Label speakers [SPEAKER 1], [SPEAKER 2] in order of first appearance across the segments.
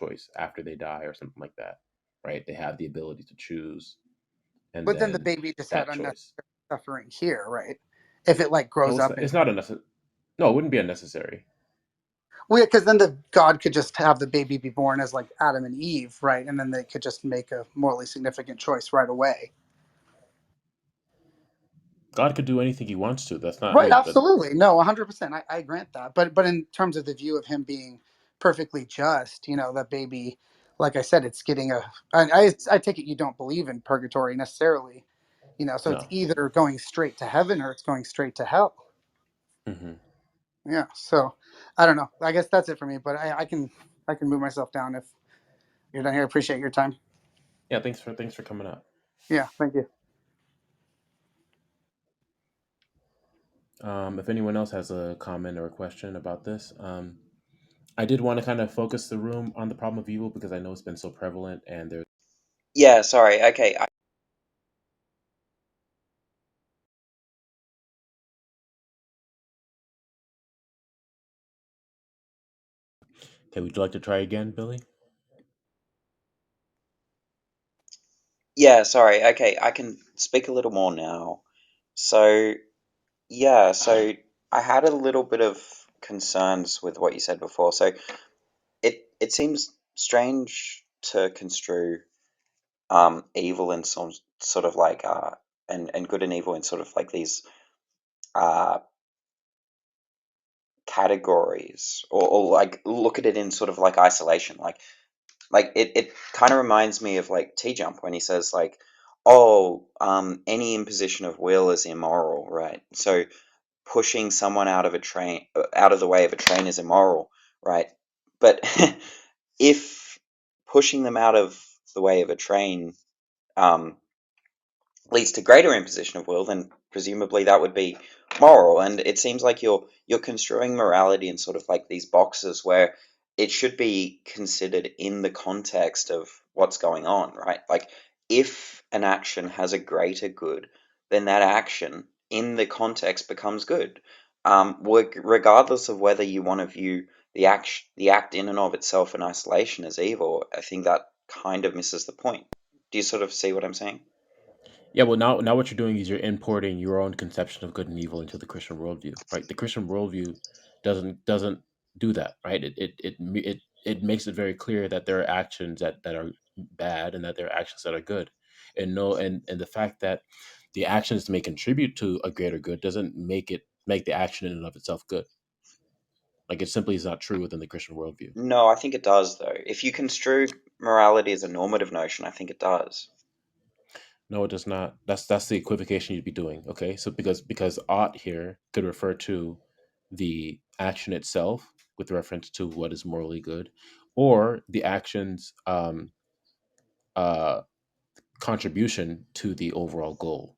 [SPEAKER 1] choice after they die or something like that, right? They have the ability to choose, and
[SPEAKER 2] But then the
[SPEAKER 1] then
[SPEAKER 2] baby just had
[SPEAKER 1] that
[SPEAKER 2] unnecessary
[SPEAKER 1] choice.
[SPEAKER 2] suffering here, right? If it like
[SPEAKER 1] No,
[SPEAKER 2] grows up and
[SPEAKER 1] it's not unnecessary. No, it wouldn't be unnecessary.
[SPEAKER 2] well, because then the God could just have the baby be born as like Adam and Eve, right? And then they could just make a morally significant choice right away.
[SPEAKER 1] God could do anything he wants to. That's not. I
[SPEAKER 2] Right,
[SPEAKER 1] mean, that
[SPEAKER 2] absolutely. No, 100%. I grant that. But in terms of the view of him being perfectly just, that baby, like I said, it's getting a. I take it you don't believe in purgatory necessarily, so it's
[SPEAKER 1] no.
[SPEAKER 2] either going straight to heaven or it's going straight to hell.
[SPEAKER 1] Hmm.
[SPEAKER 2] Yeah. So I don't know. I guess that's it for me. But I can move myself down if you're done here. Appreciate your time.
[SPEAKER 1] Yeah. Thanks for coming up.
[SPEAKER 2] Yeah. Thank you.
[SPEAKER 1] If anyone else has a comment or a question about this, I did want to kind of focus the room on the problem of evil because I know it's been so prevalent, and there's.
[SPEAKER 3] Yeah, sorry. Okay.
[SPEAKER 1] Okay, would you like to try again, Billy?
[SPEAKER 3] Yeah, sorry. Okay, I can speak a little more now. So, yeah, so I had a little bit of concerns with what you said before. So it seems strange to construe evil in some sort of like and good and evil in sort of like these uh categories, or like look at it in sort of like isolation. Like it kind of reminds me of like T Jump when he says like, oh, any imposition of will is immoral, right? So pushing someone out of the way of a train is immoral, right? But if pushing them out of the way of a train um, leads to greater imposition of will, then presumably that would be moral. And it seems like you're construing morality in sort of like these boxes where it should be considered in the context of what's going on, right? Like if an action has a greater good, then that action in the context becomes good. Regardless of whether you want to view the act in and of itself in isolation as evil, I think that kind of misses the point. Do you sort of see what I'm saying?
[SPEAKER 1] Yeah, well, now what you're doing is you're importing your own conception of good and evil into the Christian worldview, right? The Christian worldview doesn't do that, right? It makes it very clear that there are actions that are bad and that there are actions that are good, and no, and the fact that the actions may contribute to a greater good doesn't make the action in and of itself good. Like it simply is not true within the Christian worldview.
[SPEAKER 3] No, I think it does, though. If you construe morality as a normative notion, I think it does.
[SPEAKER 1] No, it does not. That's the equivocation you'd be doing. Okay, so because ought here could refer to the action itself with reference to what is morally good, or the action's uh, contribution to the overall goal.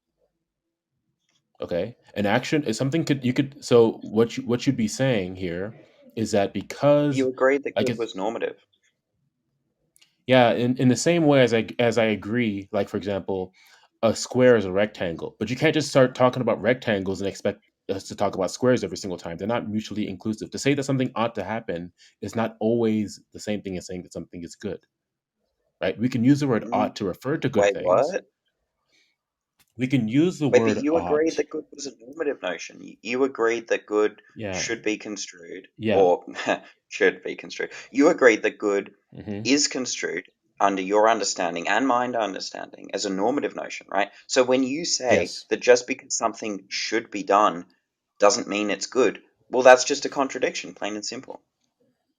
[SPEAKER 1] Okay, an action is something could you could so what you'd be saying here is that because
[SPEAKER 3] You agreed that
[SPEAKER 1] I
[SPEAKER 3] good
[SPEAKER 1] guess
[SPEAKER 3] was normative.
[SPEAKER 1] yeah, in the same way as I agree, like for example, a square is a rectangle, but you can't just start talking about rectangles and expect us to talk about squares every single time. They're not mutually inclusive. To say that something ought to happen is not always the same thing as saying that something is good, right? We can use the word
[SPEAKER 3] Mm,
[SPEAKER 1] ought to refer to good
[SPEAKER 3] wait,
[SPEAKER 1] things.
[SPEAKER 3] what?
[SPEAKER 1] We can use the
[SPEAKER 3] Wait, but
[SPEAKER 1] word
[SPEAKER 3] you agreed
[SPEAKER 1] ought.
[SPEAKER 3] that good was a normative notion. You agreed that good
[SPEAKER 1] Yeah,
[SPEAKER 3] should be construed,
[SPEAKER 1] yeah.
[SPEAKER 3] or should be construed. You agreed that good
[SPEAKER 1] Hmm.
[SPEAKER 3] is construed under your understanding and mind understanding as a normative notion, right? So when you say
[SPEAKER 1] Yes.
[SPEAKER 3] that just because something should be done doesn't mean it's good, well, that's just a contradiction, plain and simple.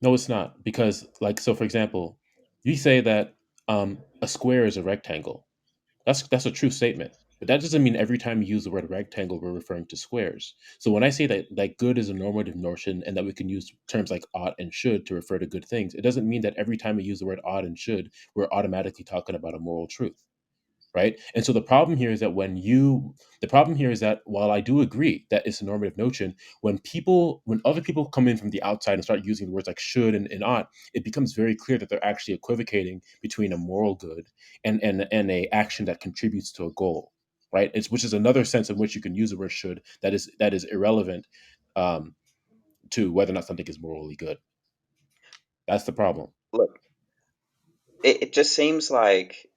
[SPEAKER 1] No, it's not because, like, so for example, you say that a square is a rectangle. That's a true statement. But that doesn't mean every time you use the word rectangle, we're referring to squares. So when I say that good is a normative notion and that we can use terms like ought and should to refer to good things, it doesn't mean that every time we use the word ought and should, we're automatically talking about a moral truth, right? And so the problem here is that while I do agree that it's a normative notion, when other people come in from the outside and start using words like should and ought, it becomes very clear that they're actually equivocating between a moral good and a action that contributes to a goal, right? Which is another sense in which you can use the word should that is irrelevant um, to whether or not something is morally good. That's the problem.
[SPEAKER 3] Look. it just seems like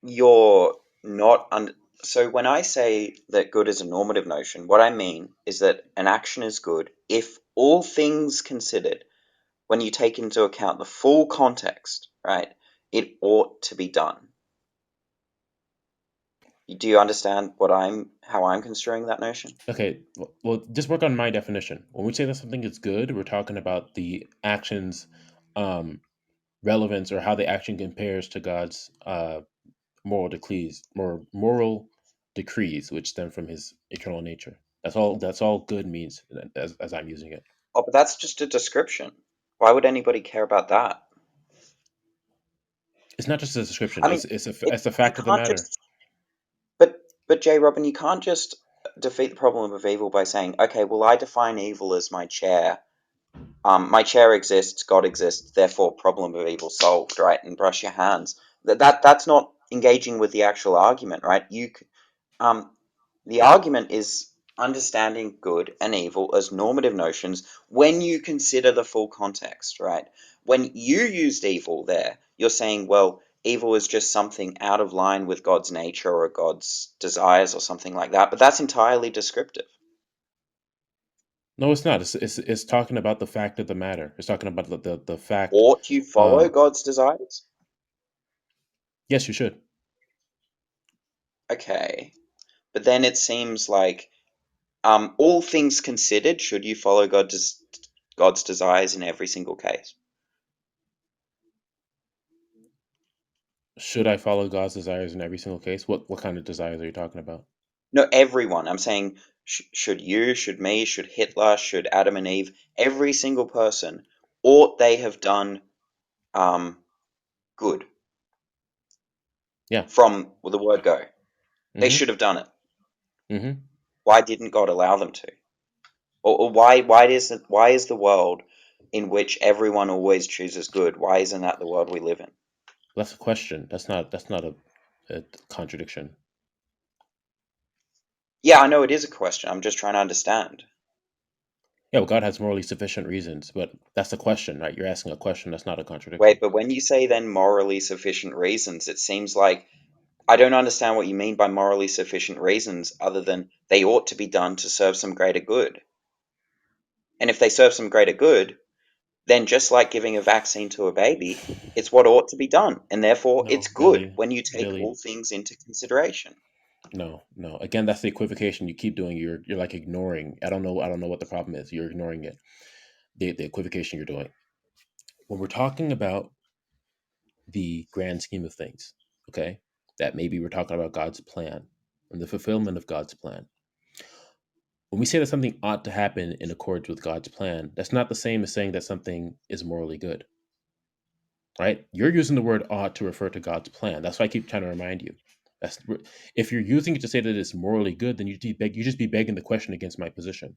[SPEAKER 3] you're not un- so when I say that good is a normative notion, what I mean is that an action is good if all things considered, when you take into account the full context, right, it ought to be done. Do you understand how I'm construing that notion?
[SPEAKER 1] Okay, well, just work on my definition. When we say that something is good, we're talking about the action's um, relevance or how the action compares to God's moral decrees, which stem from His eternal nature. That's all. That's all good means, as I'm using it.
[SPEAKER 3] Oh, but that's just a description. Why would anybody care about that?
[SPEAKER 1] It's not just a description.
[SPEAKER 3] I mean,
[SPEAKER 1] It's a
[SPEAKER 3] you
[SPEAKER 1] fact of the
[SPEAKER 3] can't
[SPEAKER 1] matter.
[SPEAKER 3] just but JRobin, you can't just defeat the problem of evil by saying, okay, well, I define evil as my chair. My chair exists, God exists, therefore problem of evil solved, right? And brush your hands. That's not engaging with the actual argument, right? Um, the argument is understanding good and evil as normative notions when you consider the full context, right? When you used evil there, you're saying, well, evil is just something out of line with God's nature or God's desires or something like that, but that's entirely descriptive.
[SPEAKER 1] No, it's not. It's talking about the fact of the matter. It's talking about the fact.
[SPEAKER 3] Ought you follow
[SPEAKER 1] Um,
[SPEAKER 3] God's desires?
[SPEAKER 1] yes, you should.
[SPEAKER 3] Okay. But then it seems like, all things considered, should you follow God's desires in every single case?
[SPEAKER 1] Should I follow God's desires in every single case? What kind of desires are you talking about?
[SPEAKER 3] No, everyone. I'm saying, should you, should me, should Hitler, should Adam and Eve, every single person, ought they have done um, good
[SPEAKER 1] Yeah.
[SPEAKER 3] from the word go? They
[SPEAKER 1] Mm-hmm.
[SPEAKER 3] should have done it.
[SPEAKER 1] Mm-hmm.
[SPEAKER 3] Why didn't God allow them to? Or why is the world in which everyone always chooses good? Why isn't that the world we live in?
[SPEAKER 1] That's a question. That's not a contradiction.
[SPEAKER 3] Yeah, I know it is a question. I'm just trying to understand.
[SPEAKER 1] Yeah, well, God has morally sufficient reasons, but that's a question, right? You're asking a question. That's not a
[SPEAKER 3] Wait,
[SPEAKER 1] contradiction.
[SPEAKER 3] but when you say then morally sufficient reasons, it seems like I don't understand what you mean by morally sufficient reasons other than they ought to be done to serve some greater good. And if they serve some greater good, then just like giving a vaccine to a baby, it's what ought to be done. And therefore, it's
[SPEAKER 1] No,
[SPEAKER 3] good
[SPEAKER 1] Billy,
[SPEAKER 3] when you take
[SPEAKER 1] Billy,
[SPEAKER 3] all things into consideration.
[SPEAKER 1] no, no. Again, that's the equivocation you keep doing. You're like ignoring. I don't know what the problem is. You're ignoring it. The equivocation you're doing. When we're talking about the grand scheme of things, okay, that maybe we're talking about God's plan and the fulfillment of God's plan. When we say that something ought to happen in accordance with God's plan, that's not the same as saying that something is morally good, right? You're using the word ought to refer to God's plan. That's why I keep trying to remind you. That's if you're using it to say that it's morally good, then you just be begging the question against my position.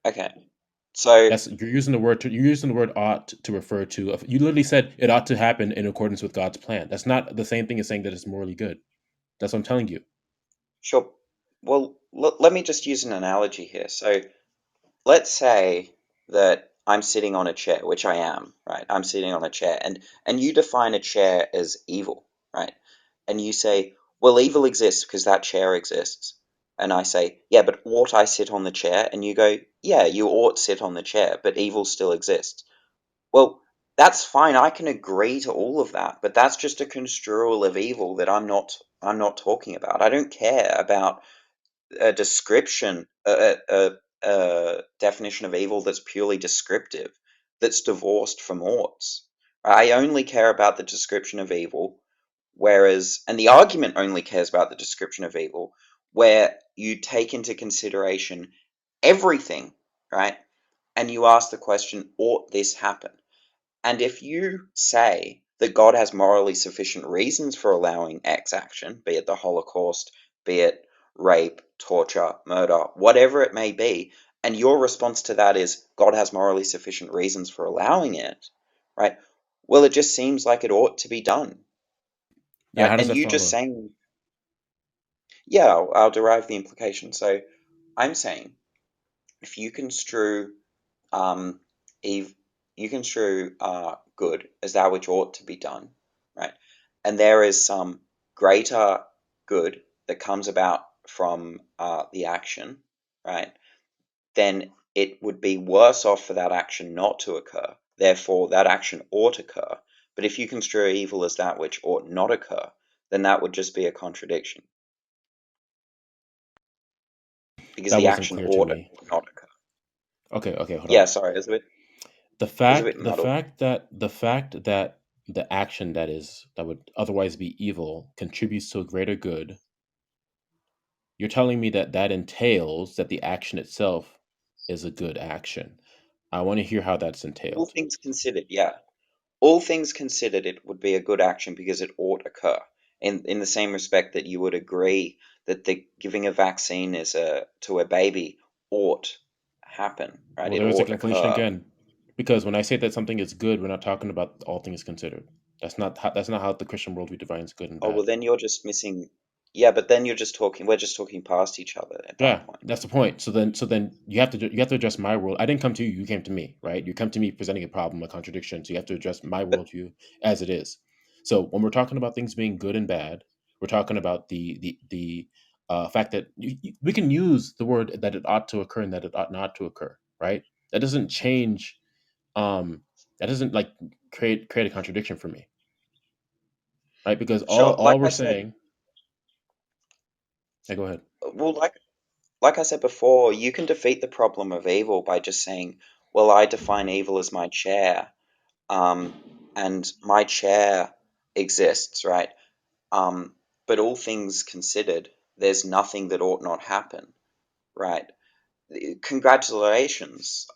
[SPEAKER 3] Okay. So,
[SPEAKER 1] That's you're using the word ought to refer to. You literally said it ought to happen in accordance with God's plan. That's not the same thing as saying that it's morally good. That's what I'm telling you.
[SPEAKER 3] sure. Well, let me just use an analogy here. So, let's say that I'm sitting on a chair, which I am, right? I'm sitting on a chair, and you define a chair as evil, right? And you say, well, evil exists because that chair exists. And I say, yeah, but ought I sit on the chair? And you go, yeah, you ought sit on the chair, but evil still exists. Well, that's fine. I can agree to all of that, but that's just a construal of evil that I'm not talking about. I don't care about a description, a definition of evil that's purely descriptive, that's divorced from oughts. I only care about the description of evil, and the argument only cares about the description of evil, where you take into consideration everything, right? And you ask the question, ought this happen? And if you say that God has morally sufficient reasons for allowing X action, be it the Holocaust, be it rape, torture, murder, whatever it may be, and your response to that is God has morally sufficient reasons for allowing it, right? Well, it just seems like it ought to be done,
[SPEAKER 1] Yeah,
[SPEAKER 3] right?
[SPEAKER 1] how does
[SPEAKER 3] And
[SPEAKER 1] that
[SPEAKER 3] you just
[SPEAKER 1] follow?
[SPEAKER 3] saying, yeah, I'll derive the implication. So I'm saying if you construe um, Eve, construe good as that which ought to be done, right? And there is some greater good that comes about from the action, right? Then it would be worse off for that action not to occur. Therefore, that action ought to occur. But if you construe evil as that which ought not occur, then that would just be a contradiction because
[SPEAKER 1] That
[SPEAKER 3] the
[SPEAKER 1] wasn't
[SPEAKER 3] action
[SPEAKER 1] clear to
[SPEAKER 3] ought
[SPEAKER 1] me.
[SPEAKER 3] not occur.
[SPEAKER 1] Okay, okay, hold
[SPEAKER 3] Yeah,
[SPEAKER 1] on.
[SPEAKER 3] sorry,
[SPEAKER 1] The
[SPEAKER 3] it was a
[SPEAKER 1] fact,
[SPEAKER 3] bit
[SPEAKER 1] the
[SPEAKER 3] muddled.
[SPEAKER 1] fact that the fact that the action that would otherwise be evil contributes to a greater good, you're telling me that that entails that the action itself is a good action. I want to hear how that's
[SPEAKER 3] All
[SPEAKER 1] entailed.
[SPEAKER 3] things considered, yeah. All things considered, it would be a good action because it ought occur. In the same respect that you would agree that the giving a vaccine is a to a baby ought happen, right?
[SPEAKER 1] Well,
[SPEAKER 3] It
[SPEAKER 1] there's a
[SPEAKER 3] ought
[SPEAKER 1] conflation
[SPEAKER 3] occur.
[SPEAKER 1] again, because when I say that something is good, we're not talking about all things considered. That's not how the Christian worldview defines good and
[SPEAKER 3] Oh
[SPEAKER 1] bad.
[SPEAKER 3] well, then you're just missing. Yeah, but then you're just talking. We're just talking past each other at that
[SPEAKER 1] Yeah,
[SPEAKER 3] point.
[SPEAKER 1] that's the point. So then you have to address my world. I didn't come to you; you came to me, right? You come to me presenting a problem, a contradiction. So you have to address my
[SPEAKER 3] But
[SPEAKER 1] worldview as it is. So when we're talking about things being good and bad, we're talking about the fact that we can use the word that it ought to occur and that it ought not to occur, right? That doesn't change. Um, that doesn't like create a contradiction for me, right? Because
[SPEAKER 3] sure,
[SPEAKER 1] all we're saying. Yeah, go ahead.
[SPEAKER 3] well, like I said before, you can defeat the problem of evil by just saying, "Well, I define evil as my chair, um, and my chair exists, right? But all things considered, there's nothing that ought not happen, right? Congratulations.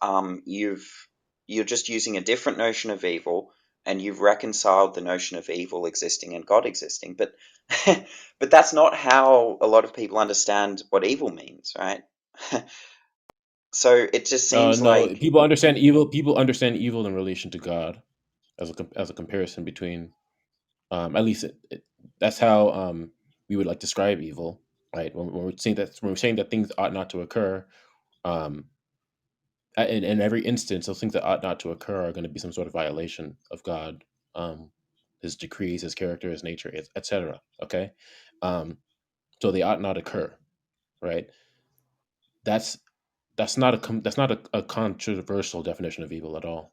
[SPEAKER 3] You're just using a different notion of evil, and you've reconciled the notion of evil existing and God existing. But but that's not how a lot of people understand what evil means, right? So it just seems
[SPEAKER 1] No,
[SPEAKER 3] like
[SPEAKER 1] people understand evil. People understand evil in relation to God as a comparison between at least that's how we would like describe evil, right? When we're saying that things ought not to occur, um, in every instance, those things that ought not to occur are going to be some sort of violation of God, um, His decrees, His character, His nature, etc. Okay, um, so they ought not occur, right? That's that's not a controversial definition of evil at all.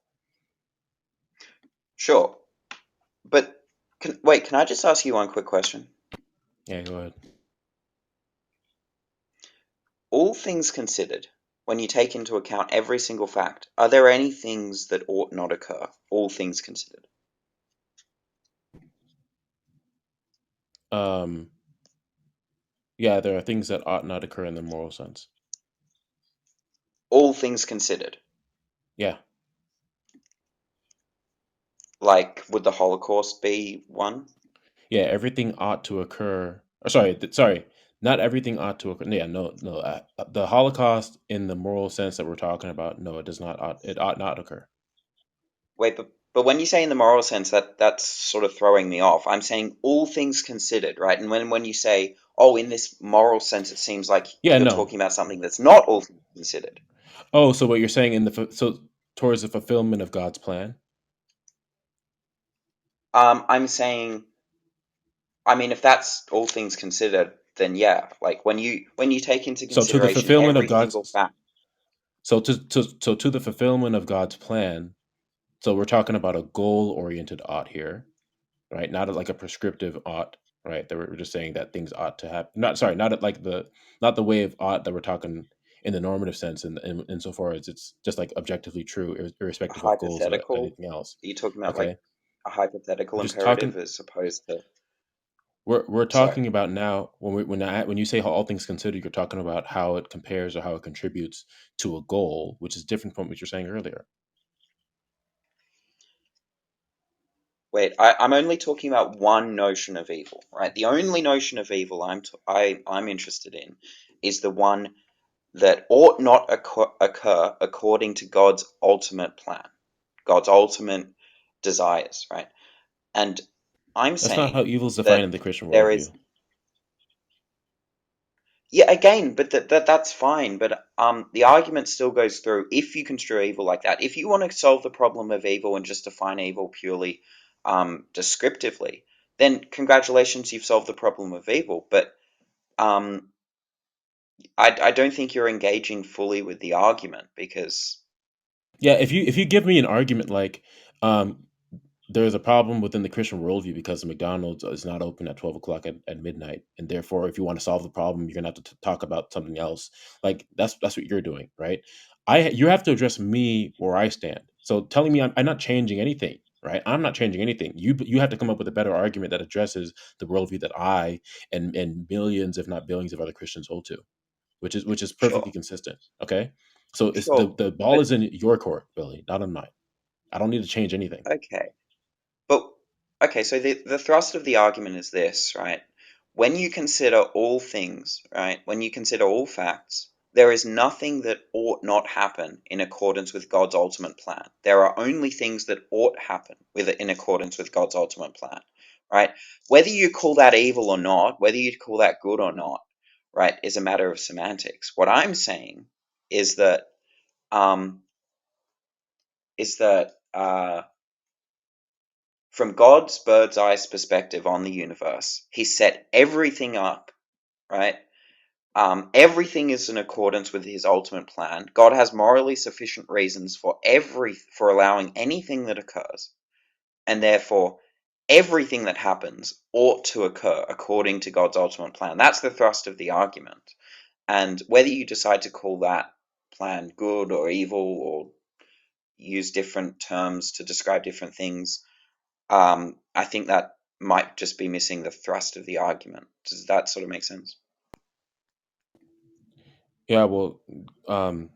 [SPEAKER 3] sure, but wait, can I just ask you one quick question?
[SPEAKER 1] Yeah, go ahead.
[SPEAKER 3] All things considered, when you take into account every single fact, are there any things that ought not occur? All things considered.
[SPEAKER 1] Um, yeah, there are things that ought not occur in the moral sense.
[SPEAKER 3] All things considered.
[SPEAKER 1] Yeah,
[SPEAKER 3] Like, would the Holocaust be one?
[SPEAKER 1] yeah, everything ought to occur. Or sorry, sorry, not everything ought to occur. Yeah, no, no. The Holocaust, in the moral sense that we're talking about, no, it does not. It ought not occur.
[SPEAKER 3] Wait, but when you say in the moral sense, that's sort of throwing me off. I'm saying all things considered, right? And when you say, oh, in this moral sense, it seems like
[SPEAKER 1] Yeah,
[SPEAKER 3] you're
[SPEAKER 1] no.
[SPEAKER 3] talking about something that's not all things considered.
[SPEAKER 1] Oh, so what you're saying so towards the fulfillment of God's plan.
[SPEAKER 3] I'm saying, I mean, if that's all things considered, then yeah, like when you take into
[SPEAKER 1] So to the
[SPEAKER 3] consideration
[SPEAKER 1] fulfillment of
[SPEAKER 3] every single
[SPEAKER 1] God's.
[SPEAKER 3] fact.
[SPEAKER 1] So to the fulfillment of God's plan. So we're talking about a goal oriented ought here, right? Not like a prescriptive ought, right? That we're just saying that things ought to happen. Not sorry, not the way of ought that we're talking in the normative sense, and insofar as it's just like objectively true, irrespective of goals or
[SPEAKER 3] Hypothetical?
[SPEAKER 1] anything else.
[SPEAKER 3] Are you talking about like
[SPEAKER 1] Okay,
[SPEAKER 3] a hypothetical
[SPEAKER 1] we're just
[SPEAKER 3] imperative
[SPEAKER 1] talking.
[SPEAKER 3] as opposed to?
[SPEAKER 1] We're
[SPEAKER 3] Sorry.
[SPEAKER 1] talking about now when you say how all things considered, you're talking about how it compares or how it contributes to a goal, which is different from what you're saying earlier.
[SPEAKER 3] Wait, I'm only talking about one notion of evil, right? The only notion of evil I'm interested in is the one that ought not occur according to God's ultimate plan, God's ultimate desires, right? And I'm
[SPEAKER 1] That's not how
[SPEAKER 3] saying
[SPEAKER 1] evil is defined
[SPEAKER 3] that
[SPEAKER 1] in the Christian
[SPEAKER 3] there is,
[SPEAKER 1] worldview.
[SPEAKER 3] yeah, again, but that's fine. But the argument still goes through if you construe evil like that. If you want to solve the problem of evil and just define evil purely descriptively, then congratulations, you've solved the problem of evil. But um, I don't think you're engaging fully with the argument because
[SPEAKER 1] Yeah, if you give me an argument like, um, there's a problem within the Christian worldview because the McDonald's is not open at 12 o'clock at midnight, and therefore, if you want to solve the problem, you're gonna have to talk about something else. Like that's what you're doing, right? You have to address me where I stand. So telling me I'm not changing anything, right? I'm not changing anything. You have to come up with a better argument that addresses the worldview that I and millions, if not billions, of other Christians hold to, which is
[SPEAKER 3] sure,
[SPEAKER 1] perfectly consistent. Okay, so it's
[SPEAKER 3] sure,
[SPEAKER 1] the ball
[SPEAKER 3] but
[SPEAKER 1] is in your court, Billy, not on mine. I don't need to change anything.
[SPEAKER 3] okay. But okay, so the thrust of the argument is this, right? When you consider all things, right? When you consider all facts, there is nothing that ought not happen in accordance with God's ultimate plan. There are only things that ought happen with in accordance with God's ultimate plan, right? Whether you call that evil or not, whether you call that good or not, right, is a matter of semantics. What I'm saying is that um, is that from God's bird's eye perspective on the universe, He set everything up, right? Everything is in accordance with His ultimate plan. God has morally sufficient reasons for allowing anything that occurs, and therefore everything that happens ought to occur according to God's ultimate plan. That's the thrust of the argument. And whether you decide to call that plan good or evil or use different terms to describe different things, I think that might just be missing the thrust of the argument. Does that sort of make sense?
[SPEAKER 1] Yeah, um,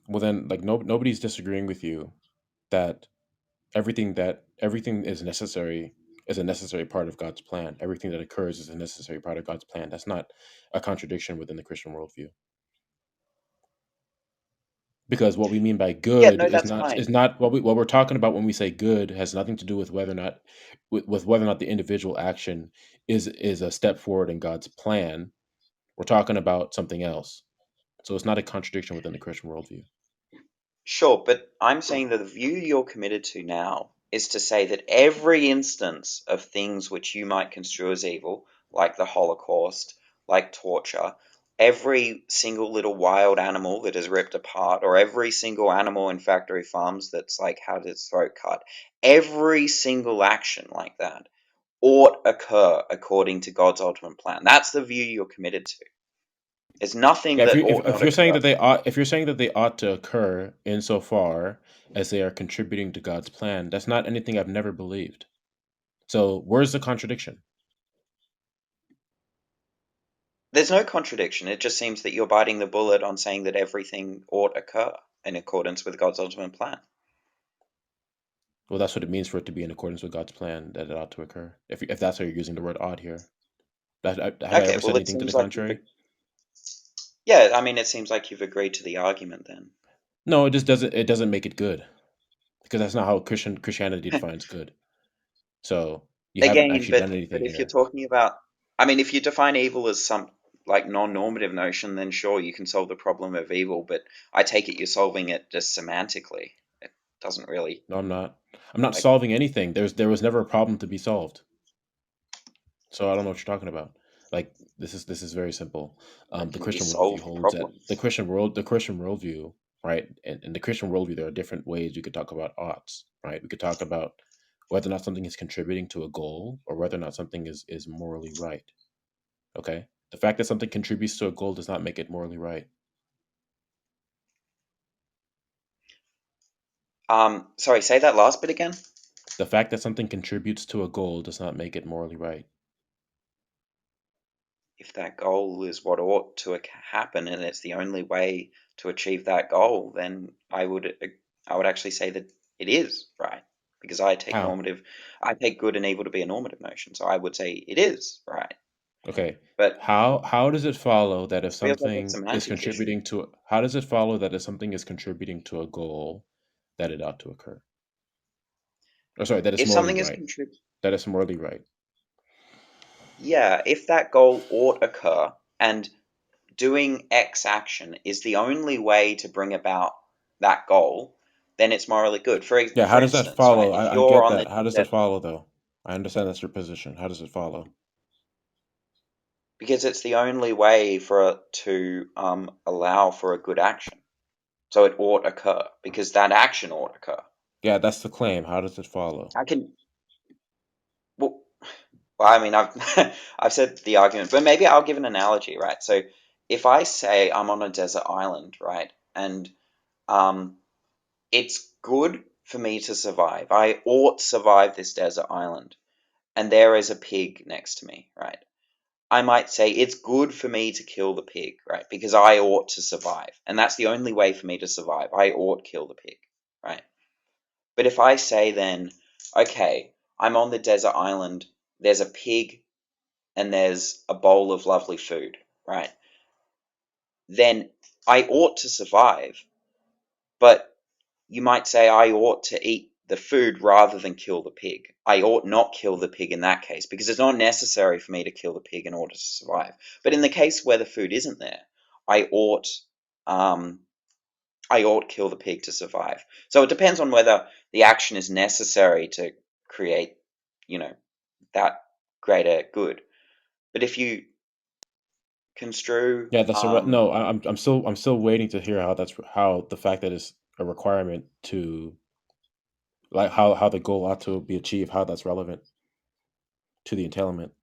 [SPEAKER 1] well then, like nobody's disagreeing with you that everything is a necessary part of God's plan. Everything that occurs is a necessary part of God's plan. That's not a contradiction within the Christian worldview. Because what we mean by
[SPEAKER 3] Yeah,
[SPEAKER 1] good
[SPEAKER 3] no, that's fine.
[SPEAKER 1] is not what we're talking about when we say good has nothing to do with whether or not with whether or not the individual action is a step forward in God's plan. We're talking about something else. So it's not a contradiction within the Christian worldview.
[SPEAKER 3] Sure, but I'm saying that the view you're committed to now is to say that every instance of things which you might construe as evil, like the Holocaust, like torture, every single little wild animal that is ripped apart, or every single animal in factory farms that's like had its throat cut, every single action like that ought occur according to God's ultimate plan. That's the view you're committed to. There's nothing
[SPEAKER 1] Yeah,
[SPEAKER 3] that ought
[SPEAKER 1] if
[SPEAKER 3] not
[SPEAKER 1] you're saying
[SPEAKER 3] occur.
[SPEAKER 1] that if you're saying that they ought to occur insofar as they are contributing to God's plan, that's not anything I've never believed. So where's the contradiction?
[SPEAKER 3] There's no contradiction. It just seems that you're biting the bullet on saying that everything ought occur in accordance with God's ultimate plan.
[SPEAKER 1] Well, that's what it means for it to be in accordance with God's plan that it ought to occur. If that's how you're using the word ought here, have I
[SPEAKER 3] Okay,
[SPEAKER 1] ever
[SPEAKER 3] well,
[SPEAKER 1] said
[SPEAKER 3] it
[SPEAKER 1] anything to the
[SPEAKER 3] seems like you've.
[SPEAKER 1] contrary?
[SPEAKER 3] Yeah, I mean, it seems like you've agreed to the argument then.
[SPEAKER 1] No, it just doesn't. It doesn't make it good because that's not how Christianity defines good. So you haven't
[SPEAKER 3] Again,
[SPEAKER 1] actually
[SPEAKER 3] but
[SPEAKER 1] done
[SPEAKER 3] but
[SPEAKER 1] anything
[SPEAKER 3] if you're
[SPEAKER 1] here.
[SPEAKER 3] talking about, I mean, if you define evil as some like non-normative notion, then sure, you can solve the problem of evil. But I take it you're solving it just semantically. It doesn't really
[SPEAKER 1] No, I'm not. I'm not
[SPEAKER 3] like.
[SPEAKER 1] solving anything. There was never a problem to be solved. So I don't know what you're talking about. Like this is very simple.
[SPEAKER 3] That
[SPEAKER 1] The
[SPEAKER 3] can be
[SPEAKER 1] Christian worldview
[SPEAKER 3] solved
[SPEAKER 1] holds that
[SPEAKER 3] problems.
[SPEAKER 1] the Christian worldview, right? And in the Christian worldview, there are different ways we could talk about oughts, right? We could talk about whether or not something is contributing to a goal or whether or not something is morally right. Okay, the fact that something contributes to a goal does not make it morally right.
[SPEAKER 3] Sorry, say that last bit again.
[SPEAKER 1] The fact that something contributes to a goal does not make it morally right.
[SPEAKER 3] If that goal is what ought to happen and it's the only way to achieve that goal, then I would actually say that it is right because
[SPEAKER 1] How?
[SPEAKER 3] I take good and evil to be a normative notion, so I would say it is right.
[SPEAKER 1] Okay.
[SPEAKER 3] But
[SPEAKER 1] How does it follow that if
[SPEAKER 3] it feels like a
[SPEAKER 1] something is
[SPEAKER 3] semantics issue.
[SPEAKER 1] contributing to how does it follow that if something is contributing to a goal that it ought to occur? Or sorry, that it's
[SPEAKER 3] If
[SPEAKER 1] morally
[SPEAKER 3] something is
[SPEAKER 1] right.
[SPEAKER 3] contrib
[SPEAKER 1] That it's morally right.
[SPEAKER 3] Yeah, if that goal ought occur, and doing X action is the only way to bring about that goal, then it's morally good.
[SPEAKER 1] Yeah,
[SPEAKER 3] For
[SPEAKER 1] how does that
[SPEAKER 3] instance, right,
[SPEAKER 1] follow?
[SPEAKER 3] if
[SPEAKER 1] I
[SPEAKER 3] you're
[SPEAKER 1] get
[SPEAKER 3] on the
[SPEAKER 1] that. How does it follow, though? I understand that's your position. How does it follow?
[SPEAKER 3] because it's the only way for it to allow for a good action. So it ought occur because that action ought occur.
[SPEAKER 1] Yeah, that's the claim. How does it follow?
[SPEAKER 3] I can well, I mean, I've I've said the argument, but maybe I'll give an analogy, right? So if I say I'm on a desert island, right, and um, it's good for me to survive. I ought to survive this desert island, and there is a pig next to me, right? I might say it's good for me to kill the pig, right? Because I ought to survive, and that's the only way for me to survive. I ought to kill the pig, right? But if I say then, okay, I'm on the desert island, there's a pig and there's a bowl of lovely food, right? Then I ought to survive, but you might say I ought to eat the food rather than kill the pig. I ought not kill the pig in that case because it's not necessary for me to kill the pig in order to survive. But in the case where the food isn't there, I ought um, I ought kill the pig to survive. So it depends on whether the action is necessary to create, you know, that greater good. But if you construe,
[SPEAKER 1] Yeah, that's no. I'm still waiting to hear how the fact that it's a requirement to like how the goal ought to be achieved, how that's relevant to the entailment.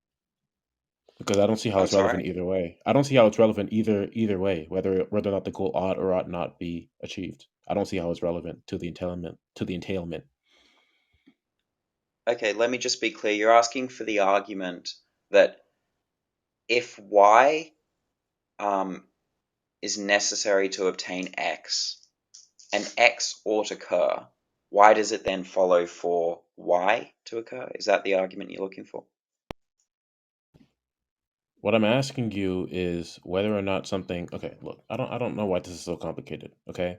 [SPEAKER 1] Because I don't see how
[SPEAKER 3] I'm
[SPEAKER 1] it's relevant
[SPEAKER 3] sorry.
[SPEAKER 1] either way. I don't see how it's relevant either way, whether or not the goal ought or ought not be achieved. I don't see how it's relevant to the entailment.
[SPEAKER 3] Okay, let me just be clear. You're asking for the argument that if Y um, is necessary to obtain X, and X ought to occur, why does it then follow for Y to occur? Is that the argument you're looking for?
[SPEAKER 1] What I'm asking you is whether or not something. Okay, look, I don't know why this is so complicated. Okay,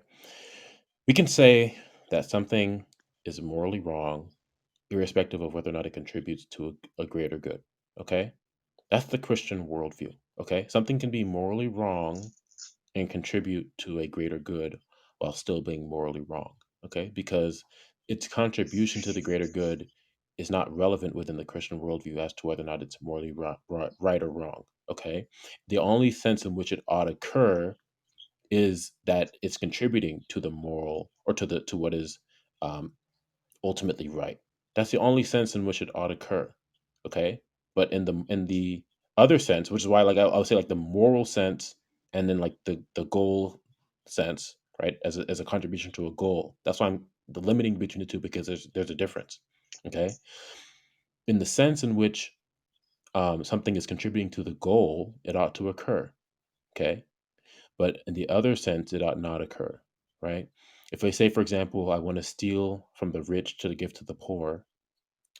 [SPEAKER 1] we can say that something is morally wrong, irrespective of whether or not it contributes to a greater good. Okay, that's the Christian worldview. Okay, something can be morally wrong and contribute to a greater good while still being morally wrong. Okay, because its contribution to the greater good is not relevant within the Christian worldview as to whether or not it's morally right or wrong. Okay, the only sense in which it ought to occur is that it's contributing to the moral or to what is um, ultimately right. That's the only sense in which it ought to occur. Okay, but in the other sense, which is why I would say like the moral sense and then like the goal sense, right, as a contribution to a goal. That's why I'm the limiting between the two because there's a difference. Okay, in the sense in which something is contributing to the goal, it ought to occur. Okay, but in the other sense, it ought not occur. Right. If I say, for example, I want to steal from the rich to give to the poor,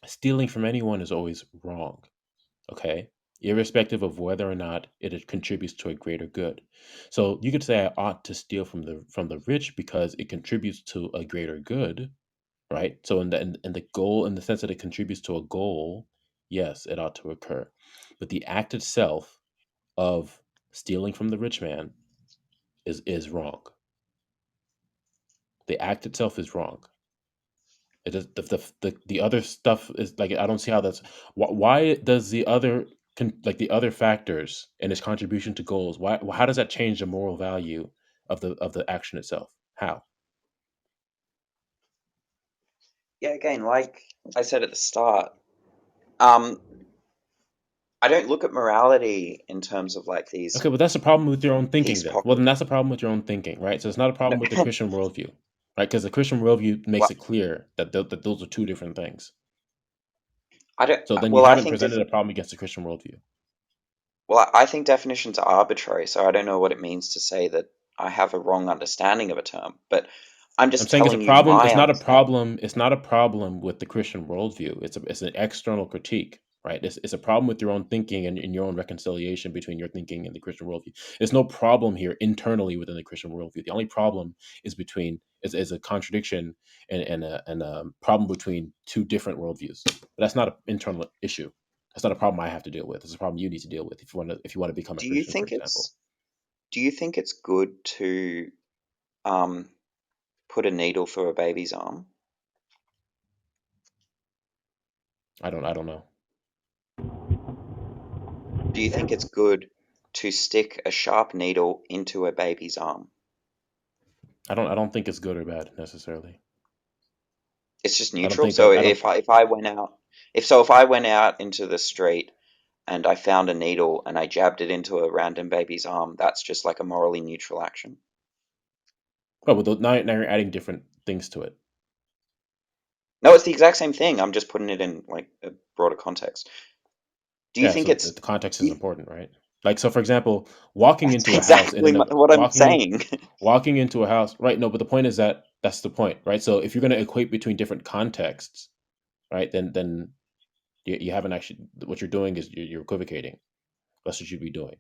[SPEAKER 1] stealing from anyone is always wrong, okay? Irrespective of whether or not it contributes to a greater good. So you could say I ought to steal from the rich because it contributes to a greater good, right? So in the goal, in the sense that it contributes to a goal, yes, it ought to occur. But the act itself of stealing from the rich man is wrong. The act itself is wrong. It is the other stuff is like I don't see how that's why does the other like the other factors and its contribution to goals how does that change the moral value of the action itself? How?
[SPEAKER 3] Yeah, again, like I said at the start, um, I don't look at morality in terms of like
[SPEAKER 1] Okay, but that's a problem with your own thinking
[SPEAKER 3] peace
[SPEAKER 1] then. Well,
[SPEAKER 3] pocket.
[SPEAKER 1] then that's a problem with your own thinking, right? So it's not a
[SPEAKER 3] No,
[SPEAKER 1] problem with the Christian worldview, right? Because the Christian worldview makes
[SPEAKER 3] well,
[SPEAKER 1] it clear that that those are two different things.
[SPEAKER 3] I don't.
[SPEAKER 1] So then you
[SPEAKER 3] Well, I
[SPEAKER 1] haven't
[SPEAKER 3] think
[SPEAKER 1] presented a problem against the Christian worldview.
[SPEAKER 3] well, I think definitions are arbitrary, so I don't know what it means to say that I have a wrong understanding of a term. But I'm
[SPEAKER 1] I'm
[SPEAKER 3] just
[SPEAKER 1] saying it's a
[SPEAKER 3] telling you
[SPEAKER 1] problem.
[SPEAKER 3] my
[SPEAKER 1] It's not a
[SPEAKER 3] understanding.
[SPEAKER 1] problem. It's not a problem with the Christian worldview. It's an external critique, right? It's a problem with your own thinking and your own reconciliation between your thinking and the Christian worldview. There's no problem here internally within the Christian worldview. The only problem is a contradiction and a problem between two different worldviews. But that's not an internal issue. That's not a problem I have to deal with. It's a problem you need to deal with if you want to become a
[SPEAKER 3] Do you
[SPEAKER 1] Christian, for
[SPEAKER 3] think
[SPEAKER 1] example.
[SPEAKER 3] Do you think it's good to um, put a needle through a baby's arm?
[SPEAKER 1] I don't know.
[SPEAKER 3] Do you think it's good to stick a sharp needle into a baby's arm?
[SPEAKER 1] I don't think it's good or bad necessarily.
[SPEAKER 3] It's just
[SPEAKER 1] I don't
[SPEAKER 3] neutral.
[SPEAKER 1] think
[SPEAKER 3] So
[SPEAKER 1] that I don't
[SPEAKER 3] if I went out, if I went out into the street and I found a needle and I jabbed it into a random baby's arm, that's just like a morally neutral action.
[SPEAKER 1] Oh, but now you're adding different things to it.
[SPEAKER 3] No, it's the exact same thing. I'm just putting it in like a broader context. Do you
[SPEAKER 1] Yeah,
[SPEAKER 3] think
[SPEAKER 1] so
[SPEAKER 3] it's
[SPEAKER 1] the context
[SPEAKER 3] do
[SPEAKER 1] is
[SPEAKER 3] you,
[SPEAKER 1] important, right? Like, so for example, walking
[SPEAKER 3] that's
[SPEAKER 1] into a house in
[SPEAKER 3] exactly
[SPEAKER 1] and of
[SPEAKER 3] what I'm saying.
[SPEAKER 1] walking into a house, right? No, but the point is that that's the point, right? So if you're going to equate between different contexts, right, then you haven't actually what you're doing is you're equivocating. That's what you'd be doing,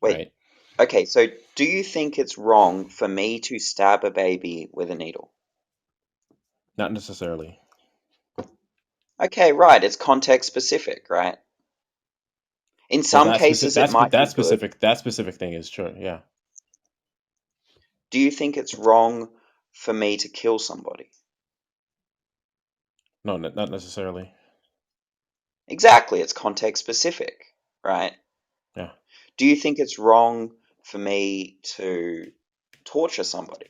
[SPEAKER 3] Wait,
[SPEAKER 1] right?
[SPEAKER 3] okay, so do you think it's wrong for me to stab a baby with a needle?
[SPEAKER 1] Not necessarily.
[SPEAKER 3] Okay, right, it's context specific, right? In
[SPEAKER 1] Well,
[SPEAKER 3] some cases, it might be good.
[SPEAKER 1] that specific thing is sure, yeah.
[SPEAKER 3] Do you think it's wrong for me to kill somebody?
[SPEAKER 1] No, not necessarily.
[SPEAKER 3] Exactly, it's context specific, right?
[SPEAKER 1] Yeah.
[SPEAKER 3] Do you think it's wrong for me to torture somebody?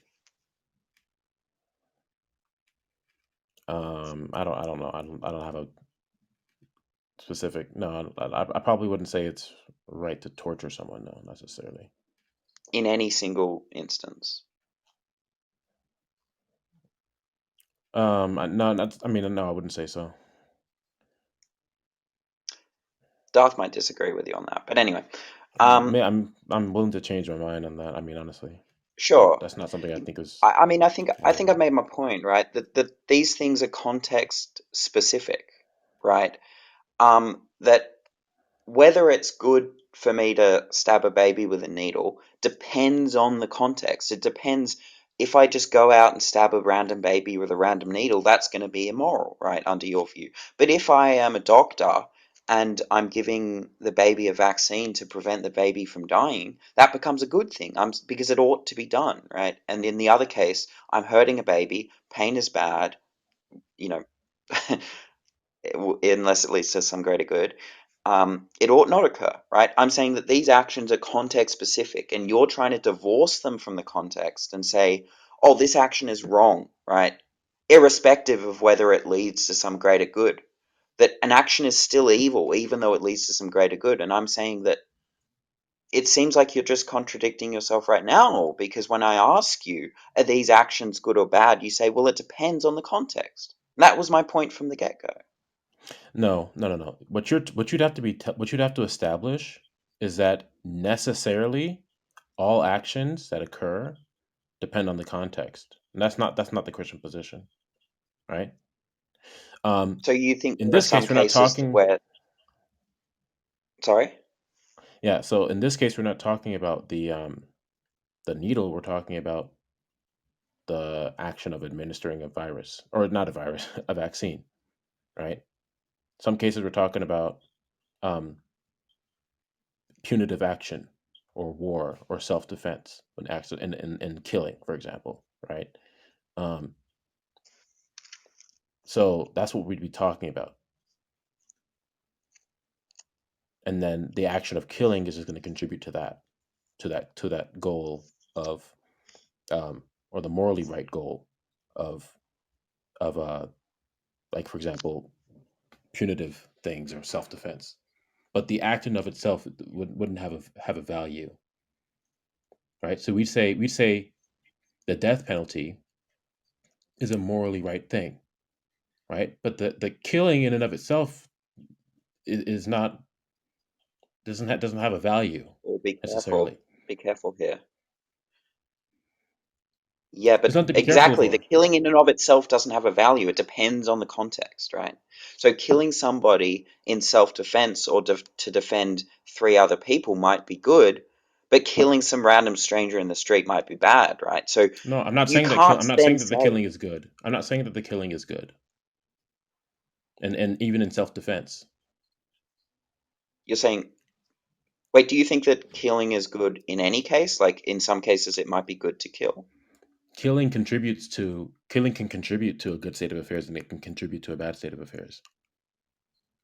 [SPEAKER 1] I don't know. I don't have a specific. No, I probably wouldn't say it's right to torture someone. No, necessarily.
[SPEAKER 3] In any single instance?
[SPEAKER 1] No, not. I mean, no, I wouldn't say so.
[SPEAKER 3] Darth might disagree with you on that, but anyway,
[SPEAKER 1] May
[SPEAKER 3] um,
[SPEAKER 1] I'm willing to change my mind on that. I mean, honestly, but
[SPEAKER 3] sure.
[SPEAKER 1] that's not something I think is
[SPEAKER 3] I mean, I think I've
[SPEAKER 1] valuable.
[SPEAKER 3] made my point, right? That these things are context specific, right? That whether it's good for me to stab a baby with a needle depends on the context. It depends. If I just go out and stab a random baby with a random needle, that's going to be immoral, right, under your view. But if I am a doctor and I'm giving the baby a vaccine to prevent the baby from dying, that becomes a good thing. Because it ought to be done, right? And in the other case, I'm hurting a baby, pain is bad, you know, unless it leads to some greater good, it ought not occur, right? I'm saying that these actions are context specific, and you're trying to divorce them from the context and say, oh, this action is wrong, right? Irrespective of whether it leads to some greater good. That an action is still evil, even though it leads to some greater good. And I'm saying that it seems like you're just contradicting yourself right now, because when I ask you, are these actions good or bad, you say, well, it depends on the context. And that was my point from the get go.
[SPEAKER 1] No, no, no, no. What you'd have to establish is that necessarily all actions that occur depend on the context, and that's not the Christian position, right? Um,
[SPEAKER 3] So you think
[SPEAKER 1] in
[SPEAKER 3] there are
[SPEAKER 1] this
[SPEAKER 3] some
[SPEAKER 1] case, we're not
[SPEAKER 3] cases
[SPEAKER 1] talking.
[SPEAKER 3] where, sorry?
[SPEAKER 1] Yeah, so in this case, we're not talking about the needle. We're talking about the action of administering a virus, or not a virus, a vaccine, right? Some cases we're talking about um, punitive action, or war, or self defense, when acts in killing, for example, right? Um, so that's what we'd be talking about, and then the action of killing is just going to contribute to that goal of or the morally right goal of of like, for example, punitive things or self defense. But the act in of itself wouldn't have a value, right? So we'd say the death penalty is a morally right thing, right? But the killing in and of itself is not doesn't have a value
[SPEAKER 3] Or be careful,
[SPEAKER 1] necessarily.
[SPEAKER 3] be careful here. Yeah,
[SPEAKER 1] There's
[SPEAKER 3] but
[SPEAKER 1] nothing to be careful
[SPEAKER 3] exactly, the
[SPEAKER 1] for.
[SPEAKER 3] killing in and of itself doesn't have a value. It depends on the context, right? So killing somebody in self-defense or to defend three other people might be good, but killing some random stranger in the street might be bad, right? So
[SPEAKER 1] No, I'm not
[SPEAKER 3] you
[SPEAKER 1] saying that
[SPEAKER 3] can't
[SPEAKER 1] I'm not
[SPEAKER 3] then
[SPEAKER 1] saying that the
[SPEAKER 3] say,
[SPEAKER 1] killing is good. I'm not saying that the killing is good, and even in self defense.
[SPEAKER 3] you're saying, Wait, do you think that killing is good in any case? Like in some cases, it might be good to kill.
[SPEAKER 1] Killing can contribute to a good state of affairs, and it can contribute to a bad state of affairs.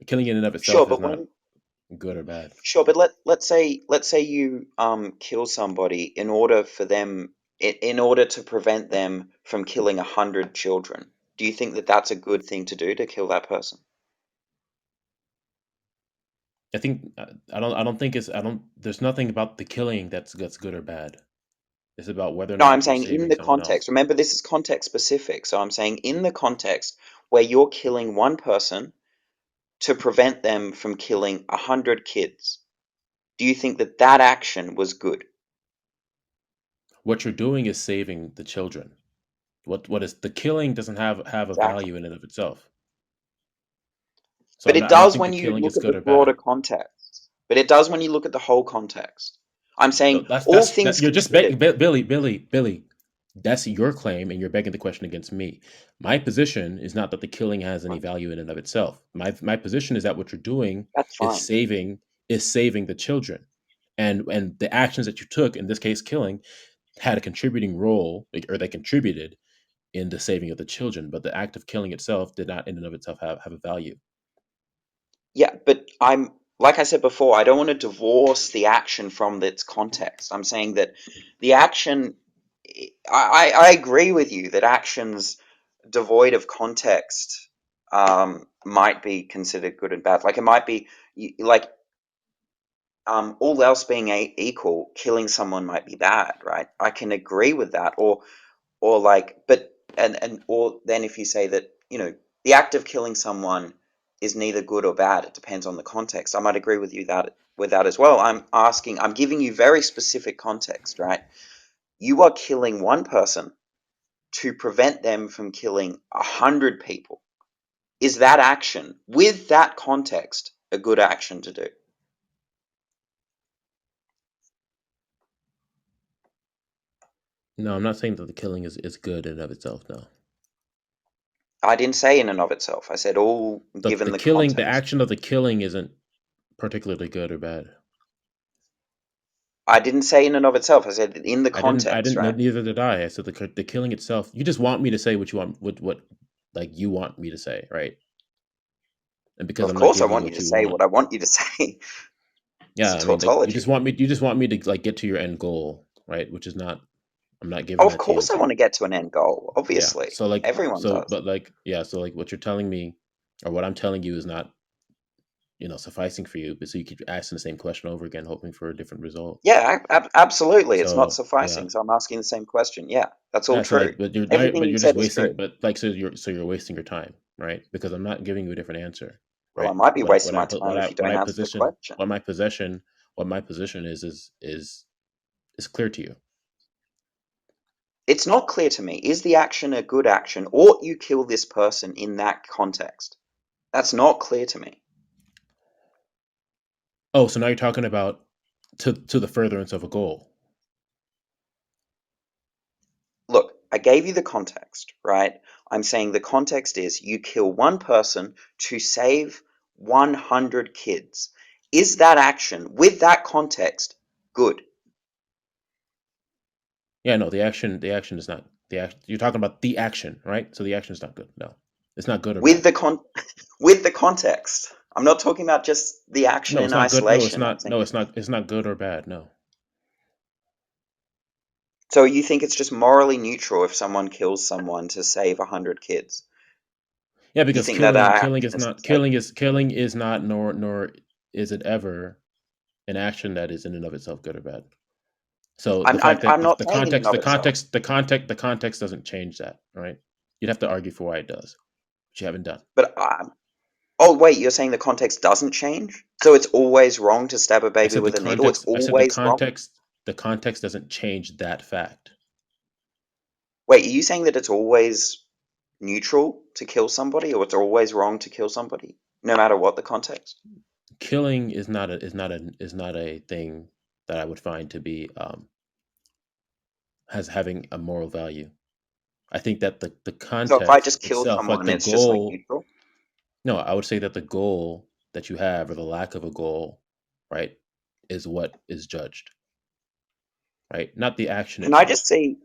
[SPEAKER 1] Killing in and of
[SPEAKER 3] Sure,
[SPEAKER 1] itself is
[SPEAKER 3] but
[SPEAKER 1] not
[SPEAKER 3] when
[SPEAKER 1] good or bad.
[SPEAKER 3] sure, but let's say you kill somebody in order for them in order to prevent them from killing 100 children. Do you think that that's a good thing to do to kill that person?
[SPEAKER 1] I think I don't think it's I don't. There's nothing about the killing that's good or bad. It's about whether or
[SPEAKER 3] No, I'm
[SPEAKER 1] not you're
[SPEAKER 3] saying in
[SPEAKER 1] saving
[SPEAKER 3] the
[SPEAKER 1] someone else.
[SPEAKER 3] context. Remember, this is context specific. So I'm saying in the context where you're killing one person to prevent them from killing 100 kids, do you think that that action was good?
[SPEAKER 1] What you're doing is saving the children. What is the killing doesn't have a
[SPEAKER 3] Exactly.
[SPEAKER 1] value in and of itself. So
[SPEAKER 3] But it
[SPEAKER 1] I don't
[SPEAKER 3] does
[SPEAKER 1] think the
[SPEAKER 3] when you
[SPEAKER 1] killing
[SPEAKER 3] look
[SPEAKER 1] is
[SPEAKER 3] at the
[SPEAKER 1] good or bad.
[SPEAKER 3] broader context. But it does when you look at the whole context. I'm
[SPEAKER 1] No,
[SPEAKER 3] saying all
[SPEAKER 1] that
[SPEAKER 3] things
[SPEAKER 1] you're just
[SPEAKER 3] considered.
[SPEAKER 1] begging, Billy. That's your claim, and you're begging the question against me. My position is not that the killing has any
[SPEAKER 3] Fine.
[SPEAKER 1] value in and of itself. My position is that what you're doing
[SPEAKER 3] That's
[SPEAKER 1] is
[SPEAKER 3] fine.
[SPEAKER 1] saving the children, and the actions that you took, in this case, killing, had a contributing role, or they contributed in the saving of the children. But the act of killing itself did not, in and of itself, have a value.
[SPEAKER 3] Yeah, but I'm like I said before, I don't want to divorce the action from its context. I'm saying that the action, I agree with you that actions devoid of context might be considered good and bad. Like it might be like all else being equal, killing someone might be bad, right? I can agree with that, or like, but and or then if you say that the act of killing someone is neither good or bad, it depends on the context. I might agree with you that with that as well. I'm giving you very specific context, right? You are killing one person to prevent them from killing 100 people. Is that action with that context a good action to do?
[SPEAKER 1] No, I'm not saying that the killing is good in and of itself. No,
[SPEAKER 3] I didn't say in and of itself. I said all given the
[SPEAKER 1] the
[SPEAKER 3] context.
[SPEAKER 1] action of the killing isn't particularly good or bad.
[SPEAKER 3] I didn't say in and of itself. I said in the
[SPEAKER 1] I
[SPEAKER 3] context,
[SPEAKER 1] didn't.
[SPEAKER 3] right?
[SPEAKER 1] Neither did I. I said the killing itself. You just want me to say what you want, what like you want me to say, right? And because
[SPEAKER 3] Of
[SPEAKER 1] I'm not
[SPEAKER 3] course, I
[SPEAKER 1] giving you
[SPEAKER 3] want you
[SPEAKER 1] what
[SPEAKER 3] to
[SPEAKER 1] you
[SPEAKER 3] say
[SPEAKER 1] want,
[SPEAKER 3] what I want you to say.
[SPEAKER 1] yeah.
[SPEAKER 3] It's
[SPEAKER 1] I mean, like
[SPEAKER 3] tautology.
[SPEAKER 1] you just want me to like get to your end goal, right? Which is not. I'm not giving
[SPEAKER 3] Of
[SPEAKER 1] that to you.
[SPEAKER 3] course, I want to get to an end goal.
[SPEAKER 1] Yeah.
[SPEAKER 3] Obviously,
[SPEAKER 1] So like,
[SPEAKER 3] everyone does.
[SPEAKER 1] but like, yeah. So like, what you're telling me, or what I'm telling you, is not sufficing for you. But so you keep asking the same question over again, hoping for a different result.
[SPEAKER 3] Yeah, absolutely. It's not
[SPEAKER 1] So yeah.
[SPEAKER 3] sufficing. So I'm asking the same question. Yeah, that's all
[SPEAKER 1] Yeah, so
[SPEAKER 3] true.
[SPEAKER 1] like,
[SPEAKER 3] Everything
[SPEAKER 1] but
[SPEAKER 3] you
[SPEAKER 1] you're just
[SPEAKER 3] said is true.
[SPEAKER 1] wasting, but like, so you're wasting your time, right? Because I'm not giving you a different answer,
[SPEAKER 3] Well, I
[SPEAKER 1] right?
[SPEAKER 3] might be wasting my time if you
[SPEAKER 1] What
[SPEAKER 3] don't
[SPEAKER 1] I
[SPEAKER 3] answer the
[SPEAKER 1] position,
[SPEAKER 3] question.
[SPEAKER 1] what my position is clear to you.
[SPEAKER 3] It's not clear to me. Is the action a good action? Ought you kill this person in that context? That's not clear to me.
[SPEAKER 1] Oh, so now you're talking about to the furtherance of a goal.
[SPEAKER 3] Look, I gave you the context, right? I'm saying the context is you kill one person to save 100 kids. Is that action, with that context, good?
[SPEAKER 1] Yeah, no, the action is not the action. You're talking about the action, right? So the action is not good. No, it's not good or
[SPEAKER 3] With
[SPEAKER 1] bad.
[SPEAKER 3] the con with the context. I'm not talking about just the action
[SPEAKER 1] No,
[SPEAKER 3] in
[SPEAKER 1] it's not good. No, it's
[SPEAKER 3] isolation. I'm
[SPEAKER 1] not.
[SPEAKER 3] saying,
[SPEAKER 1] No, it's not. It's not good or bad. No.
[SPEAKER 3] so you think it's just morally neutral if someone kills someone to save 100 kids?
[SPEAKER 1] Yeah,
[SPEAKER 3] You
[SPEAKER 1] because
[SPEAKER 3] think that that
[SPEAKER 1] killing
[SPEAKER 3] action
[SPEAKER 1] is
[SPEAKER 3] is
[SPEAKER 1] not
[SPEAKER 3] like,
[SPEAKER 1] killing is not nor is it ever an action that is in and of itself good or bad. So the fact that
[SPEAKER 3] I'm not saying in and of itself,
[SPEAKER 1] the context doesn't change that, right? You'd have to argue for why it does, which you haven't done.
[SPEAKER 3] but oh, wait, you're saying the context doesn't change? So it's always wrong to stab a baby with a needle? It's
[SPEAKER 1] I said
[SPEAKER 3] always wrong?
[SPEAKER 1] the context doesn't change that fact.
[SPEAKER 3] Wait, are you saying that it's always neutral to kill somebody, or it's always wrong to kill somebody, no matter what the context?
[SPEAKER 1] Killing is not a thing that I would find to be has having a moral value. I think that the
[SPEAKER 3] So if I
[SPEAKER 1] context
[SPEAKER 3] just kill
[SPEAKER 1] itself, like
[SPEAKER 3] someone,
[SPEAKER 1] the
[SPEAKER 3] it's just like
[SPEAKER 1] goal.
[SPEAKER 3] neutral?
[SPEAKER 1] No, I would say that the goal that you have, or the lack of a goal, right? is what is judged, right? Not the action
[SPEAKER 3] Can I just
[SPEAKER 1] itself.
[SPEAKER 3] see?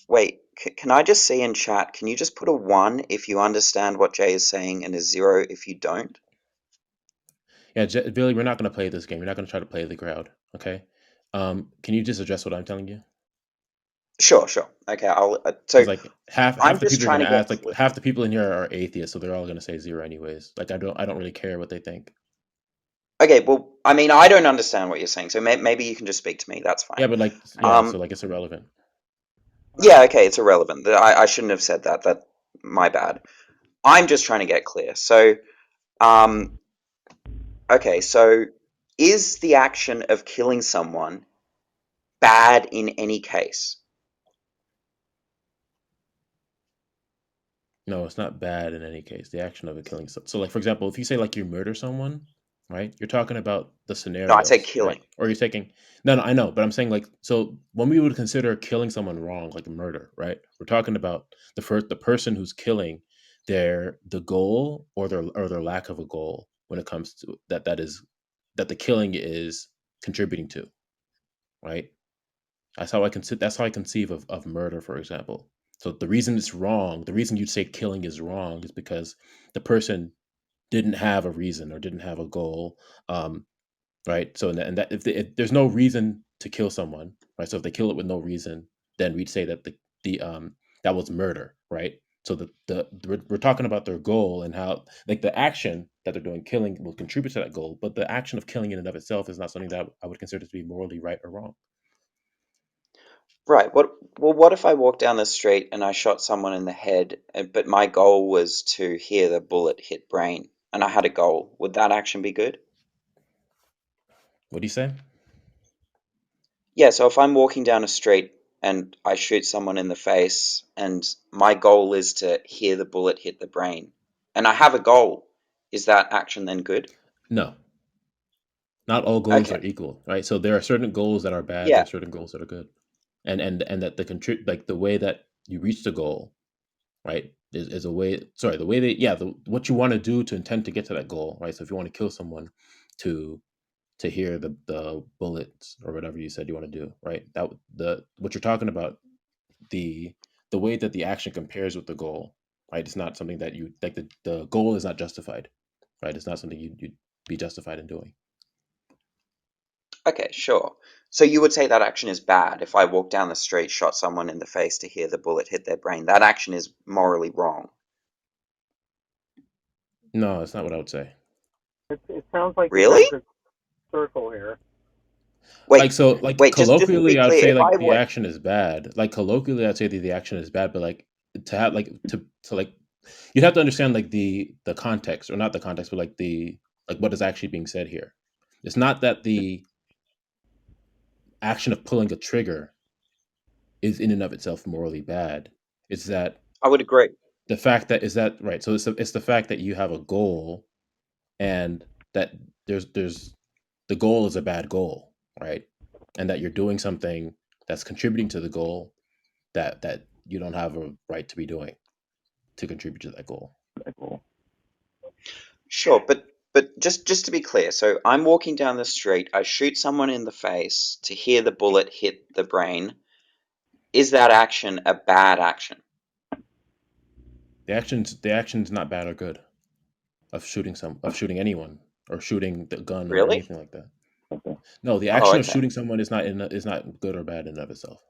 [SPEAKER 3] Wait, can I just see in chat? Can you just put a one if you understand what Jay is saying and a zero if you don't?
[SPEAKER 1] Yeah, Billy, we're not going to play this game. You're not going to try to play the crowd, okay? Can you just address what I'm telling you?
[SPEAKER 3] Sure, sure. Okay, so
[SPEAKER 1] Because like half
[SPEAKER 3] I'm
[SPEAKER 1] the
[SPEAKER 3] just
[SPEAKER 1] people are going
[SPEAKER 3] trying
[SPEAKER 1] to
[SPEAKER 3] to get
[SPEAKER 1] ask, like half the people in here are atheists, so they're all going to say zero anyways. Like I don't really care what they think.
[SPEAKER 3] Okay, well, I mean, I don't understand what you're saying, so maybe you can just speak to me. That's
[SPEAKER 1] Yeah,
[SPEAKER 3] fine.
[SPEAKER 1] but like yeah, so
[SPEAKER 3] Um,
[SPEAKER 1] like it's irrelevant.
[SPEAKER 3] yeah, okay, it's irrelevant. I shouldn't have said that. That my bad. I'm just trying to get clear. So, um, okay, so is the action of killing someone bad in any case?
[SPEAKER 1] No, it's not bad in any case. The action of it killing. So like for example, if you say like you murder someone, right? You're talking about the
[SPEAKER 3] No, I said
[SPEAKER 1] scenarios, right?
[SPEAKER 3] killing.
[SPEAKER 1] Or you're taking no, I know, but I'm saying like so when we would consider killing someone wrong, like a murder, right? We're talking about the person who's killing the goal or their lack of a goal when it comes to that the killing is contributing to, right? That's how I conceive of murder, for example. So the reason it's wrong, the reason you'd say killing is wrong is because the person didn't have a reason or didn't have a goal, um, right? So and that if there's no reason to kill someone, right? So if they kill it with no reason, then we'd say that the that was murder, right? So we're talking about their goal and how like the action that they're doing, killing, will contribute to that goal, but the action of killing in and of itself is not something that I would consider to be morally right or wrong.
[SPEAKER 3] Right. What if I walked down the street and I shot someone in the head, but my goal was to hear the bullet hit brain, and I had a goal? Would that action be good?
[SPEAKER 1] What do you say?
[SPEAKER 3] Yeah, so if I'm walking down a street and I shoot someone in the face and my goal is to hear the bullet hit the brain, and I have a goal, is that action then good?
[SPEAKER 1] No, not all goals
[SPEAKER 3] Okay.
[SPEAKER 1] are equal, right? So there are certain goals that are bad, there
[SPEAKER 3] Yeah.
[SPEAKER 1] are certain goals that are good, and that like the way that you reach the goal, right, is a way. Sorry, the way that yeah, what you want to do to intend to get to that goal, right? So if you want to kill someone, to hear the bullets or whatever you said you want to do, right? That the what you're talking about the way that the action compares with the goal, right? It's not something that you like. The goal is not justified, right? It's not something you'd be justified in doing.
[SPEAKER 3] Okay, sure. So you would say that action is bad if I walked down the street, shot someone in the face to hear the bullet hit their brain. That action is morally wrong.
[SPEAKER 1] No, that's not what I would say.
[SPEAKER 4] It sounds like you
[SPEAKER 3] Really?
[SPEAKER 4] guys are circle here.
[SPEAKER 1] Like
[SPEAKER 3] Wait,
[SPEAKER 1] so, like
[SPEAKER 3] just to be
[SPEAKER 1] colloquially, I would
[SPEAKER 3] clear,
[SPEAKER 1] say
[SPEAKER 3] if I
[SPEAKER 1] like the
[SPEAKER 3] what
[SPEAKER 1] action is bad. Like colloquially, I'd say that the action is bad, but like to have like to like you'd have to understand like the context, or not the context, but like the like what is actually being said here. It's not that the action of pulling a trigger is in and of itself morally bad. It's that
[SPEAKER 3] I would agree.
[SPEAKER 1] the fact that is that right. So it's the fact that you have a goal, and that there's the goal is a bad goal, right? And that you're doing something that's contributing to the goal that you don't have a right to be doing to contribute to that goal.
[SPEAKER 4] Cool.
[SPEAKER 3] Sure, but just to be clear, so I'm walking down the street, I shoot someone in the face to hear the bullet hit the brain. Is that action a bad action?
[SPEAKER 1] The action's not bad or good of shooting anyone or shooting the gun or
[SPEAKER 3] Really?
[SPEAKER 1] anything like that.
[SPEAKER 4] Okay.
[SPEAKER 1] No, the
[SPEAKER 3] Oh,
[SPEAKER 1] action of
[SPEAKER 3] okay.
[SPEAKER 1] shooting someone is not good or bad in and of itself.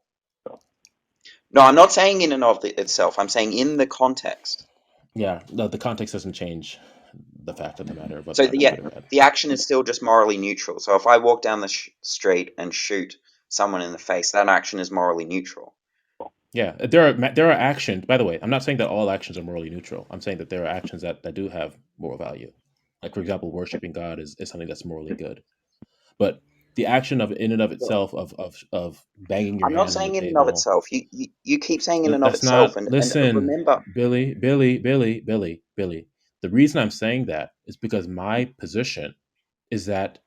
[SPEAKER 4] So,
[SPEAKER 3] No, I'm not saying in and of itself. I'm saying in the context.
[SPEAKER 1] Yeah, no, the context doesn't change the fact of the matter of whether or
[SPEAKER 3] So
[SPEAKER 1] not it's good or bad.
[SPEAKER 3] the action is still just morally neutral. So if I walk down the street and shoot someone in the face, that action is morally neutral.
[SPEAKER 1] Yeah, there are actions. By the way, I'm not saying that all actions are morally neutral. I'm saying that there are actions that do have moral value. Like for example, worshiping God is something that's morally good. But the action of in and of
[SPEAKER 3] Sure.
[SPEAKER 1] itself of banging your
[SPEAKER 3] I'm not
[SPEAKER 1] hand on the
[SPEAKER 3] saying in and of
[SPEAKER 1] table,
[SPEAKER 3] itself. You keep saying in and of
[SPEAKER 1] that's
[SPEAKER 3] itself,
[SPEAKER 1] not.
[SPEAKER 3] and
[SPEAKER 1] Listen,
[SPEAKER 3] remember,
[SPEAKER 1] Billy. The reason I'm saying that is because my position is that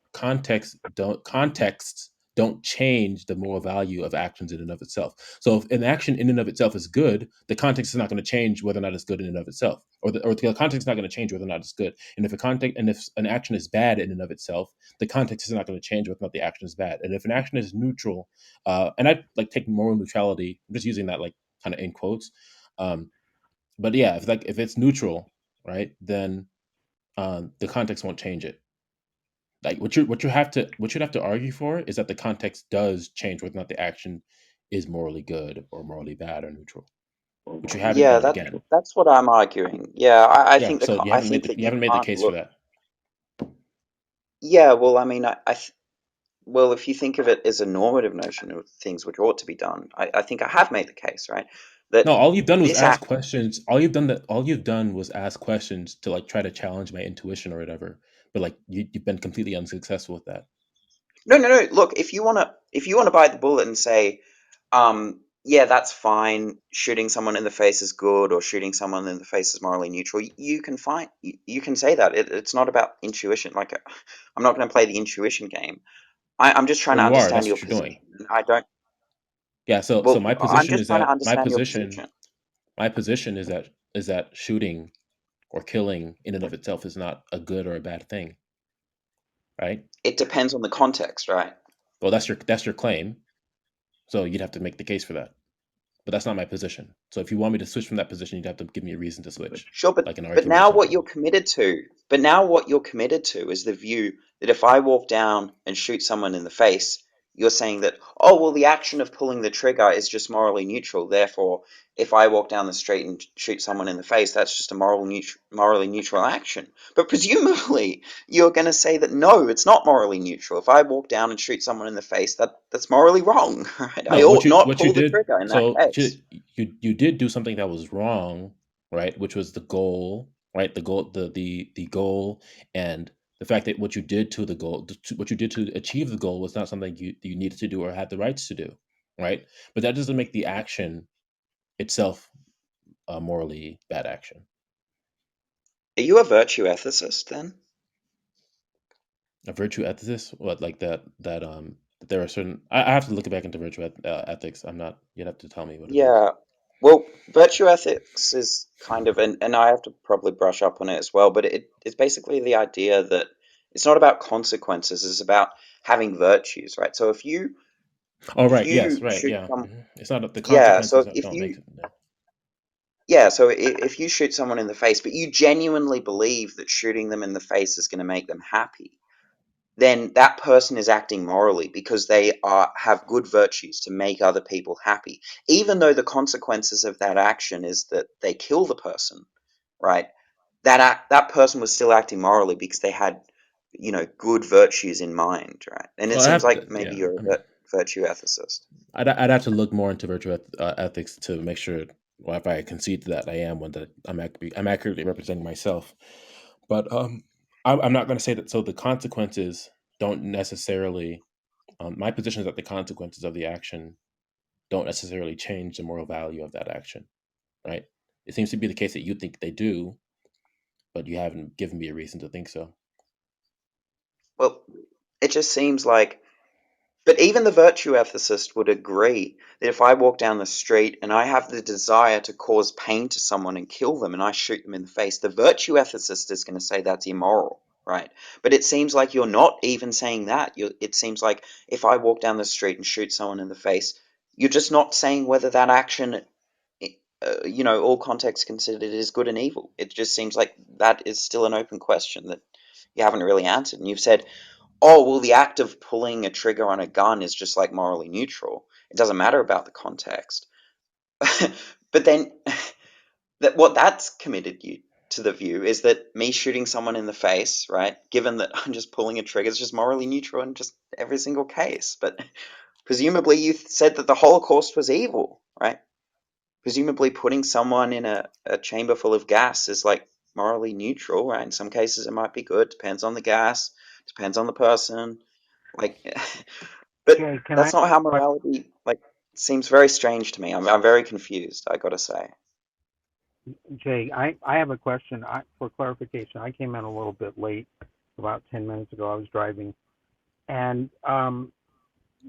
[SPEAKER 1] contexts don't change the moral value of actions in and of itself. So if an action in and of itself is good, the context is not going to change whether or not it's good in and of itself, or the context is not going to change whether or not it's good. And if an action is bad in and of itself, the context is not going to change whether or not the action is bad. And if an action is neutral, and I like taking moral neutrality, I'm just using that like kind of in quotes. Um, but yeah, if it's neutral, right, then the context won't change it. Like what you'd have to argue for is that the context does change whether or not the action is morally good or morally bad or neutral, which you haven't
[SPEAKER 3] Yeah,
[SPEAKER 1] done again.
[SPEAKER 3] that's what I'm arguing. Yeah, I
[SPEAKER 1] Yeah,
[SPEAKER 3] think
[SPEAKER 1] so you
[SPEAKER 3] I
[SPEAKER 1] haven't made
[SPEAKER 3] think
[SPEAKER 1] the
[SPEAKER 3] that
[SPEAKER 1] you
[SPEAKER 3] you
[SPEAKER 1] haven't made the
[SPEAKER 3] can't
[SPEAKER 1] case for
[SPEAKER 3] look.
[SPEAKER 1] that.
[SPEAKER 3] Yeah, well, I mean, well, if you think of it as a normative notion of things which ought to be done, I think I have made the case, right? That
[SPEAKER 1] No, all you've done was
[SPEAKER 3] this
[SPEAKER 1] ask
[SPEAKER 3] act.
[SPEAKER 1] questions. All you've done was ask questions to like try to challenge my intuition or whatever. But like you've been completely unsuccessful with that.
[SPEAKER 3] No, no, no. Look, if you wanna bite the bullet and say, yeah, that's fine. Shooting someone in the face is good, or shooting someone in the face is morally neutral. You can find, you can say that. It's not about intuition. Like, I'm not going to play the intuition game. I'm just trying
[SPEAKER 1] Well,
[SPEAKER 3] to
[SPEAKER 1] you are.
[SPEAKER 3] understand
[SPEAKER 1] That's
[SPEAKER 3] your
[SPEAKER 1] what you're doing.
[SPEAKER 3] position. I don't.
[SPEAKER 1] Yeah. So
[SPEAKER 3] Well,
[SPEAKER 1] my
[SPEAKER 3] I'm
[SPEAKER 1] position
[SPEAKER 3] just
[SPEAKER 1] is
[SPEAKER 3] trying to
[SPEAKER 1] that
[SPEAKER 3] understand your position.
[SPEAKER 1] my position is that shooting or killing in and of itself is not a good or a bad thing, right?
[SPEAKER 3] It depends on the context, right?
[SPEAKER 1] Well, that's your claim. So you'd have to make the case for that. But that's not my position. So if you want me to switch from that position, you'd have to give me a reason to switch,
[SPEAKER 3] Sure,
[SPEAKER 1] like an
[SPEAKER 3] but
[SPEAKER 1] argument or
[SPEAKER 3] now what
[SPEAKER 1] something.
[SPEAKER 3] you're committed to, but now what you're committed to is the view that if I walk down and shoot someone in the face, you're saying that, oh, well, the action of pulling the trigger is just morally neutral. Therefore, if I walk down the street and shoot someone in the face, that's just a morally neutral action. But presumably, you're going to say that no, it's not morally neutral. If I walk down and shoot someone in the face, that's morally wrong, right? I
[SPEAKER 1] No,
[SPEAKER 3] ought not
[SPEAKER 1] what you
[SPEAKER 3] pull the
[SPEAKER 1] did,
[SPEAKER 3] trigger in that
[SPEAKER 1] so
[SPEAKER 3] case.
[SPEAKER 1] you did do something that was wrong, right? Which was the goal, right? The goal, and the fact that what you did to the goal, what you did to achieve the goal, was not something you needed to do or had the rights to do, right? But that doesn't make the action itself a morally bad action.
[SPEAKER 3] Are you a virtue ethicist then?
[SPEAKER 1] A virtue ethicist, what like that there are certain. I have to look back into ethics. I'm not. You'd have to tell me what it is.
[SPEAKER 3] Yeah. Well, virtue ethics is kind of, and I have to probably brush up on it as well, but it's basically the idea that it's not about consequences, it's about having virtues, right? So
[SPEAKER 1] Oh,
[SPEAKER 3] if
[SPEAKER 1] right. Yes.
[SPEAKER 3] you
[SPEAKER 1] Right.
[SPEAKER 3] shoot
[SPEAKER 1] Yeah.
[SPEAKER 3] some,
[SPEAKER 1] Mhm. It's not the
[SPEAKER 3] yeah,
[SPEAKER 1] consequences
[SPEAKER 3] so
[SPEAKER 1] that
[SPEAKER 3] if
[SPEAKER 1] don't make
[SPEAKER 3] you,
[SPEAKER 1] it. No.
[SPEAKER 3] yeah, so if you shoot someone in the face, but you genuinely believe that shooting them in the face is going to make them happy, then that person is acting morally because they have good virtues to make other people happy, even though the consequences of that action is that they kill the person, right? That person was still acting morally because they had, good virtues in mind, right? And it
[SPEAKER 1] Well, I
[SPEAKER 3] seems
[SPEAKER 1] have.
[SPEAKER 3] like maybe
[SPEAKER 1] Yeah.
[SPEAKER 3] you're
[SPEAKER 1] I
[SPEAKER 3] a
[SPEAKER 1] mean,
[SPEAKER 3] virtue ethicist.
[SPEAKER 1] I'd have to look more into ethics to make sure. Well, if I concede to that, I am one that I'm accurately representing myself. But I'm not going to say that. So the consequences don't necessarily. My position is that the consequences of the action don't necessarily change the moral value of that action. Right? It seems to be the case that you think they do, but you haven't given me a reason to think so.
[SPEAKER 3] Well, it just seems like, but even the virtue ethicist would agree that if I walk down the street and I have the desire to cause pain to someone and kill them and I shoot them in the face, the virtue ethicist is going to say that's immoral, right? But it seems like you're not even saying that. It seems like if I walk down the street and shoot someone in the face, you're just not saying whether that action, all context considered, is good and evil. It just seems like that is still an open question that you haven't really answered. And you've said, oh, well, the act of pulling a trigger on a gun is just like morally neutral. It doesn't matter about the context. But then what that's committed you to the view is that me shooting someone in the face, right, given that I'm just pulling a trigger, is just morally neutral in just every single case. But presumably you said that the Holocaust was evil, right? Presumably putting someone in a chamber full of gas is like morally neutral, right? In some cases it might be good, depends on the gas, depends on the person. Like, but
[SPEAKER 4] Jay, can I
[SPEAKER 3] that's
[SPEAKER 4] ask
[SPEAKER 3] not how
[SPEAKER 4] a question?
[SPEAKER 3] morality, like, seems very strange to me. I'm very confused, I gotta say.
[SPEAKER 4] Jay, I have a question for clarification. I came in a little bit late, about 10 minutes ago. I was driving. And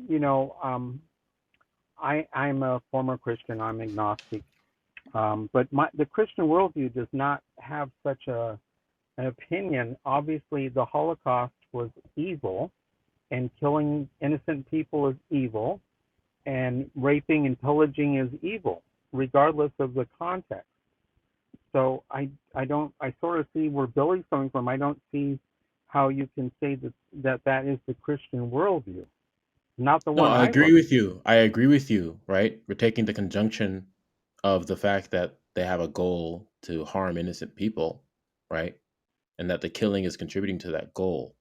[SPEAKER 4] you know, I'm a former Christian. I'm agnostic. But the Christian worldview does not have such an opinion. Obviously, the Holocaust was evil, and killing innocent people is evil, and raping and pillaging is evil, regardless of the context. So I sort of see where Billy's coming from. I don't see how you can say that is the Christian worldview, not the
[SPEAKER 1] No,
[SPEAKER 4] one
[SPEAKER 1] I
[SPEAKER 4] I
[SPEAKER 1] agree
[SPEAKER 4] look.
[SPEAKER 1] with you. I agree with you, right? We're taking the conjunction of the fact that they have a goal to harm innocent people, right? And that the killing is contributing to that goal,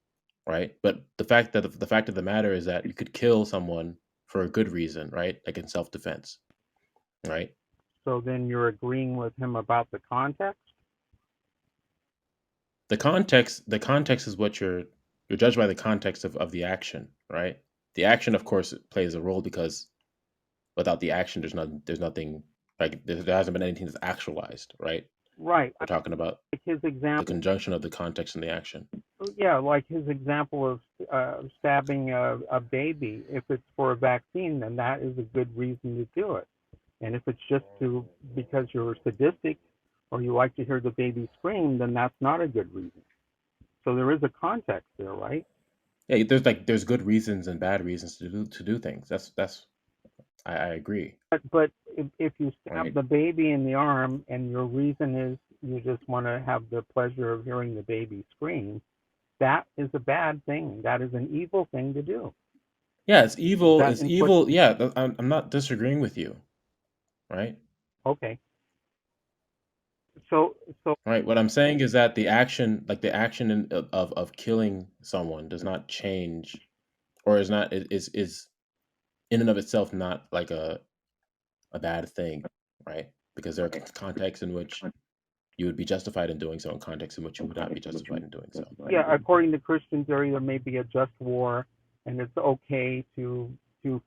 [SPEAKER 1] right? But the fact of the matter is that you could kill someone for a good reason, right? Like in self-defense, right?
[SPEAKER 4] So then you're agreeing with him about the context.
[SPEAKER 1] The context is what you're judged by the context of the action, right? The action, of course, plays a role because without the action, there's nothing like there hasn't been anything that's actualized, right?
[SPEAKER 4] Right.
[SPEAKER 1] We're talking about
[SPEAKER 4] Like his
[SPEAKER 1] the
[SPEAKER 4] example,
[SPEAKER 1] conjunction of the context and the action.
[SPEAKER 4] yeah, like his example of stabbing a baby. If it's for a vaccine, then that is a good reason to do it. And if it's just to because you're sadistic or you like to hear the baby scream, then that's not a good reason. So there is a context there, right?
[SPEAKER 1] Yeah, there's good reasons and bad reasons to do things. I agree,
[SPEAKER 4] But if you stab
[SPEAKER 1] right?
[SPEAKER 4] the baby in the arm and your reason is you just want to have the pleasure of hearing the baby scream, that is a bad thing. That is an evil thing to do.
[SPEAKER 1] Yeah, it's
[SPEAKER 4] Is
[SPEAKER 1] evil.
[SPEAKER 4] that
[SPEAKER 1] It's
[SPEAKER 4] implicit?
[SPEAKER 1] evil. Yeah, I'm not disagreeing with you, right?
[SPEAKER 4] Okay. So
[SPEAKER 1] Right. What I'm saying is that the action of killing someone does not change, or is not is in and of itself not like a bad thing, right? Because there are contexts in which you would be justified in doing so, and contexts in which you would not be justified in doing so.
[SPEAKER 4] yeah, according to Christian theory, there may be a just war, and it's okay to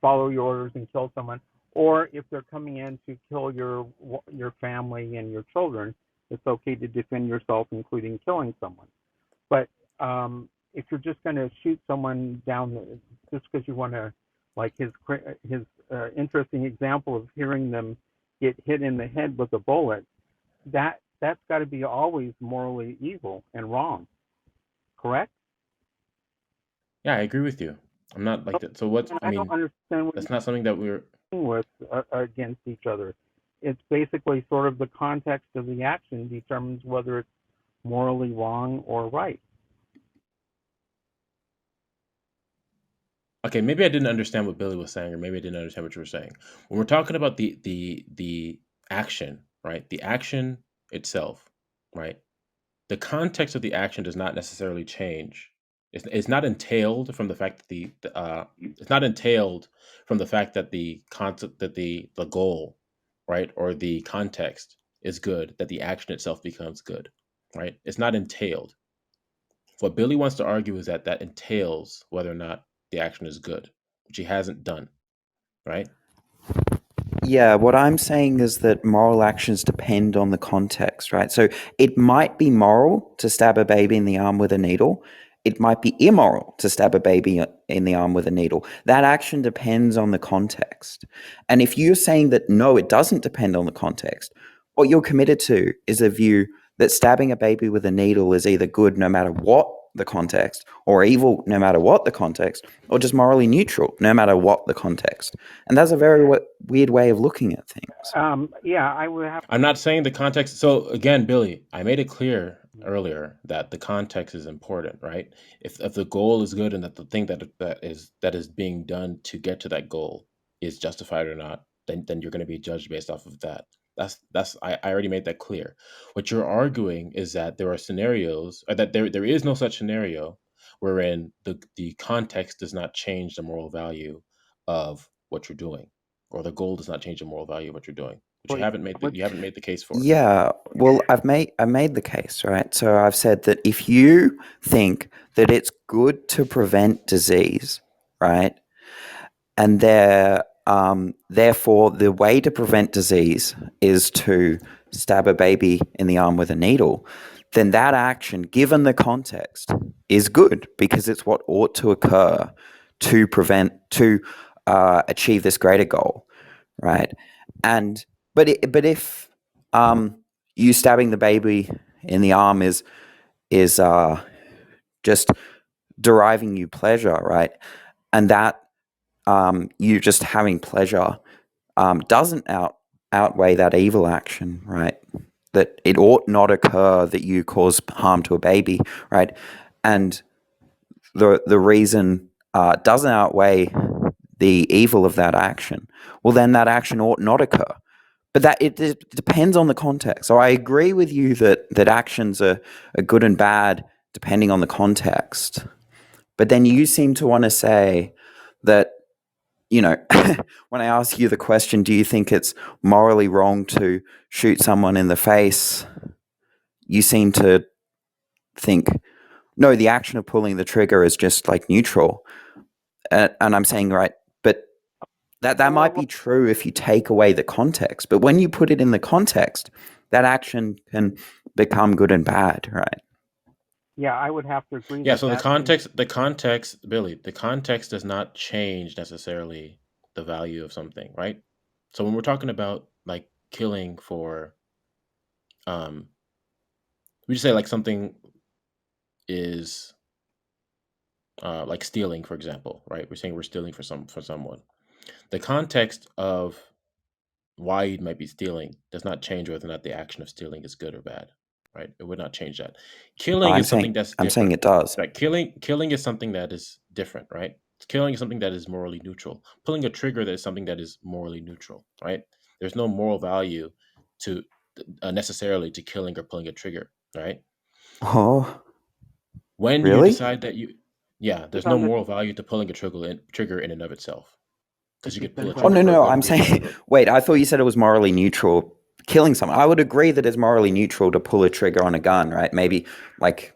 [SPEAKER 4] follow your orders and kill someone. Or if they're coming in to kill your family and your children, it's okay to defend yourself, including killing someone. But if you're just going to shoot someone down just because you want to, like his interesting example of hearing them get hit in the head with a bullet, that's got to be always morally evil and wrong, correct?
[SPEAKER 1] Yeah, I agree with you. I'm not like that. So what's
[SPEAKER 4] And
[SPEAKER 1] I
[SPEAKER 4] I don't
[SPEAKER 1] mean,
[SPEAKER 4] understand what you're
[SPEAKER 1] that's not something that we're
[SPEAKER 4] doing with against each other. It's basically sort of the context of the action determines whether it's morally wrong or right.
[SPEAKER 1] okay. Maybe I didn't understand what Billy was saying, or maybe I didn't understand what you were saying. When we're talking about the action, right? The action itself, right? The context of the action does not necessarily change. It's not entailed from the fact that it's not entailed from the fact that the concept that the goal, right, or the context is good, that the action itself becomes good, right? It's not entailed. What Billy wants to argue is that that entails whether or not the action is good, which he hasn't done, right?
[SPEAKER 3] Yeah, what I'm saying is that moral actions depend on the context, right? So it might be moral to stab a baby in the arm with a needle. It might be immoral to stab a baby in the arm with a needle. That action depends on the context. And if you're saying that no, it doesn't depend on the context, what you're committed to is a view that stabbing a baby with a needle is either good no matter what the context, or evil no matter what the context, or just morally neutral no matter what the context. And that's a very weird way of looking at things.
[SPEAKER 4] Yeah, I would have.
[SPEAKER 1] I'm not saying the context. So again, Billy, I made it clear earlier that the context is important, right? If the goal is good and that the thing that is being done to get to that goal is justified or not, then you're going to be judged based off of that. I already made that clear. What you're arguing is that there are scenarios, or that there is no such scenario wherein the context does not change the moral value of what you're doing, or the goal does not change the moral value of what you're doing. But you haven't made the case for it.
[SPEAKER 3] Yeah, well, I made the case, right? So I've said that if you think that it's good to prevent disease, right, and therefore the way to prevent disease is to stab a baby in the arm with a needle, then that action, given the context, is good because it's what ought to occur
[SPEAKER 5] to achieve this greater goal, right? But if you stabbing the baby in the arm is just deriving you pleasure, right? And that you just having pleasure doesn't outweigh that evil action, right? That it ought not occur that you cause harm to a baby, right? And the reason doesn't outweigh the evil of that action. Well, then that action ought not occur. But that it depends on the context. So I agree with you that actions are good and bad depending on the context. But then you seem to want to say that, you know, when I ask you the question, do you think it's morally wrong to shoot someone in the face? You seem to think, no, the action of pulling the trigger is just like neutral. And I'm saying, right, but that might be true if you take away the context. But when you put it in the context, that action can become good and bad, right?
[SPEAKER 4] Yeah, I would have to agree.
[SPEAKER 1] Yeah,
[SPEAKER 4] that
[SPEAKER 1] so
[SPEAKER 4] that
[SPEAKER 1] the context, Billy, the context does not change necessarily the value of something, right? So when we're talking about like killing for, we just say like something is like stealing, for example, right? We're saying we're stealing for someone. The context of why you might be stealing does not change whether or not the action of stealing is good or bad, right? It would not change that.
[SPEAKER 5] No,
[SPEAKER 1] Killing is something that's
[SPEAKER 5] I'm saying
[SPEAKER 1] different.
[SPEAKER 5] it does.
[SPEAKER 1] Right? Killing is something that is different, right? Killing is something that is morally neutral. Pulling a trigger that is something that is morally neutral, right? There's no moral value to necessarily to killing or pulling a trigger, right?
[SPEAKER 5] Oh,
[SPEAKER 1] When you
[SPEAKER 5] really?
[SPEAKER 1] decide that yeah, there's
[SPEAKER 4] it's
[SPEAKER 1] no
[SPEAKER 4] on the
[SPEAKER 1] moral value to pulling a trigger in and of itself,
[SPEAKER 4] it
[SPEAKER 1] because you could pull a
[SPEAKER 4] depends
[SPEAKER 5] Oh,
[SPEAKER 4] on
[SPEAKER 1] trigger
[SPEAKER 5] no,
[SPEAKER 1] for a
[SPEAKER 5] no,
[SPEAKER 1] good
[SPEAKER 5] I'm
[SPEAKER 1] reason
[SPEAKER 5] saying,
[SPEAKER 1] too.
[SPEAKER 5] wait, I thought you said it was morally neutral killing someone. I would agree that it's morally neutral to pull a trigger on a gun, right? Maybe like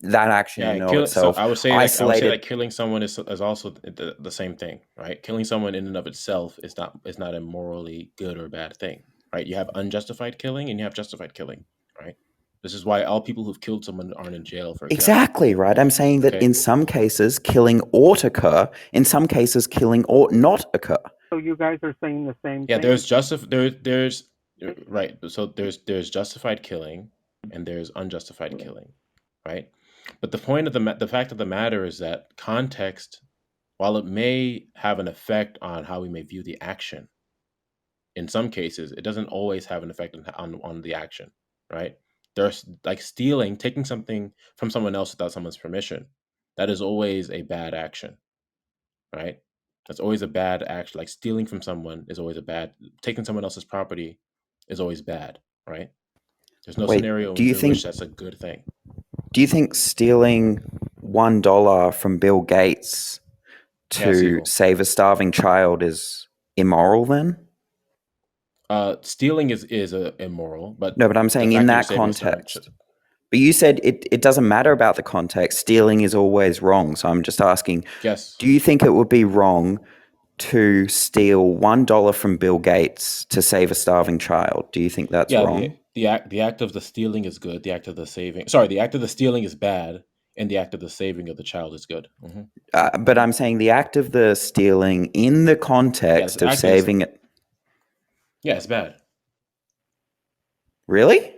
[SPEAKER 5] that action in
[SPEAKER 1] Yeah,
[SPEAKER 5] and of
[SPEAKER 1] so
[SPEAKER 5] itself,
[SPEAKER 1] I would say
[SPEAKER 5] isolated.
[SPEAKER 1] that killing someone is also the same thing, right? Killing someone in and of itself is not a morally good or bad thing, right? You have unjustified killing and you have justified killing, right? This is why all people who've killed someone aren't in jail, for example.
[SPEAKER 5] Exactly, right? I'm saying that
[SPEAKER 1] Okay.
[SPEAKER 5] in some cases, killing ought occur. In some cases, killing ought not occur.
[SPEAKER 4] So you guys are saying the same
[SPEAKER 1] Yeah,
[SPEAKER 4] thing.
[SPEAKER 1] there's right. So there's justified killing and there's unjustified killing, right? But the point of the fact of the matter is that context, while it may have an effect on how we may view the action, in some cases, it doesn't always have an effect on the action, right? There's like stealing, taking something from someone else without someone's permission. That is always a bad action, right? That's always a bad action. Like stealing from someone is always a bad. Taking someone else's property is always bad, right? There's no
[SPEAKER 5] Wait,
[SPEAKER 1] scenario
[SPEAKER 5] do you
[SPEAKER 1] in which
[SPEAKER 5] think
[SPEAKER 1] that's a good thing.
[SPEAKER 5] stealing $1 from Bill Gates
[SPEAKER 1] Yeah, it's
[SPEAKER 5] to
[SPEAKER 1] evil.
[SPEAKER 5] save a starving child is immoral then?
[SPEAKER 1] Stealing is immoral, but
[SPEAKER 5] No, but I'm
[SPEAKER 1] the
[SPEAKER 5] saying in
[SPEAKER 1] fact that you're
[SPEAKER 5] that
[SPEAKER 1] saving a starving
[SPEAKER 5] context. But you said it doesn't matter about the context. Stealing is always wrong. So I'm just asking,
[SPEAKER 1] yes,
[SPEAKER 5] do you think it would be wrong to steal $1 from Bill Gates to save a starving child? Do you think that's
[SPEAKER 1] yeah,
[SPEAKER 5] wrong?
[SPEAKER 1] the act of the stealing is good. The act of the act of the stealing is bad, and the act of the saving of the child is good.
[SPEAKER 5] But I'm saying the act of the stealing in the
[SPEAKER 1] Yeah, this
[SPEAKER 5] context of
[SPEAKER 1] act is
[SPEAKER 5] saving it.
[SPEAKER 1] yeah, it's bad.
[SPEAKER 5] Really?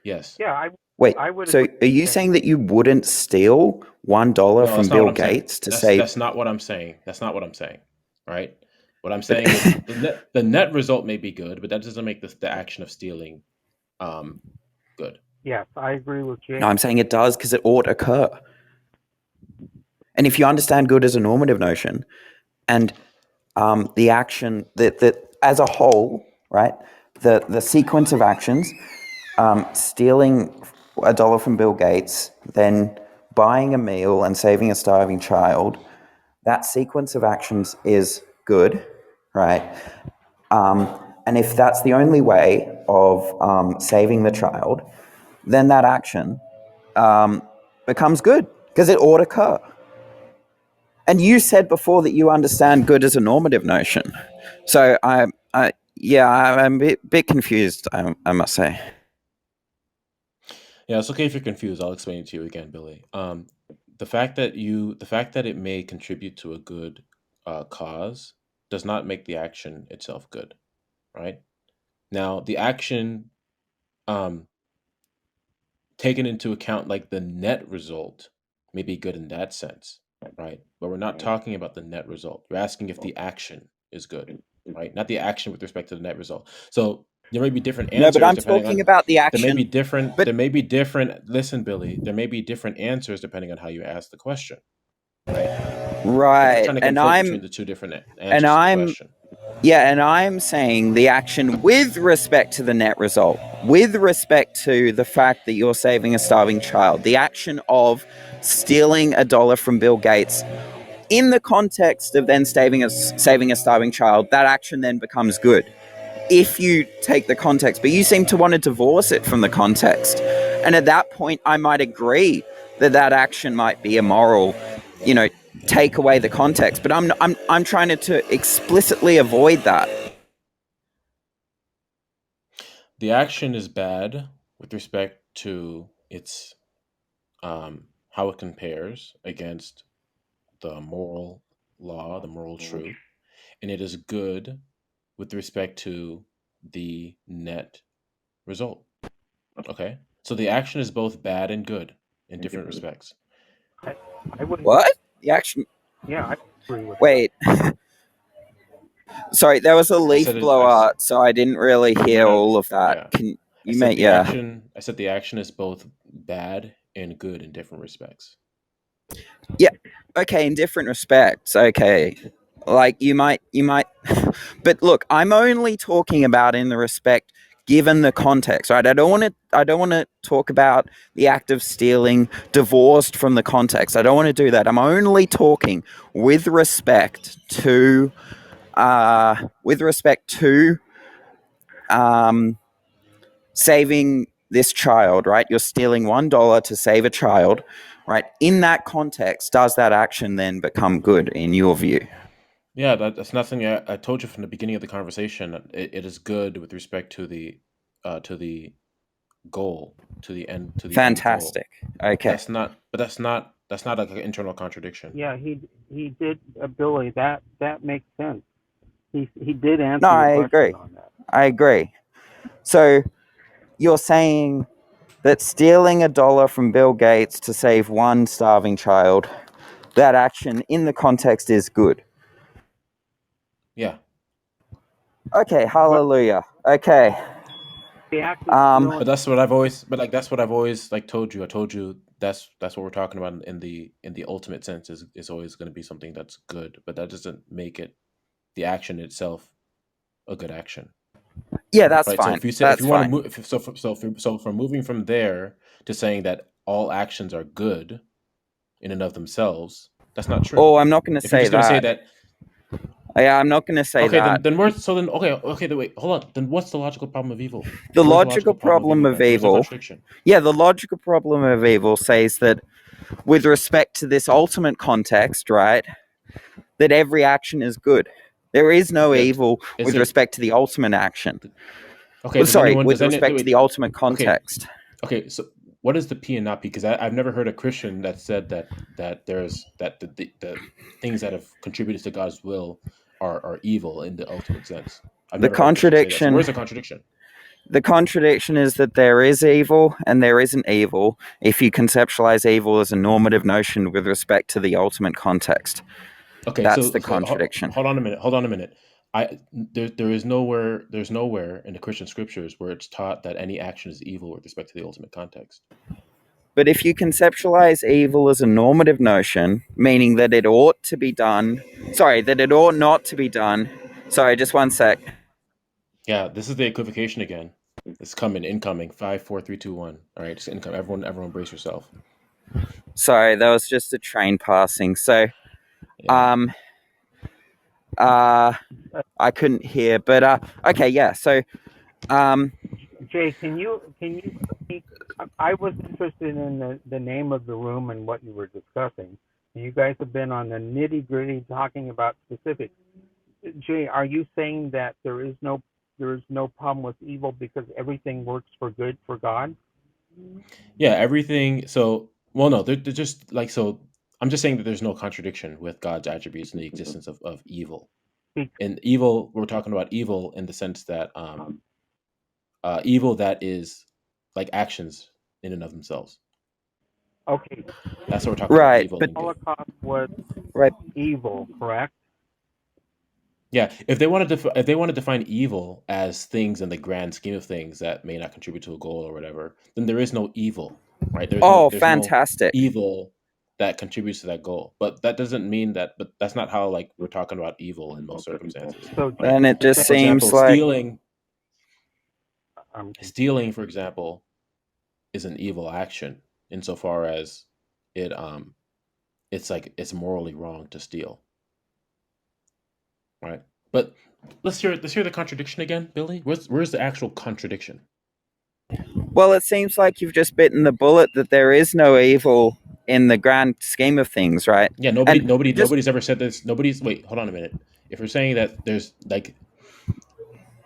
[SPEAKER 1] Yes.
[SPEAKER 4] Yeah,
[SPEAKER 5] Wait,
[SPEAKER 4] I would
[SPEAKER 5] so
[SPEAKER 4] agree.
[SPEAKER 5] are you saying that you wouldn't steal $1
[SPEAKER 1] No,
[SPEAKER 5] from
[SPEAKER 1] that's not what
[SPEAKER 5] Bill
[SPEAKER 1] I'm saying.
[SPEAKER 5] Gates to save?
[SPEAKER 1] That's not what I'm saying. That's not what I'm saying. Right? What I'm saying is
[SPEAKER 5] But
[SPEAKER 1] the net result may be good, but that doesn't make the action of stealing good.
[SPEAKER 4] Yes, I agree with
[SPEAKER 5] no,
[SPEAKER 4] Jake.
[SPEAKER 5] I'm saying it does because it ought occur. And if you understand good as a normative notion, and the action that as a whole, right, the sequence of actions, stealing $1 from Bill Gates, then buying a meal and saving a starving child, that sequence of actions is good, right? And if that's the only way of saving the child, then that action becomes good because it ought to occur. And you said before that you understand good as a normative notion. So I'm a bit confused, I must say.
[SPEAKER 1] Yeah, it's okay if you're confused. I'll explain it to you again, Billy. the fact that it may contribute to a good cause does not make the action itself good, right? Now, the action, um, taken into account, like the net result, may be good in that sense, right? But we're not talking about the net result. We're asking if the action is good, right? Not the action with respect to the net result. So there may be different
[SPEAKER 5] No, but
[SPEAKER 1] answers
[SPEAKER 5] I'm
[SPEAKER 1] depending
[SPEAKER 5] talking
[SPEAKER 1] on
[SPEAKER 5] about the
[SPEAKER 1] there may be
[SPEAKER 5] action.
[SPEAKER 1] different
[SPEAKER 5] But
[SPEAKER 1] there may be different listen, Billy, there may be different answers depending on how you ask the question, right? We're just
[SPEAKER 5] right,
[SPEAKER 1] trying to
[SPEAKER 5] and
[SPEAKER 1] conflate between the two different answers to the
[SPEAKER 5] I'm
[SPEAKER 1] question.
[SPEAKER 5] yeah, and I'm saying the action with respect to the net result, with respect to the fact that you're saving a starving child, the action of stealing $1 from Bill Gates in the context of then saving a starving child, that action then becomes good if you take the context. But you seem to want to divorce it from the context, and at that point, I might agree that that action might be immoral. You know, take away the context. But I'm trying to explicitly avoid that.
[SPEAKER 1] The action is bad with respect to its how it compares against the moral law, the moral truth, and it is good with respect to the net result. Okay? So the action is both bad and good in different respects.
[SPEAKER 4] I, I would,
[SPEAKER 5] What? The action.
[SPEAKER 4] yeah, I agree with that.
[SPEAKER 5] Wait. Sorry, there was a
[SPEAKER 1] I said
[SPEAKER 5] leaf
[SPEAKER 1] it I
[SPEAKER 5] blower, so I didn't really
[SPEAKER 1] no
[SPEAKER 5] hear
[SPEAKER 1] no
[SPEAKER 5] all of that.
[SPEAKER 1] yeah.
[SPEAKER 5] Can you make yeah?
[SPEAKER 1] I said the action is both bad and good in different respects.
[SPEAKER 5] Yeah. Okay, in different respects. Okay. Like you might but look, I'm only talking about in the respect given the context, right? I don't want to talk about the act of stealing divorced from the context. I don't want to do that. I'm only talking with respect to with respect to um saving this child, right? You're stealing $1 to save a child, right? In that context, does that action then become good in your view?
[SPEAKER 1] Yeah, that's nothing. I told you from the beginning of the conversation. It is good with respect to the goal, to the end goal.
[SPEAKER 5] Fantastic. Okay.
[SPEAKER 1] That's not like an internal contradiction.
[SPEAKER 4] Yeah, he did, Billy. That makes sense. He did
[SPEAKER 5] No,
[SPEAKER 4] answer your
[SPEAKER 5] I
[SPEAKER 4] question
[SPEAKER 5] agree.
[SPEAKER 4] on that.
[SPEAKER 5] I agree. So you're saying that stealing $1 from Bill Gates to save one starving child, that action in the context is good.
[SPEAKER 1] Yeah,
[SPEAKER 5] Okay,
[SPEAKER 4] But
[SPEAKER 5] hallelujah. Okay.
[SPEAKER 4] the act of
[SPEAKER 5] Um
[SPEAKER 1] but
[SPEAKER 4] stealing,
[SPEAKER 1] that's what I've always. But like that's what I've always like told you. I told you that's what we're talking about in the ultimate sense is always going to be something that's good, but that doesn't make it the action itself a good action.
[SPEAKER 5] yeah, that's
[SPEAKER 1] Right. So
[SPEAKER 5] fine.
[SPEAKER 1] if you say if
[SPEAKER 5] That's
[SPEAKER 1] you want to
[SPEAKER 5] fine.
[SPEAKER 1] move, so from moving from there to saying that all actions are good in and of themselves, that's not true.
[SPEAKER 5] Oh, I'm not going to
[SPEAKER 1] If you're
[SPEAKER 5] say
[SPEAKER 1] just going to say
[SPEAKER 5] that.
[SPEAKER 1] that,
[SPEAKER 5] Yeah, I'm not going to say
[SPEAKER 1] okay,
[SPEAKER 5] that.
[SPEAKER 1] then where's so then okay, then wait, hold on. Then what's the logical problem of evil?
[SPEAKER 5] The
[SPEAKER 1] Where's the
[SPEAKER 5] logical
[SPEAKER 1] logical problem of
[SPEAKER 5] problem
[SPEAKER 1] evil
[SPEAKER 5] of
[SPEAKER 1] then? Where's the
[SPEAKER 5] evil,
[SPEAKER 1] contradiction?
[SPEAKER 5] yeah, the logical problem of evil says that with respect to this ultimate context, right, that every action is good. There is no
[SPEAKER 1] That
[SPEAKER 5] evil
[SPEAKER 1] is
[SPEAKER 5] with
[SPEAKER 1] there.
[SPEAKER 5] respect to the ultimate action.
[SPEAKER 1] Okay,
[SPEAKER 5] Well, sorry, with respect to the
[SPEAKER 1] wait,
[SPEAKER 5] ultimate
[SPEAKER 1] okay,
[SPEAKER 5] context.
[SPEAKER 1] okay. So what is the P and not P? Because I've never heard a Christian that said that there's that the things that have contributed to God's will are evil in the ultimate sense. I've
[SPEAKER 5] The
[SPEAKER 1] never heard a Christian say that. So
[SPEAKER 5] contradiction
[SPEAKER 1] where's the contradiction?
[SPEAKER 5] the contradiction is that there is evil and there isn't evil if you conceptualize evil as a normative notion with respect to the ultimate context.
[SPEAKER 1] Okay,
[SPEAKER 5] That's the
[SPEAKER 1] so
[SPEAKER 5] contradiction.
[SPEAKER 1] hold on a minute. Hold on a minute. There is there's nowhere in the Christian scriptures where it's taught that any action is evil with respect to the ultimate context.
[SPEAKER 5] But if you conceptualize evil as a normative notion, meaning that it ought to be done, that it ought not to be done. Sorry, just one sec.
[SPEAKER 1] Yeah, this is the equivocation again. It's coming, incoming. 5, 4, 3, 2, 1. All right, just income. Everyone, brace yourself.
[SPEAKER 5] Sorry, that was just a train passing. So,
[SPEAKER 1] Yeah.
[SPEAKER 5] I couldn't hear, but okay, yeah. So,
[SPEAKER 4] Jay, can you speak? I was interested in the name of the room and what you were discussing. You guys have been on the nitty gritty talking about specifics. Jay, are you saying that there is no problem with evil because everything works for good for God?
[SPEAKER 1] Yeah, everything. So, well, no, they're just like so. I'm just saying that there's no contradiction with God's attributes in the existence of evil.
[SPEAKER 4] Be-
[SPEAKER 1] And evil, we're talking about evil in the sense that evil that is like actions in and of themselves.
[SPEAKER 4] Okay,
[SPEAKER 1] That's what we're talking about
[SPEAKER 5] Right,
[SPEAKER 1] evil
[SPEAKER 5] but
[SPEAKER 1] and good.
[SPEAKER 4] Holocaust was
[SPEAKER 5] right.
[SPEAKER 4] evil, correct?
[SPEAKER 1] Yeah, if they want to if they want to define evil as things in the grand scheme of things that may not contribute to a goal or whatever, then there is no evil, right?
[SPEAKER 5] Oh,
[SPEAKER 1] There's no
[SPEAKER 5] fantastic.
[SPEAKER 1] evil that contributes to that goal. But that doesn't mean that. But that's not how like we're talking about evil in most circumstances,
[SPEAKER 4] So
[SPEAKER 1] right?
[SPEAKER 5] Then it
[SPEAKER 4] just
[SPEAKER 5] just
[SPEAKER 4] say,
[SPEAKER 1] For
[SPEAKER 5] seems
[SPEAKER 1] example,
[SPEAKER 5] like
[SPEAKER 4] um,
[SPEAKER 1] stealing, for example, is an evil action insofar as it it's like it's morally wrong to steal, right? But let's hear the contradiction again, Billy. Where's the actual contradiction?
[SPEAKER 5] well, it seems like you've just bitten the bullet that there is no evil in the grand scheme of things, right?
[SPEAKER 1] Yeah,
[SPEAKER 5] And just
[SPEAKER 1] nobody's ever said this. Nobody's wait, hold on a minute. If we're saying that there's like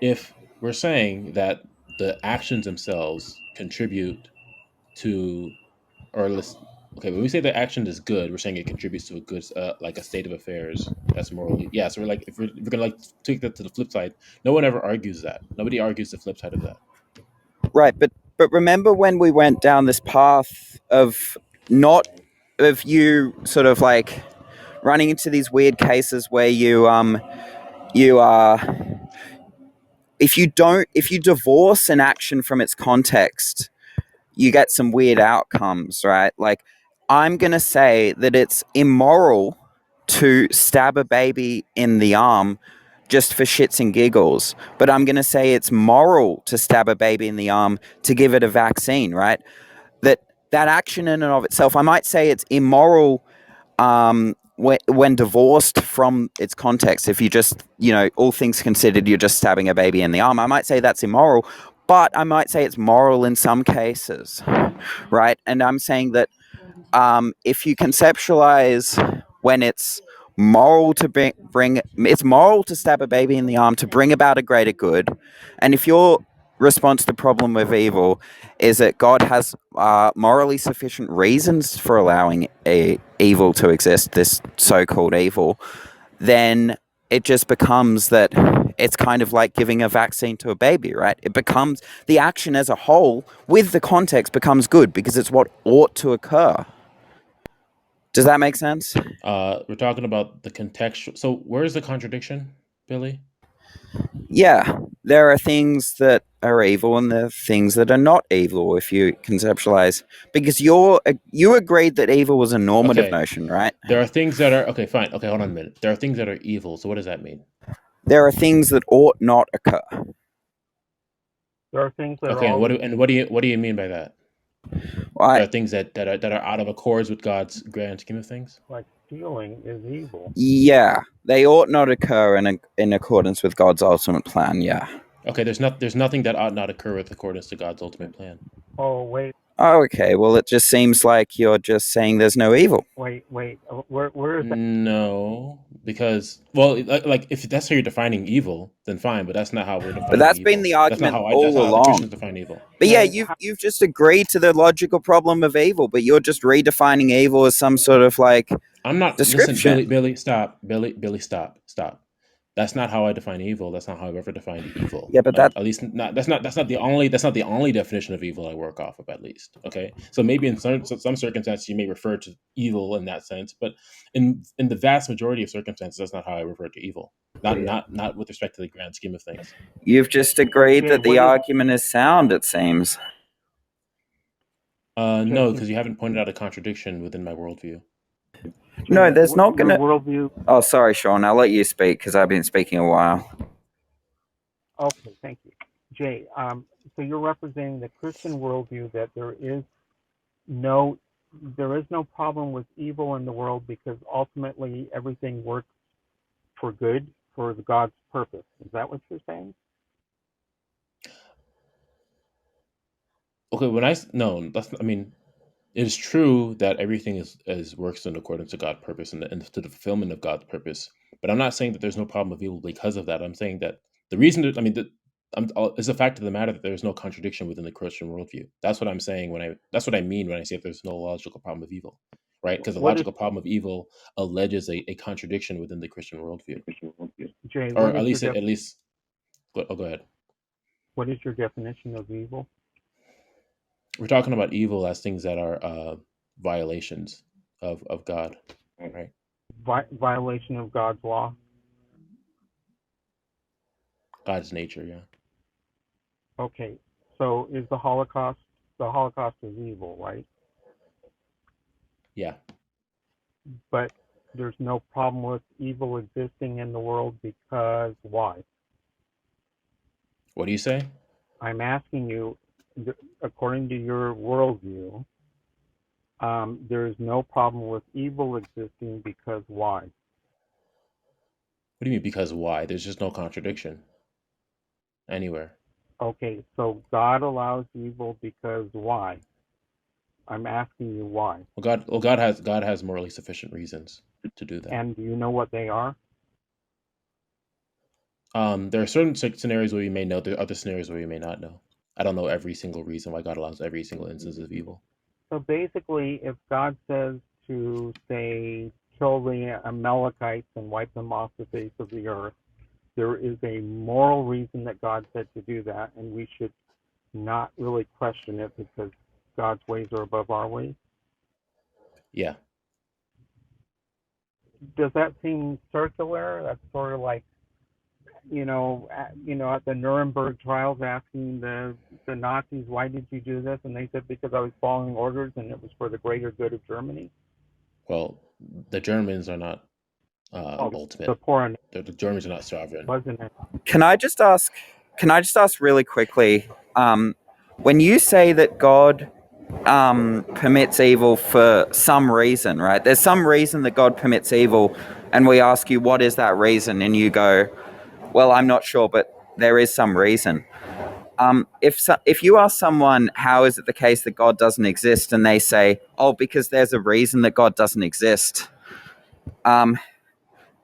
[SPEAKER 1] if we're saying that the actions themselves contribute to or let's okay, when we say the action is good, we're saying it contributes to a good like a state of affairs that's morally yeah. So we're like if we're gonna like take that to the flip side, no one ever argues that. Nobody argues the flip side of that.
[SPEAKER 5] right, but remember when we went down this path of not of you sort of like running into these weird cases where you are if you divorce an action from its context, you get some weird outcomes, right? Like, I'm going to say that it's immoral to stab a baby in the arm just for shits and giggles, but I'm going to say it's moral to stab a baby in the arm to give it a vaccine, right? That that action in and of itself, I might say it's immoral when divorced from its context. If you just, all things considered, you're just stabbing a baby in the arm, I might say that's immoral, but I might say it's moral in some cases, right? And I'm saying that if you conceptualize when it's moral to bring it's moral to stab a baby in the arm to bring about a greater good, and if your response to the problem with evil is that God has morally sufficient reasons for allowing a evil to exist, this so-called evil, then it just becomes that it's kind of like giving a vaccine to a baby, right? It becomes the action as a whole with the context becomes good because it's what ought to occur. Does that make sense?
[SPEAKER 1] We're talking about the contextual. So where's the contradiction, Billy?
[SPEAKER 5] Yeah, there are things that are evil and there are things that are not evil if you conceptualize. Because you agreed that evil was a normative
[SPEAKER 1] Okay,
[SPEAKER 5] notion, right?
[SPEAKER 1] there are things that are okay. Fine. Okay, hold on a minute. There are things that are evil. So what does that mean?
[SPEAKER 5] There are things that ought not occur.
[SPEAKER 4] there are things that are
[SPEAKER 1] Okay, and
[SPEAKER 4] always
[SPEAKER 1] what do you mean by that?
[SPEAKER 5] Right?
[SPEAKER 1] There are things that are out of accords with God's grand scheme of things.
[SPEAKER 4] like stealing is evil.
[SPEAKER 5] Yeah, they ought not occur in accordance with God's ultimate plan. Yeah.
[SPEAKER 1] Okay, there's nothing that ought not occur with accordance to God's ultimate plan.
[SPEAKER 4] Oh, wait,
[SPEAKER 5] Oh, okay. Well, it just seems like you're just saying there's no evil.
[SPEAKER 4] wait. Where is that?
[SPEAKER 1] No, because well, like if that's how you're defining evil, then fine. But that's not how we're
[SPEAKER 5] But
[SPEAKER 1] defining
[SPEAKER 5] that's been
[SPEAKER 1] evil.
[SPEAKER 5] the
[SPEAKER 1] That's not
[SPEAKER 5] argument
[SPEAKER 1] how I. That's
[SPEAKER 5] all
[SPEAKER 1] not how the
[SPEAKER 5] along.
[SPEAKER 1] Christians define evil.
[SPEAKER 5] But yeah,
[SPEAKER 4] Jay,
[SPEAKER 5] you've just agreed to the logical problem of evil, but you're just redefining evil as some sort of like
[SPEAKER 1] I'm not. Listen,
[SPEAKER 5] description.
[SPEAKER 1] Billy, stop. Billy, stop. That's not how I define evil. That's not how I've ever defined evil.
[SPEAKER 5] Yeah, but that
[SPEAKER 1] At least not. That's not the only definition of evil I work off of. At least, okay. So maybe in some circumstances you may refer to evil in that sense, but in the vast majority of circumstances, that's not how I refer to evil. Not with respect to the grand scheme of things.
[SPEAKER 5] you've just
[SPEAKER 4] but
[SPEAKER 5] agreed
[SPEAKER 4] Jay,
[SPEAKER 5] that the
[SPEAKER 4] what is
[SPEAKER 5] argument is sound. It seems.
[SPEAKER 4] Jay?
[SPEAKER 1] No, because you haven't pointed out a contradiction within my worldview.
[SPEAKER 5] No, there's not
[SPEAKER 4] Your
[SPEAKER 5] gonna.
[SPEAKER 4] worldview?
[SPEAKER 5] Oh, sorry, Sean. I'll let you speak because I've been speaking a while.
[SPEAKER 4] Okay, thank you, Jay. So you're representing the Christian worldview that no there is no problem with evil in the world because ultimately everything works for good for God's purpose. Is that what you're saying?
[SPEAKER 1] Okay, no, that's I mean it is true that everything is works in accordance to God's purpose and to the fulfillment of God's purpose. But I'm not saying that there's no problem with evil because of that. I'm saying that the reason that I mean that is a fact of the matter that there's no contradiction within the Christian worldview. That's what I'm saying when I that's what I mean when I say there's no logical problem with evil. right? Because the
[SPEAKER 4] What is
[SPEAKER 1] logical problem of evil alleges a contradiction within the Christian worldview,
[SPEAKER 4] Jay?
[SPEAKER 1] or
[SPEAKER 4] What is your
[SPEAKER 1] at least. Go ahead.
[SPEAKER 4] what is your definition of evil?
[SPEAKER 1] We're talking about evil as things that are violations of God, right?
[SPEAKER 4] Violation of God's law.
[SPEAKER 1] God's nature, yeah.
[SPEAKER 4] Okay, so is the Holocaust is evil, right?
[SPEAKER 1] Yeah.
[SPEAKER 4] But there's no problem with evil existing in the world because why?
[SPEAKER 1] What do you say?
[SPEAKER 4] I'm asking you, according to your worldview, there is no problem with evil existing because why?
[SPEAKER 1] What do you mean because why? There's just no contradiction anywhere.
[SPEAKER 4] Okay, so God allows evil because why? I'm asking you why.
[SPEAKER 1] God has morally sufficient reasons to do that.
[SPEAKER 4] And do you know what they are?
[SPEAKER 1] There are certain scenarios where we may know. There are other scenarios where we may not know. I don't know every single reason why God allows every single instance of evil.
[SPEAKER 4] So basically, if God says to, say, kill the Amalekites and wipe them off the face of the earth, there is a moral reason that God said to do that, and we should not really question it because God's ways are above our ways.
[SPEAKER 1] Yeah.
[SPEAKER 4] Does that seem circular? That's sort of like, at the Nuremberg trials, asking the Nazis, why did you do this? And they said, because I was following orders and it was for the greater good of Germany.
[SPEAKER 1] Well, the Germans are not
[SPEAKER 4] The
[SPEAKER 1] ultimate.
[SPEAKER 4] poor
[SPEAKER 1] The Germans are not sovereign.
[SPEAKER 4] wasn't it?
[SPEAKER 5] Can I just ask? Can I just ask really quickly? When you say that God permits evil for some reason, right? There's some reason that God permits evil, and we ask you, what is that reason? And you go, well, I'm not sure, but there is some reason. If you ask someone, how is it the case that God doesn't exist, and they say, oh, because there's a reason that God doesn't exist, and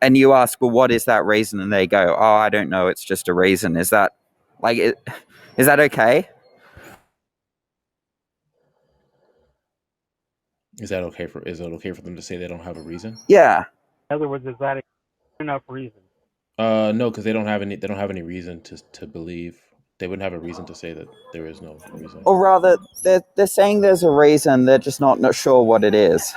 [SPEAKER 5] you ask, well, what is that reason? And they go, oh, I don't know, it's just a reason. Is that is that okay?
[SPEAKER 1] Is it okay for them to say they don't have a reason?
[SPEAKER 5] Yeah.
[SPEAKER 4] In other words, is that enough reason?
[SPEAKER 1] No, because they don't have any reason to believe. They wouldn't have a reason to say that there is no reason.
[SPEAKER 5] Or rather, they're saying there's a reason, they're just not sure what it is.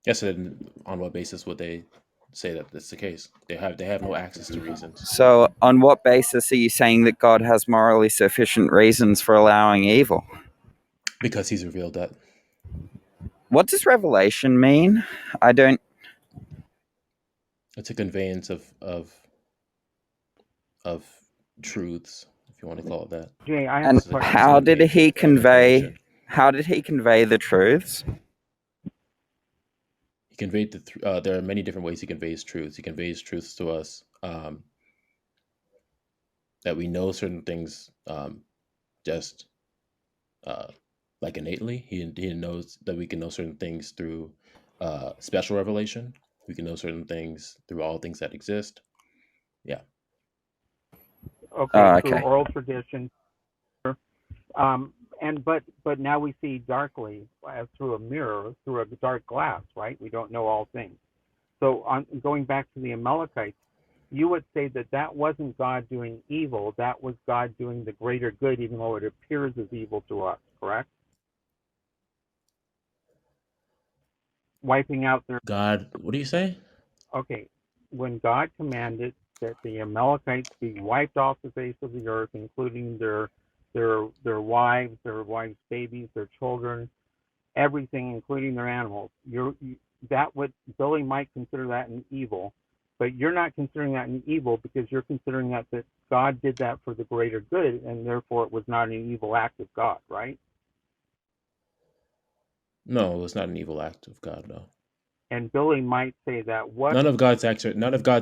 [SPEAKER 1] Yes, then on what basis would they say that that's the case? They have no access to reasons.
[SPEAKER 5] So, on what basis are you saying that God has morally sufficient reasons for allowing evil?
[SPEAKER 1] Because he's revealed that.
[SPEAKER 5] What does revelation mean? I don't.
[SPEAKER 1] It's a conveyance of truths, if you want to call it that.
[SPEAKER 4] Jay, I have
[SPEAKER 5] And
[SPEAKER 4] a question.
[SPEAKER 5] how did he convey?
[SPEAKER 1] Information.
[SPEAKER 5] How did he convey the truths?
[SPEAKER 1] He conveyed there are many different ways he conveys truths. He conveys truths to us that we know certain things just like innately. He knows that we can know certain things through special revelation. We can know certain things through all things that exist. Yeah.
[SPEAKER 4] Okay, through
[SPEAKER 5] Okay.
[SPEAKER 4] oral tradition. But now we see darkly as through a mirror, through a dark glass, right? We don't know all things. So going back to the Amalekites, you would say that wasn't God doing evil, that was God doing the greater good, even though it appears as evil to us, correct? Wiping out their...
[SPEAKER 1] God, what do you say?
[SPEAKER 4] Okay, when God commanded that the Amalekites be wiped off the face of the earth, including their wives, babies, their children, everything, including their animals. Billy might consider that an evil, but you're not considering that an evil because you're considering that God did that for the greater good, and therefore it was not an evil act of God, right?
[SPEAKER 1] No, it's not an evil act of God. No.
[SPEAKER 4] And Billy might say that
[SPEAKER 1] None of God's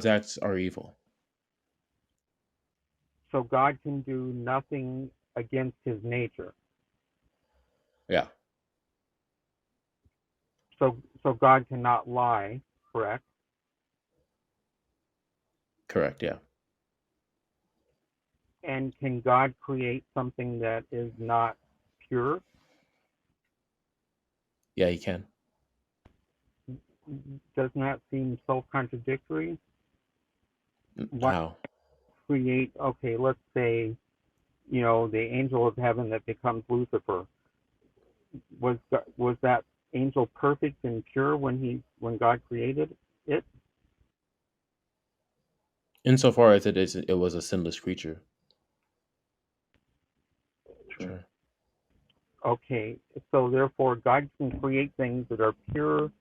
[SPEAKER 1] acts are evil.
[SPEAKER 4] so God can do nothing against his nature.
[SPEAKER 1] Yeah.
[SPEAKER 4] So God cannot lie, correct?
[SPEAKER 1] Correct. Yeah.
[SPEAKER 4] And can God create something that is not pure?
[SPEAKER 1] Yeah, he can.
[SPEAKER 4] doesn't that seem self-contradictory? What
[SPEAKER 1] How?
[SPEAKER 4] create? Okay, let's say the angel of heaven that becomes Lucifer. Was that angel perfect and pure when God created it?
[SPEAKER 1] Insofar as it was a sinless creature.
[SPEAKER 4] Sure.
[SPEAKER 1] Sure.
[SPEAKER 4] Okay, so therefore God can create things that are pure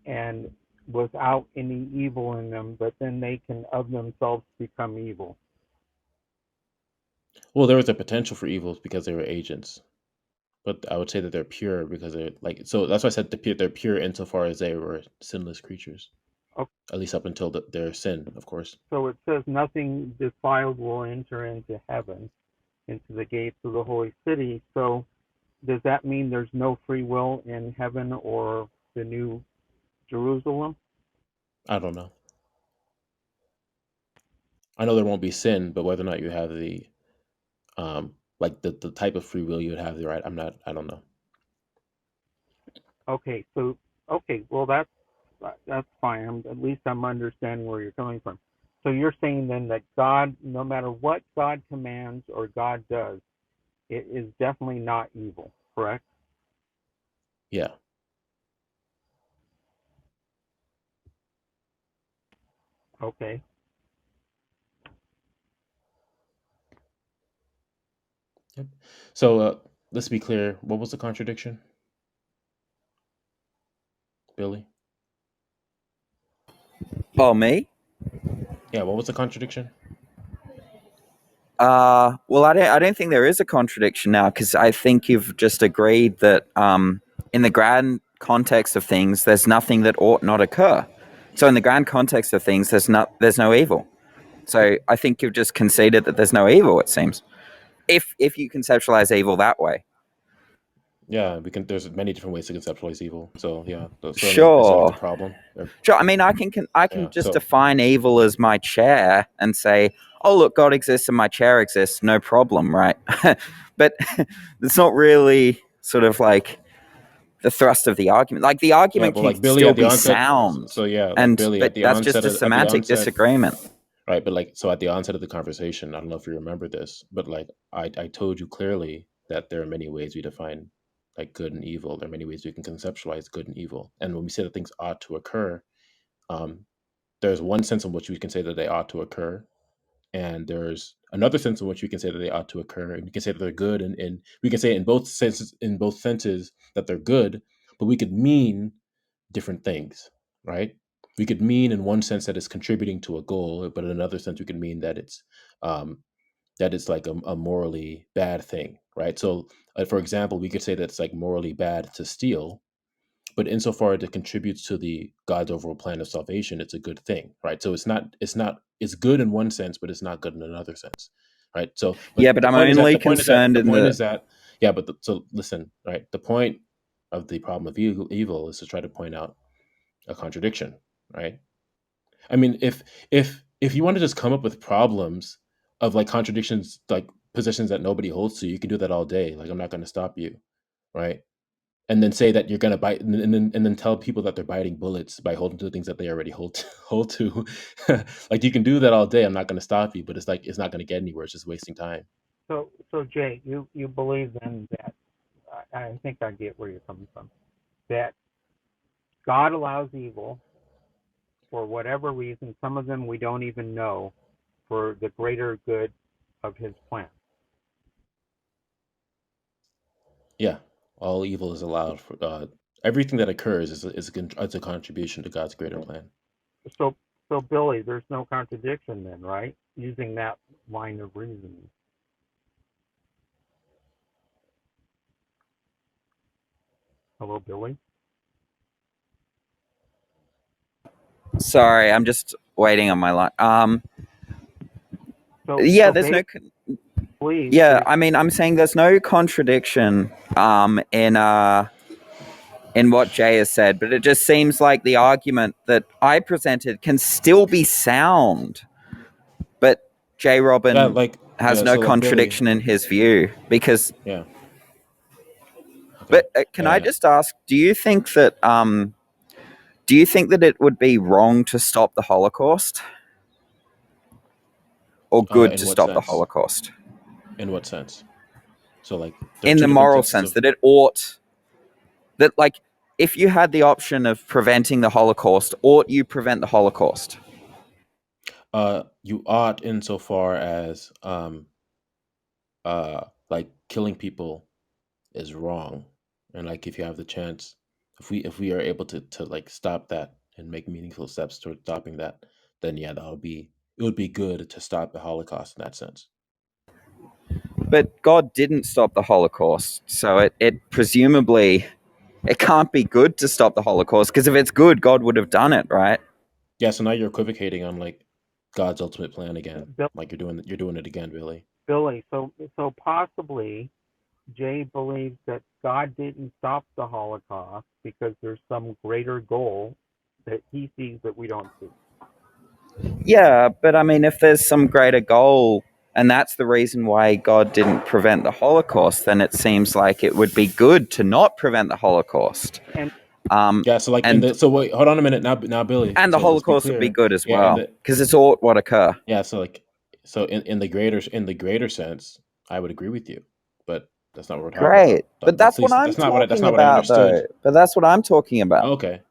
[SPEAKER 4] and without any evil in them, but then they can of themselves become evil.
[SPEAKER 1] Well, there was a potential for evils because they were agents, but I would say that they're pure because they're like, so that's why I said they're pure insofar as they were sinless creatures,
[SPEAKER 4] Okay,
[SPEAKER 1] at least up until their sin, of course.
[SPEAKER 4] so it says nothing defiled will enter into heaven, into the gates of the holy city. So does that mean there's no free will in heaven or the new Jerusalem?
[SPEAKER 1] I don't know. I know there won't be sin, but whether or not you have the like the type of free will you would have the right, I don't know.
[SPEAKER 4] Okay, well that's fine. At least I'm understanding where you're coming from. So you're saying then that God, no matter what God commands or God does, it is definitely not evil, correct?
[SPEAKER 1] Yeah.
[SPEAKER 4] Okay.
[SPEAKER 1] Yep. So let's be clear. What was the contradiction, Billy?
[SPEAKER 5] Oh, me?
[SPEAKER 1] Yeah, what was the contradiction?
[SPEAKER 5] Well, I don't think there is a contradiction now, because I think you've just agreed that in the grand context of things, there's nothing that ought not occur. So in the grand context of things, there's no evil. So I think you've just conceded that there's no evil. It seems, if you conceptualize evil that way.
[SPEAKER 1] Yeah, we can. There's many different ways to conceptualize evil. So yeah. So I mean, is there like a
[SPEAKER 5] Sure.
[SPEAKER 1] problem?
[SPEAKER 5] Sure. I mean, I can
[SPEAKER 1] Yeah.
[SPEAKER 5] just
[SPEAKER 1] So
[SPEAKER 5] define evil as my chair and say, "Oh, look, God exists and my chair exists. No problem, right?" But it's not really sort of like the thrust of the argument. Like the
[SPEAKER 1] yeah,
[SPEAKER 5] argument
[SPEAKER 1] but
[SPEAKER 5] can
[SPEAKER 1] like Billy
[SPEAKER 5] still
[SPEAKER 1] at the
[SPEAKER 5] be
[SPEAKER 1] onset.
[SPEAKER 5] sound,
[SPEAKER 1] So yeah, like
[SPEAKER 5] and
[SPEAKER 1] Billy
[SPEAKER 5] but
[SPEAKER 1] at the
[SPEAKER 5] that's just
[SPEAKER 1] onset
[SPEAKER 5] a
[SPEAKER 1] at the
[SPEAKER 5] semantic
[SPEAKER 1] onset.
[SPEAKER 5] disagreement.
[SPEAKER 1] Right, but like so at the onset of the conversation, I don't know if you remember this, but like I told you clearly that there are many ways we define like good and evil. There are many ways we can conceptualize good and evil. And when we say that things ought to occur, um, there's one sense in which we can say that they ought to occur, and there's another sense in which we can say that they ought to occur, and we can say that they're good, and we can say in both senses that they're good, but we could mean different things, right? We could mean in one sense that it's contributing to a goal, but in another sense we could mean um, that it's like a morally bad thing, right? So, for example, we could say that it's like morally bad to steal, but insofar as it contributes to the God's overall plan of salvation, it's a good thing, right? So it's good in one sense, but it's not good in another sense, right? So,
[SPEAKER 5] Yeah,
[SPEAKER 1] but
[SPEAKER 5] but I'm only concerned
[SPEAKER 1] the
[SPEAKER 5] in
[SPEAKER 1] point
[SPEAKER 5] the.
[SPEAKER 1] is that yeah, but so listen, right? The point of the problem of evil is to try to point out a contradiction, right? I mean, if you want to just come up with problems of like contradictions, like positions that nobody holds to, you can do that all day. Like I'm not going to stop you, right? And then say that you're going to bite, and then tell people that they're biting bullets by holding to things that they already hold to. Like you can do that all day. I'm not going to stop you, but it's like it's not going to get anywhere. It's just wasting time.
[SPEAKER 4] So Jay, you believe then that I think I get where you're coming from. That God allows evil for whatever reason. Some of them we don't even know, for the greater good of His plan.
[SPEAKER 1] Yeah, all evil is allowed. For everything that occurs is a contribution to God's greater plan.
[SPEAKER 4] So so Billy, there's no contradiction then, right? Using that line of reasoning. Hello, Billy.
[SPEAKER 5] Sorry, I'm just waiting on my line. Yeah,
[SPEAKER 4] So
[SPEAKER 5] there's no.
[SPEAKER 4] basically,
[SPEAKER 5] Yeah, I mean, I'm saying there's no contradiction in what Jay has said, but it just seems like the argument that I presented can still be sound, but
[SPEAKER 1] Yeah,
[SPEAKER 5] JRobin
[SPEAKER 1] like
[SPEAKER 5] has
[SPEAKER 1] yeah.
[SPEAKER 5] no
[SPEAKER 1] So like Billy,
[SPEAKER 5] contradiction in his view. Because,
[SPEAKER 1] yeah. Okay.
[SPEAKER 5] but can I just ask, do you think that Do you think that it would be wrong to stop the Holocaust? Or good
[SPEAKER 1] In
[SPEAKER 5] to
[SPEAKER 1] what
[SPEAKER 5] stop the
[SPEAKER 1] sense?
[SPEAKER 5] Holocaust?
[SPEAKER 1] In what sense? So like there are
[SPEAKER 5] In
[SPEAKER 1] two
[SPEAKER 5] the
[SPEAKER 1] different
[SPEAKER 5] moral
[SPEAKER 1] senses
[SPEAKER 5] sense
[SPEAKER 1] of.
[SPEAKER 5] that it ought, that like, if you had the option of preventing the Holocaust, ought you prevent the Holocaust?
[SPEAKER 1] You ought insofar as like killing people is wrong, and like if you have the chance, if we are able to like stop that and make meaningful steps towards stopping that, then yeah, it would be good to stop the Holocaust in that sense.
[SPEAKER 5] But God didn't stop the Holocaust, so it presumably, it can't be good to stop the Holocaust, because if it's good, God would have done it, right?
[SPEAKER 1] Yeah, so now you're equivocating on like God's ultimate plan again.
[SPEAKER 4] Bill,
[SPEAKER 1] Like you're doing it again, Billy.
[SPEAKER 4] Billy, so possibly Jay believes that God didn't stop the Holocaust because there's some greater goal that he sees that we don't see.
[SPEAKER 5] Yeah, but I mean, if there's some greater goal, and that's the reason why God didn't prevent the Holocaust, then it seems like it would be good to not prevent the Holocaust.
[SPEAKER 4] And
[SPEAKER 1] Yeah, so like in
[SPEAKER 5] And
[SPEAKER 1] the so wait, hold on a minute now, Billy.
[SPEAKER 5] the
[SPEAKER 1] So let's be
[SPEAKER 5] Holocaust would be
[SPEAKER 1] clear.
[SPEAKER 5] good as
[SPEAKER 1] Yeah, in
[SPEAKER 5] well,
[SPEAKER 1] the
[SPEAKER 5] because it's ought what occur.
[SPEAKER 1] yeah, so like in the greater sense, I would agree with you, but that's not what we're talking
[SPEAKER 5] Great.
[SPEAKER 1] about.
[SPEAKER 5] But
[SPEAKER 1] That's
[SPEAKER 5] that's
[SPEAKER 1] at
[SPEAKER 5] what
[SPEAKER 1] least
[SPEAKER 5] I'm
[SPEAKER 1] that's
[SPEAKER 5] talking
[SPEAKER 1] not what I
[SPEAKER 5] about, though.
[SPEAKER 1] understood.
[SPEAKER 5] But that's what I'm talking about.
[SPEAKER 1] Okay.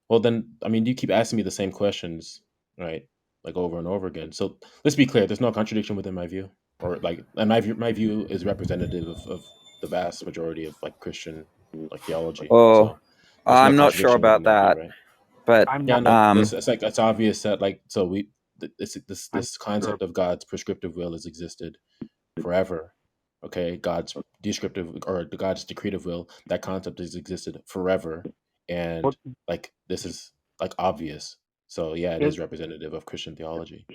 [SPEAKER 1] Well, then, I mean, you keep asking me the same questions, right? Like over and over again. So let's be clear. There's no contradiction within my view, or like, and my view is representative of the vast majority of like Christian like theology.
[SPEAKER 5] Oh,
[SPEAKER 1] So there's no
[SPEAKER 5] I'm not sure
[SPEAKER 1] contradiction within
[SPEAKER 5] about
[SPEAKER 1] my view,
[SPEAKER 5] that.
[SPEAKER 1] right?
[SPEAKER 5] But
[SPEAKER 4] I'm
[SPEAKER 1] Yeah,
[SPEAKER 4] not
[SPEAKER 1] no, it's like it's obvious that like so we
[SPEAKER 4] I'm
[SPEAKER 1] this
[SPEAKER 4] not sure.
[SPEAKER 1] concept of God's prescriptive will has existed forever. Okay, God's descriptive or the God's decretive will, that concept has existed forever,
[SPEAKER 4] What
[SPEAKER 1] and like this is like obvious. So yeah, it
[SPEAKER 4] is
[SPEAKER 1] is representative of Christian theology,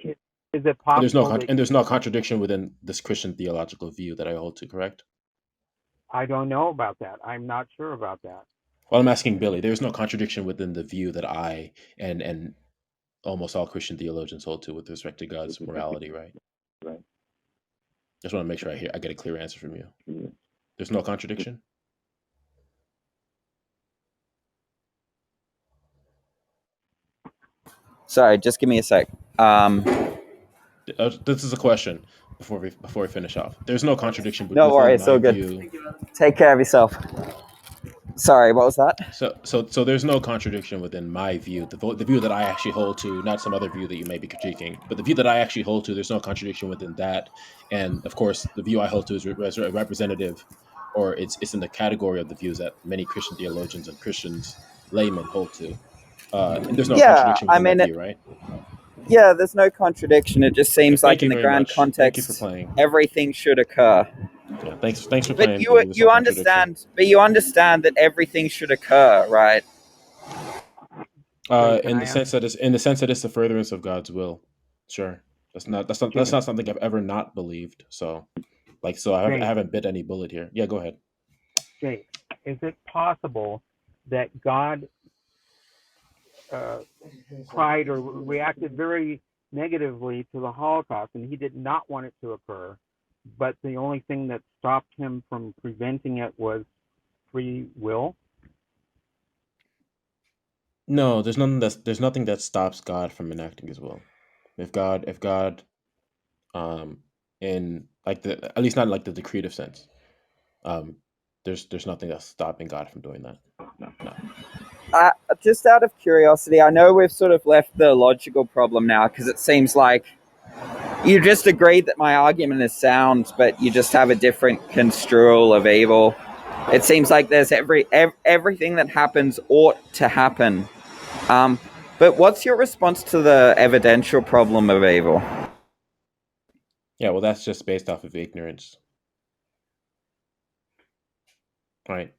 [SPEAKER 4] is it
[SPEAKER 1] and
[SPEAKER 4] possible that
[SPEAKER 1] there's no contradiction within this Christian theological view that I hold to. Correct?
[SPEAKER 4] I don't know about that? I'm not sure about that.
[SPEAKER 1] Well, I'm asking Billy. There's no contradiction within the view that I and almost all Christian theologians hold to with respect to God's morality, right? Just want to make sure I get a clear answer from you. There's no contradiction.
[SPEAKER 5] sorry, just give me a sec.
[SPEAKER 1] This is a question before we finish off. There's no contradiction
[SPEAKER 5] No
[SPEAKER 1] within
[SPEAKER 5] worries, it's
[SPEAKER 1] my
[SPEAKER 5] all good.
[SPEAKER 1] view.
[SPEAKER 5] Take care of yourself. Sorry, what was that?
[SPEAKER 1] So there's no contradiction within my view, the view that I actually hold to, not some other view that you may be critiquing, but the view that I actually hold to. There's no contradiction within that, and of course, the view I hold to is representative, or it's in the category of the views that many Christian theologians and Christians laymen hold to. And there's no
[SPEAKER 5] Yeah,
[SPEAKER 1] contradiction
[SPEAKER 5] I
[SPEAKER 1] within that
[SPEAKER 5] mean,
[SPEAKER 1] view, right?
[SPEAKER 5] yeah, there's no contradiction. It just
[SPEAKER 1] Okay,
[SPEAKER 5] seems like
[SPEAKER 1] thank
[SPEAKER 5] in
[SPEAKER 1] you
[SPEAKER 5] the
[SPEAKER 1] very
[SPEAKER 5] grand
[SPEAKER 1] much. Thank you for
[SPEAKER 5] context,
[SPEAKER 1] playing.
[SPEAKER 5] everything should occur.
[SPEAKER 1] Yeah, thanks for
[SPEAKER 5] But
[SPEAKER 1] playing, Billy. There's no contradiction.
[SPEAKER 5] you understand that everything should occur, right?
[SPEAKER 4] Jay, can
[SPEAKER 1] In
[SPEAKER 4] I
[SPEAKER 1] the
[SPEAKER 4] ask?
[SPEAKER 1] sense that it's the furtherance of God's will. Sure,
[SPEAKER 4] Jay,
[SPEAKER 1] that's not something I've ever not believed. So I
[SPEAKER 4] Jay,
[SPEAKER 1] haven't bit any bullet here. Yeah, go ahead.
[SPEAKER 4] Jay, is it possible that God uh, cried or reacted very negatively to the Holocaust, and he did not want it to occur, but the only thing that stopped him from preventing it was free will?
[SPEAKER 1] No, there's nothing that stops God from enacting His will. If God um in like the at least not in like the decretive sense, um there's nothing that's stopping God from doing that. No.
[SPEAKER 5] Uh, just out of curiosity, I know we've sort of left the logical problem now because it seems like you just agreed that my argument is sound, but you just have a different construal of evil. It seems like there's everything that happens ought to happen. Um, but what's your response to the evidential problem of evil?
[SPEAKER 1] Yeah, well, that's just based off of ignorance, right?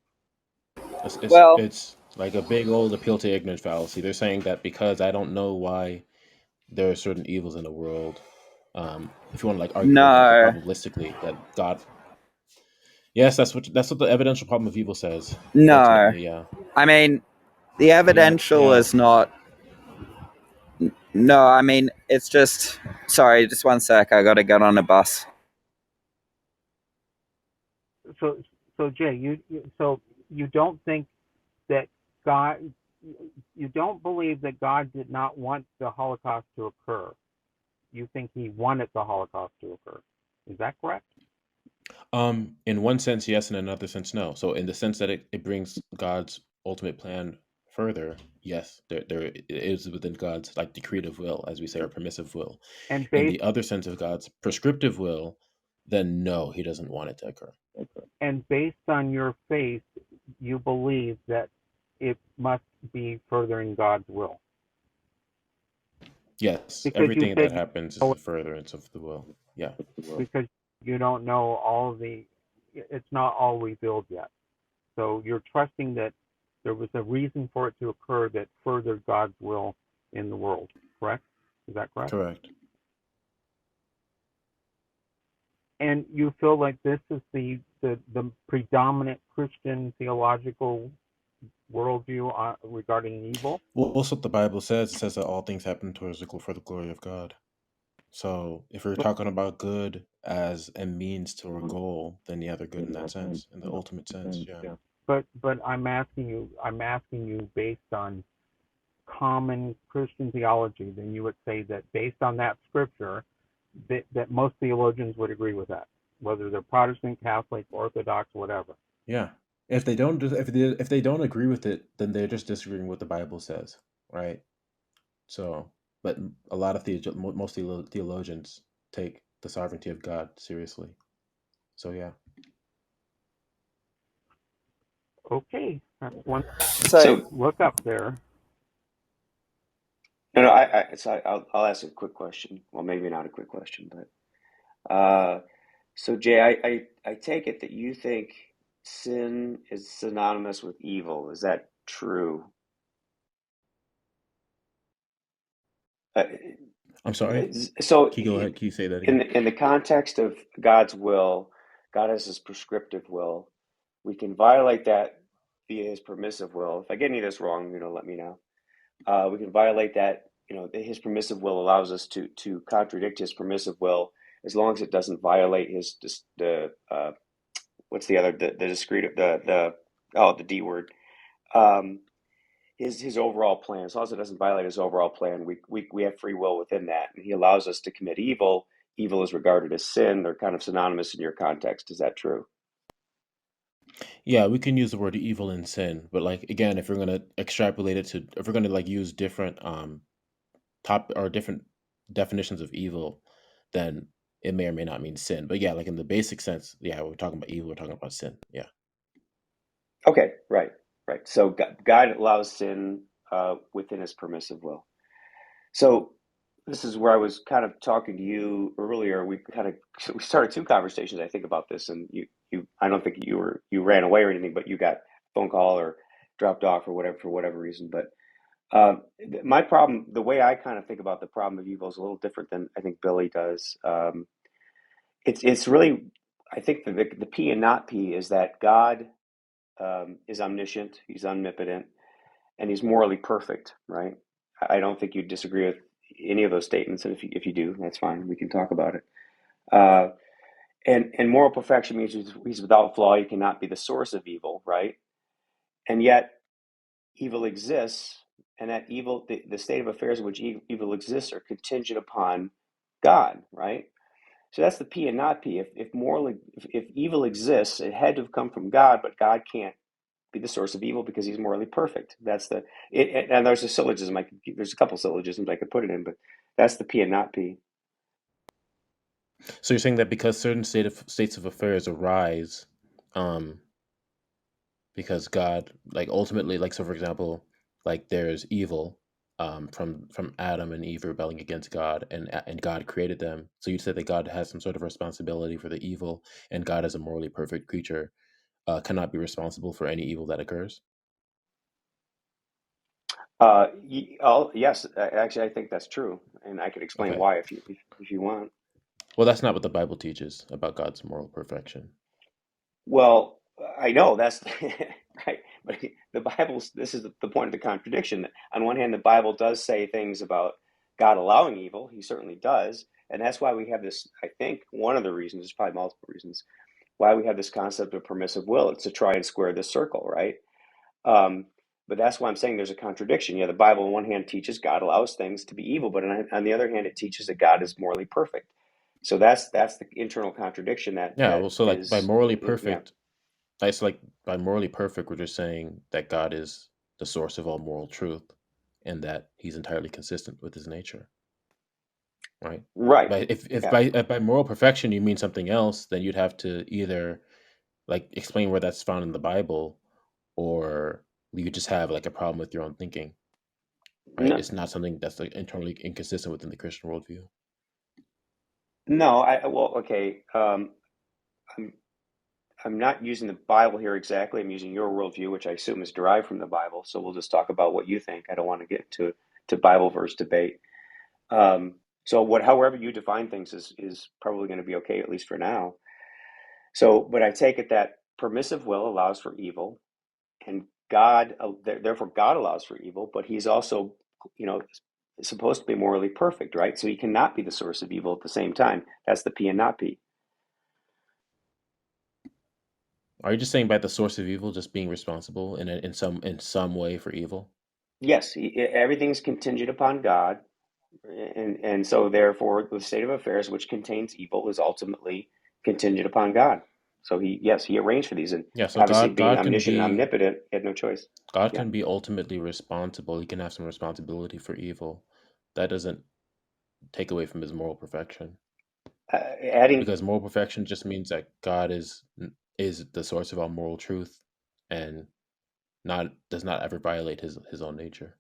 [SPEAKER 5] Well,
[SPEAKER 1] It's like a big old appeal to ignorance fallacy. They're saying that because I don't know why there are certain evils in the world, if you want to like argue like
[SPEAKER 5] no,
[SPEAKER 1] probabilistically that God, yes, that's what the evidential problem of evil says.
[SPEAKER 5] no.
[SPEAKER 1] Ultimately, yeah,
[SPEAKER 5] I mean, the
[SPEAKER 1] yeah,
[SPEAKER 5] evidential
[SPEAKER 1] yeah.
[SPEAKER 5] is not. No, I mean, it's just. Sorry, just one sec. I gotta get on a bus.
[SPEAKER 4] So, so Jay, so you don't think that God you don't believe that God did not want the Holocaust to occur. You think he wanted the Holocaust to occur. Is that correct?
[SPEAKER 1] In one sense, yes, in another sense, no. So in the sense that it brings God's ultimate plan further, yes, there it is within God's like decretive will, as we say, or permissive will.
[SPEAKER 4] And
[SPEAKER 1] In
[SPEAKER 4] based
[SPEAKER 1] the other sense of God's prescriptive will, then no, he doesn't want it to occur.
[SPEAKER 4] and based on your faith, you believe that it must be furthering God's will.
[SPEAKER 1] Yes,
[SPEAKER 4] Because you
[SPEAKER 1] everything that
[SPEAKER 4] said you
[SPEAKER 1] happens is
[SPEAKER 4] know
[SPEAKER 1] a furtherance of the will. Yeah.
[SPEAKER 4] because you don't know it's not all revealed yet. So you're trusting that there was a reason for it to occur that furthered God's will in the world, correct? Is that correct?
[SPEAKER 1] Correct.
[SPEAKER 4] And you feel like this is the predominant Christian theological worldview regarding evil?
[SPEAKER 1] Well, that's what the Bible says. It says that all things happen for the glory of God. So if we're
[SPEAKER 4] But
[SPEAKER 1] talking about good as a means to a goal, then yeah, they're good in that sense, in the ultimate sense. Yeah.
[SPEAKER 4] but I'm asking you based on common Christian theology, then you would say that based on that scripture, that most theologians would agree with that, whether they're Protestant, Catholic, Orthodox, whatever.
[SPEAKER 1] Yeah. If they don't agree with it, then they're just disagreeing with what the Bible says, right? So, but a lot of most theologians take the sovereignty of God seriously. So yeah.
[SPEAKER 4] Okay, that's one
[SPEAKER 5] So
[SPEAKER 3] So
[SPEAKER 4] look up there.
[SPEAKER 3] no, I'll ask a quick question. Well, maybe not a quick question, but so Jay, I take it that you think sin is synonymous with evil. Is that true? Uh,
[SPEAKER 1] I'm sorry.
[SPEAKER 3] so
[SPEAKER 1] Can you go ahead? Can you say that
[SPEAKER 3] in
[SPEAKER 1] again?
[SPEAKER 3] the context of God's will, God has his prescriptive will. We can violate that via his permissive will. If I get any of this wrong, let me know. We can violate that. His permissive will allows us to contradict his permissive will as long as it doesn't violate what's the other the discrete the D word, um, his overall plan. As long as it doesn't violate his overall plan, we have free will within that, and he allows us to commit evil. Evil is regarded as sin. They're kind of synonymous in your context. Is that true?
[SPEAKER 1] Yeah, we can use the word evil and sin, but like again, if we're gonna extrapolate it to, if we're gonna like use different different definitions of evil, then it may or may not mean sin. But yeah, like in the basic sense, yeah, we're talking about evil, we're talking about sin. Yeah.
[SPEAKER 3] Okay, right, right. So God allows sin within his permissive will. So this is where I was kind of talking to you earlier. We started two conversations, I think, about this, and you I don't think you ran away or anything, but you got a phone call or dropped off or whatever for whatever reason. But my problem, the way I kind of think about the problem of evil is a little different than I think Billy does. It's really, I think the P and not P is that God is omniscient, he's omnipotent, and he's morally perfect, right? I don't think you disagree with any of those statements, and if you do, that's fine. We can talk about it. Uh, and moral perfection means he's without flaw. He cannot be the source of evil, right? And yet evil exists, and that evil, the state of affairs in which evil exists, are contingent upon God, right? So that's the P and not P. If evil exists, it had to have come from God, but God can't be the source of evil because he's morally perfect. And there's a syllogism. There's a couple syllogisms I could put it in, but that's the P and not P.
[SPEAKER 1] So you're saying that because certain states of affairs arise, um, because God, like ultimately, like so for example, like there's evil, from Adam and Eve rebelling against God, and God created them. So you'd say that God has some sort of responsibility for the evil, and God, as a morally perfect creature, cannot be responsible for any evil that occurs.
[SPEAKER 3] Yes, actually, I think that's true, and I could explain
[SPEAKER 1] Okay.
[SPEAKER 3] why if you want.
[SPEAKER 1] Well, that's not what the Bible teaches about God's moral perfection.
[SPEAKER 3] Well, I know that's right, but the Bible's this is the point of the contradiction. On one hand, the Bible does say things about God allowing evil. He certainly does, and that's why we have this. I think one of the reasons, there's probably multiple reasons, why we have this concept of permissive will. It's to try and square this circle, right? Um,
[SPEAKER 6] But that's why I'm saying there's a contradiction. The Bible on one hand teaches God allows things to be evil, but on the other hand, it teaches that God is morally perfect. So that's the internal contradiction
[SPEAKER 1] Yeah,
[SPEAKER 6] that
[SPEAKER 1] well, so like by
[SPEAKER 6] is,
[SPEAKER 1] morally
[SPEAKER 6] yeah.
[SPEAKER 1] perfect, that's like by morally perfect, we're just saying that God is the source of all moral truth and that he's entirely consistent with his nature, right?
[SPEAKER 6] Right.
[SPEAKER 1] But
[SPEAKER 6] Yeah.
[SPEAKER 1] if by moral perfection you mean something else, then you'd have to either like explain where that's found in the Bible, or you just have like a problem with your own thinking, right?
[SPEAKER 6] No,
[SPEAKER 1] It's not something that's like internally inconsistent within the Christian worldview.
[SPEAKER 6] no. Well, okay. I'm I'm not using the Bible here exactly. I'm using your worldview, which I assume is derived from the Bible. So we'll just talk about what you think. I don't want to get to Bible verse debate. So however you define things is probably going to be okay, at least for now. So, but I take it that permissive will allows for evil, and God, therefore, God allows for evil, but He's also, you know, supposed to be morally perfect, right? So He cannot be the source of evil at the same time. That's the P and not P.
[SPEAKER 1] Are you just saying by the source of evil just being responsible in some way for evil?
[SPEAKER 6] Yes, everything's contingent upon God, and so therefore, the state of affairs which contains evil is ultimately contingent upon God. So he arranged for these, and
[SPEAKER 1] Yeah, so
[SPEAKER 6] obviously,
[SPEAKER 1] God
[SPEAKER 6] being
[SPEAKER 1] God can
[SPEAKER 6] omniscient and
[SPEAKER 1] be
[SPEAKER 6] omnipotent, he had no choice.
[SPEAKER 1] God
[SPEAKER 6] Yeah,
[SPEAKER 1] can be ultimately responsible. He can have some responsibility for evil. That doesn't take away from his moral perfection,
[SPEAKER 6] adding
[SPEAKER 1] because moral perfection just means that God is the source of all moral truth and not does not ever violate his own nature.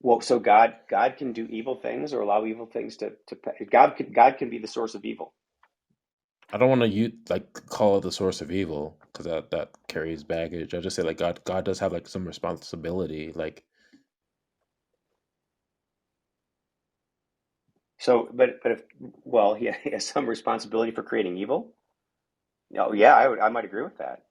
[SPEAKER 6] well, so God can do evil things or allow evil things to God can be the source of evil.
[SPEAKER 1] I don't want to like call it the source of evil because that carries baggage. I just say like God does have like some responsibility. Like
[SPEAKER 6] So, but if well, he has some responsibility for creating evil. Oh, yeah, I might agree with that.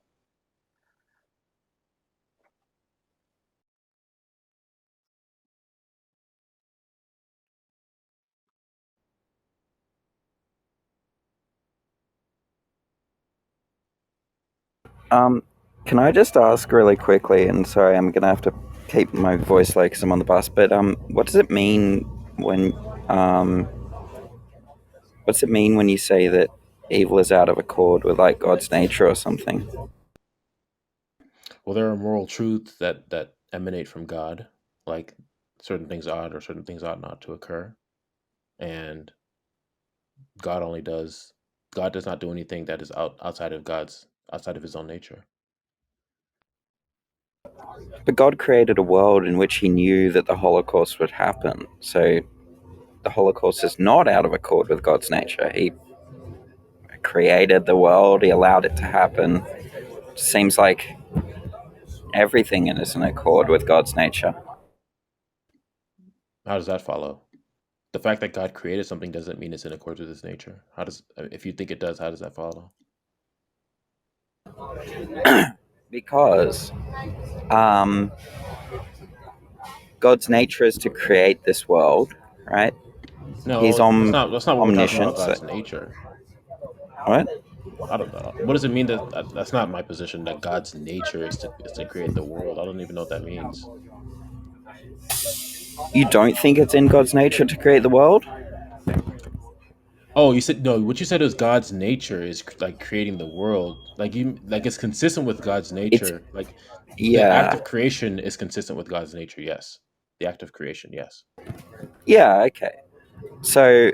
[SPEAKER 5] Um, can I just ask really quickly? And sorry, I'm gonna have to keep my voice low because I'm on the bus. But what does it mean when um, what's it mean when you say that evil is out of accord with like God's nature or something?
[SPEAKER 1] well, there are moral truths that emanate from God, like certain things ought or certain things ought not to occur, and God only does God does not do anything that is outside of his own nature.
[SPEAKER 5] But God created a world in which He knew that the Holocaust would happen. So the Holocaust is not out of accord with God's nature. He created the world. He allowed it to happen. Seems like everything is in accord with God's nature.
[SPEAKER 1] How does that follow? The fact that God created something doesn't mean it's in accordance with his nature. How does if you think it does, how does that follow?
[SPEAKER 5] Because um, God's nature is to create this world, right? He's
[SPEAKER 1] No, that's not what we're talking about
[SPEAKER 5] omniscient. So,
[SPEAKER 1] God's nature.
[SPEAKER 5] what?
[SPEAKER 1] I don't know. What does it mean that's not my position that God's nature is to create the world? I don't even know what that means.
[SPEAKER 5] You don't think it's in God's nature to create the world?
[SPEAKER 1] Oh, you said no. What you said is God's nature is like creating the world. Like it's consistent with God's
[SPEAKER 5] It's
[SPEAKER 1] nature. Like the act
[SPEAKER 5] yeah,
[SPEAKER 1] of creation is consistent with God's nature. Yes, the act of creation. Yes.
[SPEAKER 5] yeah. Okay. So,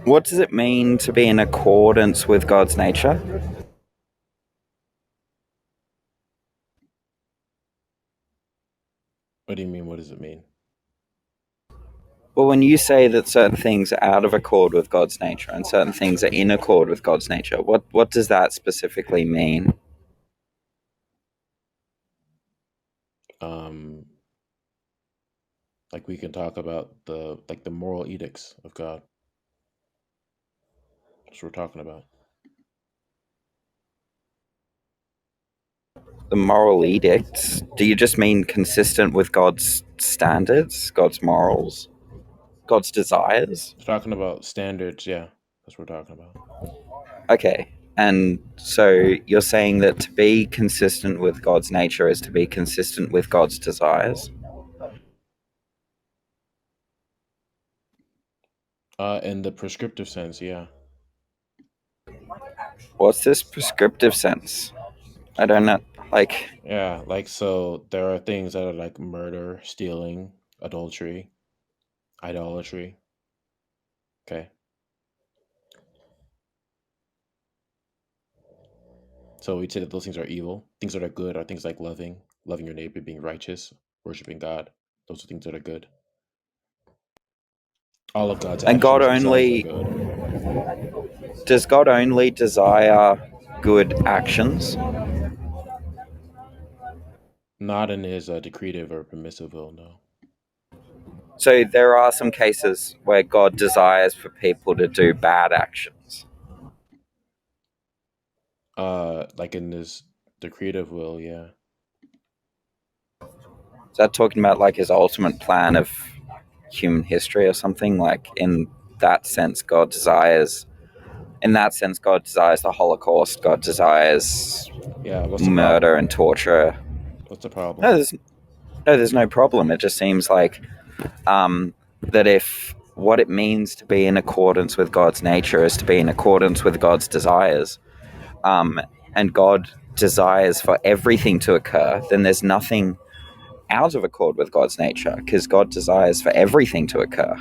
[SPEAKER 5] what does it mean to be in accordance with God's nature?
[SPEAKER 1] What do you mean? What does it mean?
[SPEAKER 5] Well, when you say that certain things are out of accord with God's nature and certain things are in accord with God's nature, what does that specifically mean?
[SPEAKER 1] Um, like we can talk about the moral edicts of God. That's what we're talking about.
[SPEAKER 5] The moral edicts? Do you just mean consistent with God's standards, God's morals, God's desires?
[SPEAKER 1] We're talking about standards. Yeah, that's what we're talking about.
[SPEAKER 5] Okay. And so you're saying that to be consistent with God's nature is to be consistent with God's desires?
[SPEAKER 1] In the prescriptive sense, yeah.
[SPEAKER 5] What's this prescriptive sense? I don't know. Like,
[SPEAKER 1] Yeah, like so there are things that are like murder, stealing, adultery, idolatry. Okay. So we'd say that those things are evil. Things that are good are things like loving your neighbor, being righteous, worshiping God. Those are things that are good. All of God's
[SPEAKER 5] and God
[SPEAKER 1] actions themselves are
[SPEAKER 5] only
[SPEAKER 1] good.
[SPEAKER 5] does God only desire good actions?
[SPEAKER 1] Not in his decretive or permissive will, no.
[SPEAKER 5] So there are some cases where God desires for people to do bad actions.
[SPEAKER 1] Like in his decretive will, yeah.
[SPEAKER 5] Is that talking about like his ultimate plan of human history or something? Like in that sense, God desires. In that sense, God desires the Holocaust. God desires
[SPEAKER 1] Yeah, what's the
[SPEAKER 5] murder
[SPEAKER 1] problem?
[SPEAKER 5] and torture.
[SPEAKER 1] What's the
[SPEAKER 5] No,
[SPEAKER 1] problem?
[SPEAKER 5] there's no problem. It just seems like that if what it means to be in accordance with God's nature is to be in accordance with God's desires, and God desires for everything to occur, then there's nothing out of accord with God's nature because God desires for everything to occur.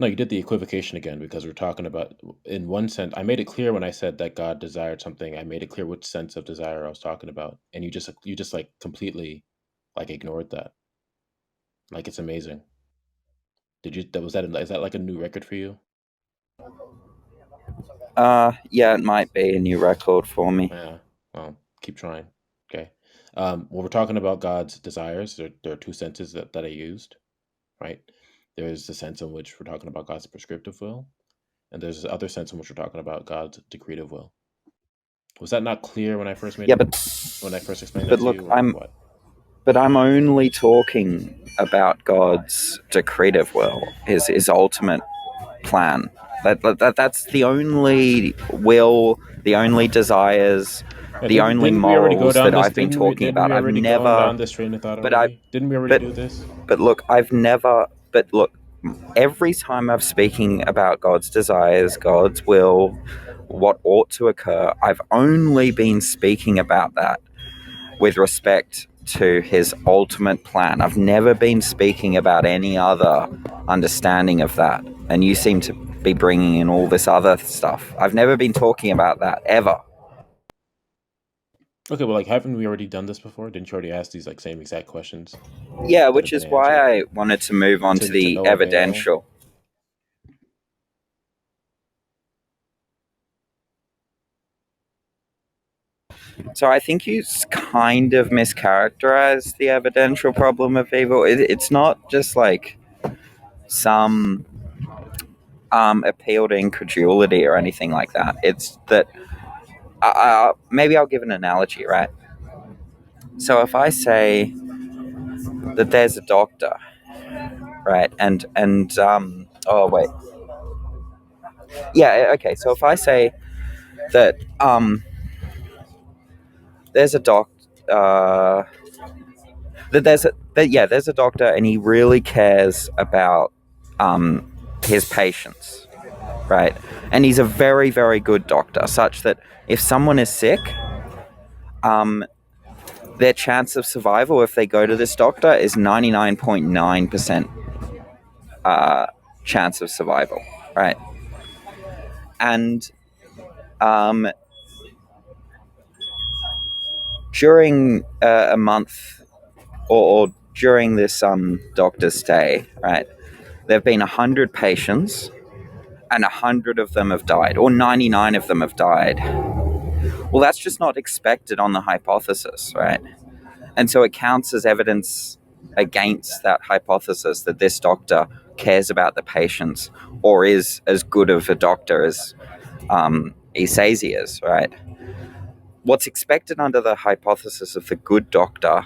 [SPEAKER 1] No, you did the equivocation again because we're talking about in one sense. I made it clear when I said that God desired something. I made it clear which sense of desire I was talking about, and you just like completely like ignored that. Like it's amazing. Did you? That was that. Is that like a new record for you?
[SPEAKER 5] Yeah, it might be a new record for me.
[SPEAKER 1] Yeah. Well, keep trying. Okay. When we're talking about God's desires, there are two senses that I used, right? There's the sense in which we're talking about God's prescriptive will, and there's the other sense in which we're talking about God's decretive will. Was that not clear when I first made
[SPEAKER 5] Yeah,
[SPEAKER 1] it? When I first explained that
[SPEAKER 5] but
[SPEAKER 1] to
[SPEAKER 5] look,
[SPEAKER 1] you, or what?
[SPEAKER 5] I'm only talking about God's decretive will, his ultimate plan. That's the only will, the only desires,
[SPEAKER 1] Yeah,
[SPEAKER 5] the
[SPEAKER 1] didn't
[SPEAKER 5] only
[SPEAKER 1] didn't we already go
[SPEAKER 5] morals
[SPEAKER 1] down
[SPEAKER 5] that
[SPEAKER 1] this?
[SPEAKER 5] I've been
[SPEAKER 1] Didn't we?
[SPEAKER 5] talking
[SPEAKER 1] Didn't
[SPEAKER 5] about.
[SPEAKER 1] we
[SPEAKER 5] I've
[SPEAKER 1] already gone
[SPEAKER 5] never,
[SPEAKER 1] down this train of thought
[SPEAKER 5] but I,
[SPEAKER 1] already? Didn't we already
[SPEAKER 5] but
[SPEAKER 1] do this?
[SPEAKER 5] but look, I've never. But look, every time I'm speaking about God's desires, God's will, what ought to occur, I've only been speaking about that with respect to his ultimate plan. I've never been speaking about any other understanding of that. And you seem to be bringing in all this other stuff. I've never been talking about that ever.
[SPEAKER 1] Okay, well, like, haven't we already done this before? Didn't you already ask these like same exact questions
[SPEAKER 5] Yeah,
[SPEAKER 1] that have
[SPEAKER 5] which
[SPEAKER 1] been
[SPEAKER 5] is why
[SPEAKER 1] answered
[SPEAKER 5] I wanted to move on to
[SPEAKER 1] to
[SPEAKER 5] the
[SPEAKER 1] no avail?
[SPEAKER 5] evidential. So I think you kind of mischaracterized the evidential problem of evil. It's not just like some appeal to incredulity or anything like that. It's that maybe I'll give an analogy, right? So if I say that there's a doctor, right, and oh wait, yeah, okay. So if I say that there's a uh, there's a doctor and he really cares about his patients, right, and he's a very very good doctor, such that if someone is sick, um, their chance of survival if they go to this doctor is 99.9% chance of survival, right? And um, during a month or during this doctor's stay, right, there have been 100 patients and 100 of them have died, or 99 of them have died. Well, that's just not expected on the hypothesis, right? And so it counts as evidence against that hypothesis that this doctor cares about the patients or is as good of a doctor as he says he is, right? What's expected under the hypothesis of the good doctor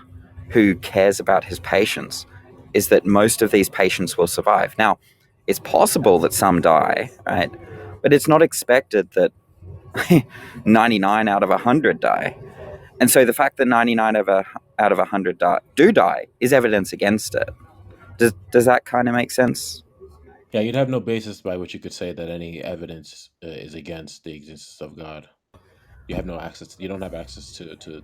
[SPEAKER 5] who cares about his patients is that most of these patients will survive. Now, it's possible that some die, right? But it's not expected that 99 out of 100 die. And so the fact that 99 out of 100 do die is evidence against it. Does that kind of make sense?
[SPEAKER 1] Yeah, you'd have no basis by which you could say that any evidence is against the existence of God. You have no access. You don't have access to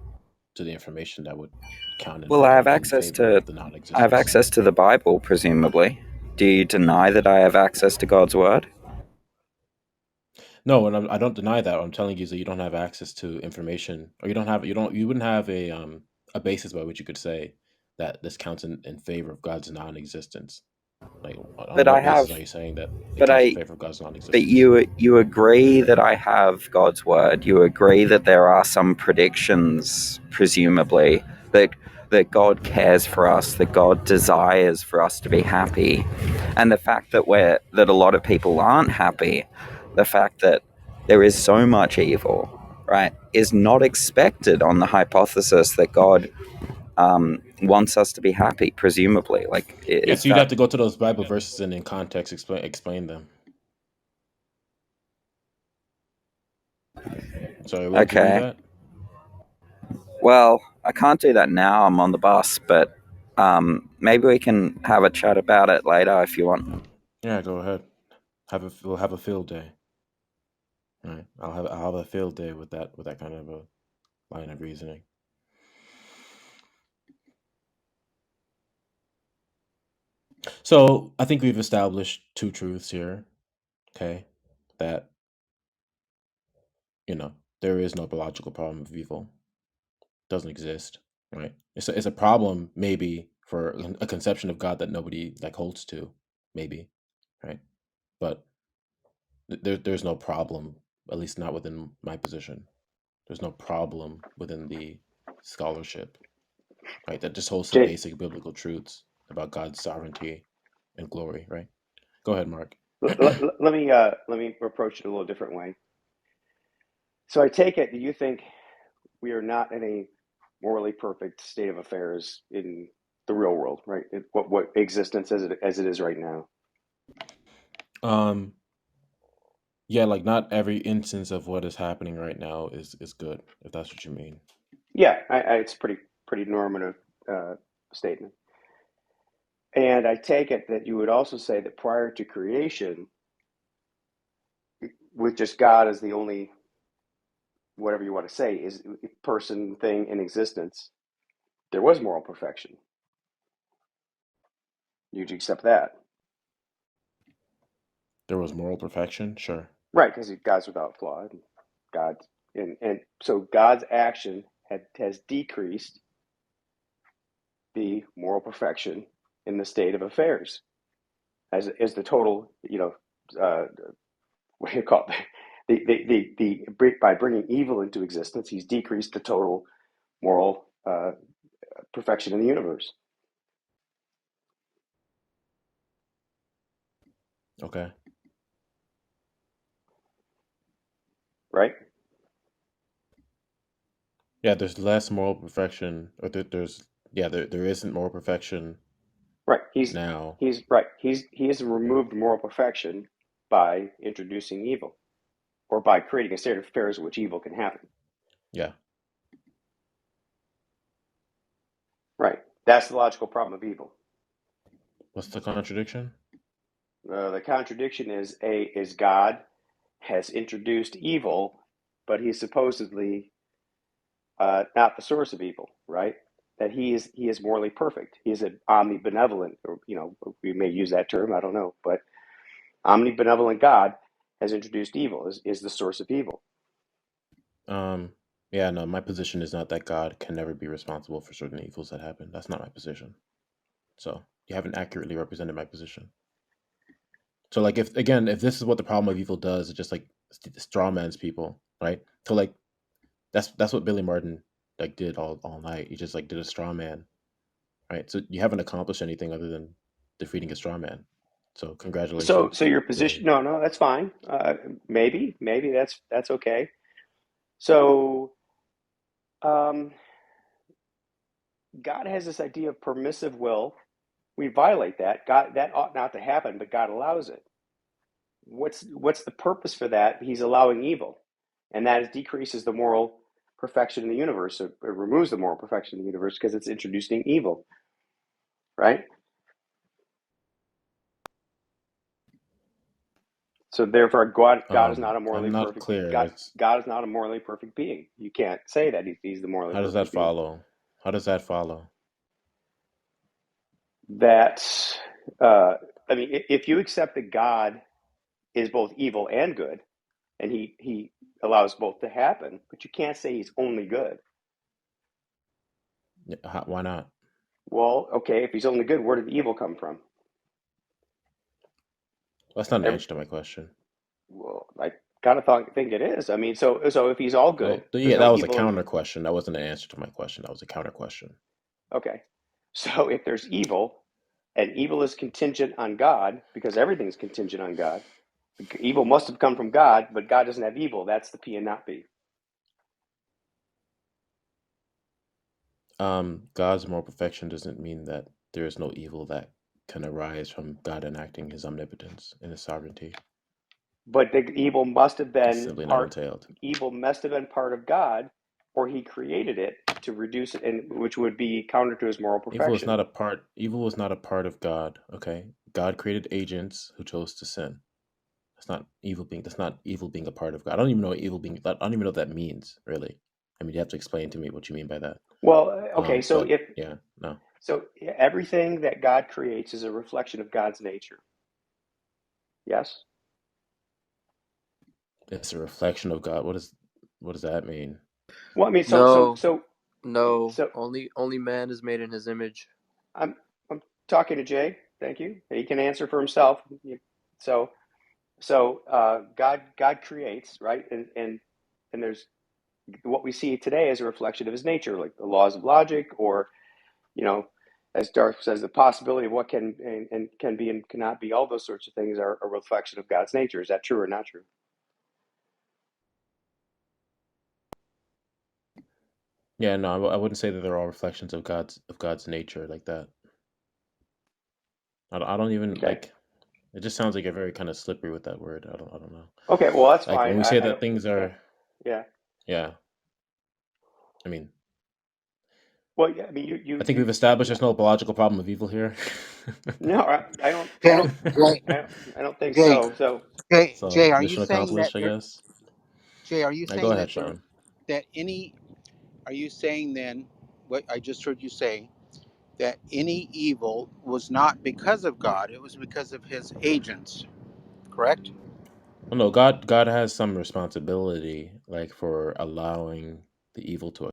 [SPEAKER 1] the information that would count
[SPEAKER 5] Well, I have
[SPEAKER 1] in
[SPEAKER 5] access
[SPEAKER 1] favor of
[SPEAKER 5] to
[SPEAKER 1] the
[SPEAKER 5] I have
[SPEAKER 1] non-existence.
[SPEAKER 5] access to the Bible, presumably. Do you deny that I have access to God's word?
[SPEAKER 1] No, and I don't deny that. What I'm telling you is that you don't have access to information, or you wouldn't have a basis by which you could say that this counts in favor of God's non-existence. Like, on
[SPEAKER 5] But
[SPEAKER 1] what
[SPEAKER 5] I
[SPEAKER 1] basis
[SPEAKER 5] have
[SPEAKER 1] are you saying that it
[SPEAKER 5] but
[SPEAKER 1] counts in
[SPEAKER 5] I
[SPEAKER 1] favor of God's
[SPEAKER 5] but
[SPEAKER 1] non-existence?
[SPEAKER 5] you agree that I have God's word. You agree that there are some predictions, presumably, that God cares for us, that God desires for us to be happy. And the fact that a lot of people aren't happy, the fact that there is so much evil, right, is not expected on the hypothesis that God wants us to be happy, presumably. Like,
[SPEAKER 1] Yeah,
[SPEAKER 5] is
[SPEAKER 1] so you'd
[SPEAKER 5] that
[SPEAKER 1] have to go to those Bible verses and in context explain them. So are you willing to do
[SPEAKER 5] okay?
[SPEAKER 1] that?
[SPEAKER 5] Well, I can't do that now. I'm on the bus, but maybe we can have a chat about it later if you want.
[SPEAKER 1] Yeah, go ahead. We'll have a field day. All right, I'll have a field day with that kind of a line of reasoning. So I think we've established two truths here. Okay, that you know there is no biological problem of evil. Doesn't exist. Right. It's a problem maybe for a conception of God that nobody like holds to. Maybe. Right. But there's no problem. At least not within my position. There's no problem within the scholarship. Right. That just holds to
[SPEAKER 6] Jay,
[SPEAKER 1] basic biblical truths about God's sovereignty and glory. Right. Go ahead, Mark.
[SPEAKER 6] let me approach it a little different way. So I take it, do you think we are not in a morally perfect state of affairs in the real world, right? What existence as it is right now?
[SPEAKER 1] um. Yeah, like not every instance of what is happening right now is good, if that's what you mean.
[SPEAKER 6] Yeah, it's pretty normative statement. And I take it that you would also say that prior to creation, with just God as the only whatever you want to say is person thing in existence, there was moral perfection. You'd accept that,
[SPEAKER 1] There was moral perfection, sure.
[SPEAKER 6] right? Because God's without flaw. God, and so God's action has decreased the moral perfection in the state of affairs as the total, what do you call it? By bringing evil into existence, he's decreased the total moral perfection in the universe,
[SPEAKER 1] Okay.
[SPEAKER 6] right?
[SPEAKER 1] Yeah, there's less moral perfection, or there isn't moral perfection
[SPEAKER 6] Right.
[SPEAKER 1] now.
[SPEAKER 6] He's right. He has removed moral perfection by introducing evil, or by creating a state of affairs in which evil can happen.
[SPEAKER 1] Yeah.
[SPEAKER 6] Right. That's the logical problem of evil.
[SPEAKER 1] What's the contradiction?
[SPEAKER 6] The contradiction is God has introduced evil, but he's supposedly not the source of evil, right? That he is morally perfect. He is an omnibenevolent, or we may use that term. I don't know, but omnibenevolent God has introduced evil. Is the source of evil.
[SPEAKER 1] Um, yeah, no, my position is not that God can never be responsible for certain evils that happen. That's not my position. So you haven't accurately represented my position. So like if this is what the problem of evil does, it just like straw man's people, right? So like that's what Billy Martin like did all night. He just like did a straw man, right? So you haven't accomplished anything other than defeating a straw man. So
[SPEAKER 6] So
[SPEAKER 1] congratulations,
[SPEAKER 6] your position?
[SPEAKER 1] Billy.
[SPEAKER 6] No, that's fine. Maybe that's okay. So um, God has this idea of permissive will. We violate that. God, that ought not to happen, but God allows it. What's the purpose for that? He's allowing evil. and that decreases the moral perfection in the universe. It removes the moral perfection in the universe because it's introducing evil, right? So therefore, God is not a morally
[SPEAKER 1] I'm not
[SPEAKER 6] perfect.
[SPEAKER 1] clear.
[SPEAKER 6] God is not a morally perfect being. You can't say that he's the morally
[SPEAKER 1] How does that
[SPEAKER 6] perfect being.
[SPEAKER 1] follow? How does that follow?
[SPEAKER 6] That I mean, if you accept that God is both evil and good, and he allows both to happen, but you can't say he's only good.
[SPEAKER 1] Why not?
[SPEAKER 6] Well, okay, if he's only good, where did the evil come from?
[SPEAKER 1] That's not an answer to my question.
[SPEAKER 6] Well, I kind of think it is. I mean, so if he's all good,
[SPEAKER 1] Well,
[SPEAKER 6] there's
[SPEAKER 1] yeah,
[SPEAKER 6] no
[SPEAKER 1] that was a
[SPEAKER 6] evil in.
[SPEAKER 1] counter question. That wasn't an answer to my question. That was a counter question.
[SPEAKER 6] Okay, so if there's evil, and evil is contingent on God, because everything's contingent on God, evil must have come from God, but God doesn't have evil. That's the P and not B.
[SPEAKER 1] God's moral perfection doesn't mean that there is no evil that can arise from God enacting his omnipotence and his sovereignty.
[SPEAKER 6] But the evil must have
[SPEAKER 1] It's
[SPEAKER 6] been
[SPEAKER 1] simply not
[SPEAKER 6] part.
[SPEAKER 1] entailed.
[SPEAKER 6] Evil must have been part of God, or He created it to reduce it, and which would be counter to His moral perfection.
[SPEAKER 1] Evil was not a part of God, okay? God created agents who chose to sin. That's not evil being a part of God. I don't even know what I don't even know what that means, really. I mean, you have to explain to me what you mean by that.
[SPEAKER 6] Well, okay, so
[SPEAKER 1] But yeah, no.
[SPEAKER 6] everything that God creates is a reflection of God's nature. Yes.
[SPEAKER 1] It's a reflection of God. What does that mean?
[SPEAKER 6] Well, I mean,
[SPEAKER 7] No,
[SPEAKER 6] so
[SPEAKER 7] no. Only man is made in his image.
[SPEAKER 6] I'm talking to Jay. Thank you. He can answer for himself. So God creates, right, and there's what we see today is a reflection of His nature, like the laws of logic, or as Darth says, the possibility of what can and can be and cannot be. All those sorts of things are a reflection of God's nature. Is that true or not true?
[SPEAKER 1] Yeah, no, I wouldn't say that they're all reflections of God's nature like that. I don't even
[SPEAKER 6] Okay.
[SPEAKER 1] like. It just sounds like you're very kind of slippery with that word. I don't know.
[SPEAKER 6] Okay. Well, that's
[SPEAKER 1] Like when
[SPEAKER 6] fine.
[SPEAKER 1] we say
[SPEAKER 6] I
[SPEAKER 1] that
[SPEAKER 6] don't.
[SPEAKER 1] things are,
[SPEAKER 6] Yeah.
[SPEAKER 1] yeah. I mean,
[SPEAKER 6] Well, yeah. I mean,
[SPEAKER 1] I think we've established there's no biological problem of evil here.
[SPEAKER 6] no, I don't. I
[SPEAKER 2] Jay,
[SPEAKER 6] don't.
[SPEAKER 2] Jay,
[SPEAKER 6] I don't think
[SPEAKER 2] Jay,
[SPEAKER 6] so. So
[SPEAKER 1] So
[SPEAKER 2] Jay, are you
[SPEAKER 1] mission
[SPEAKER 2] saying that
[SPEAKER 1] accomplished, I guess.
[SPEAKER 2] Jay, are you
[SPEAKER 1] Go
[SPEAKER 2] saying
[SPEAKER 1] ahead,
[SPEAKER 2] that there
[SPEAKER 1] Sean.
[SPEAKER 2] that any are you saying then what I just heard you say that any evil was not because of God, it was because of his agents, correct?
[SPEAKER 1] Well, no, God has some responsibility, like for allowing the evil to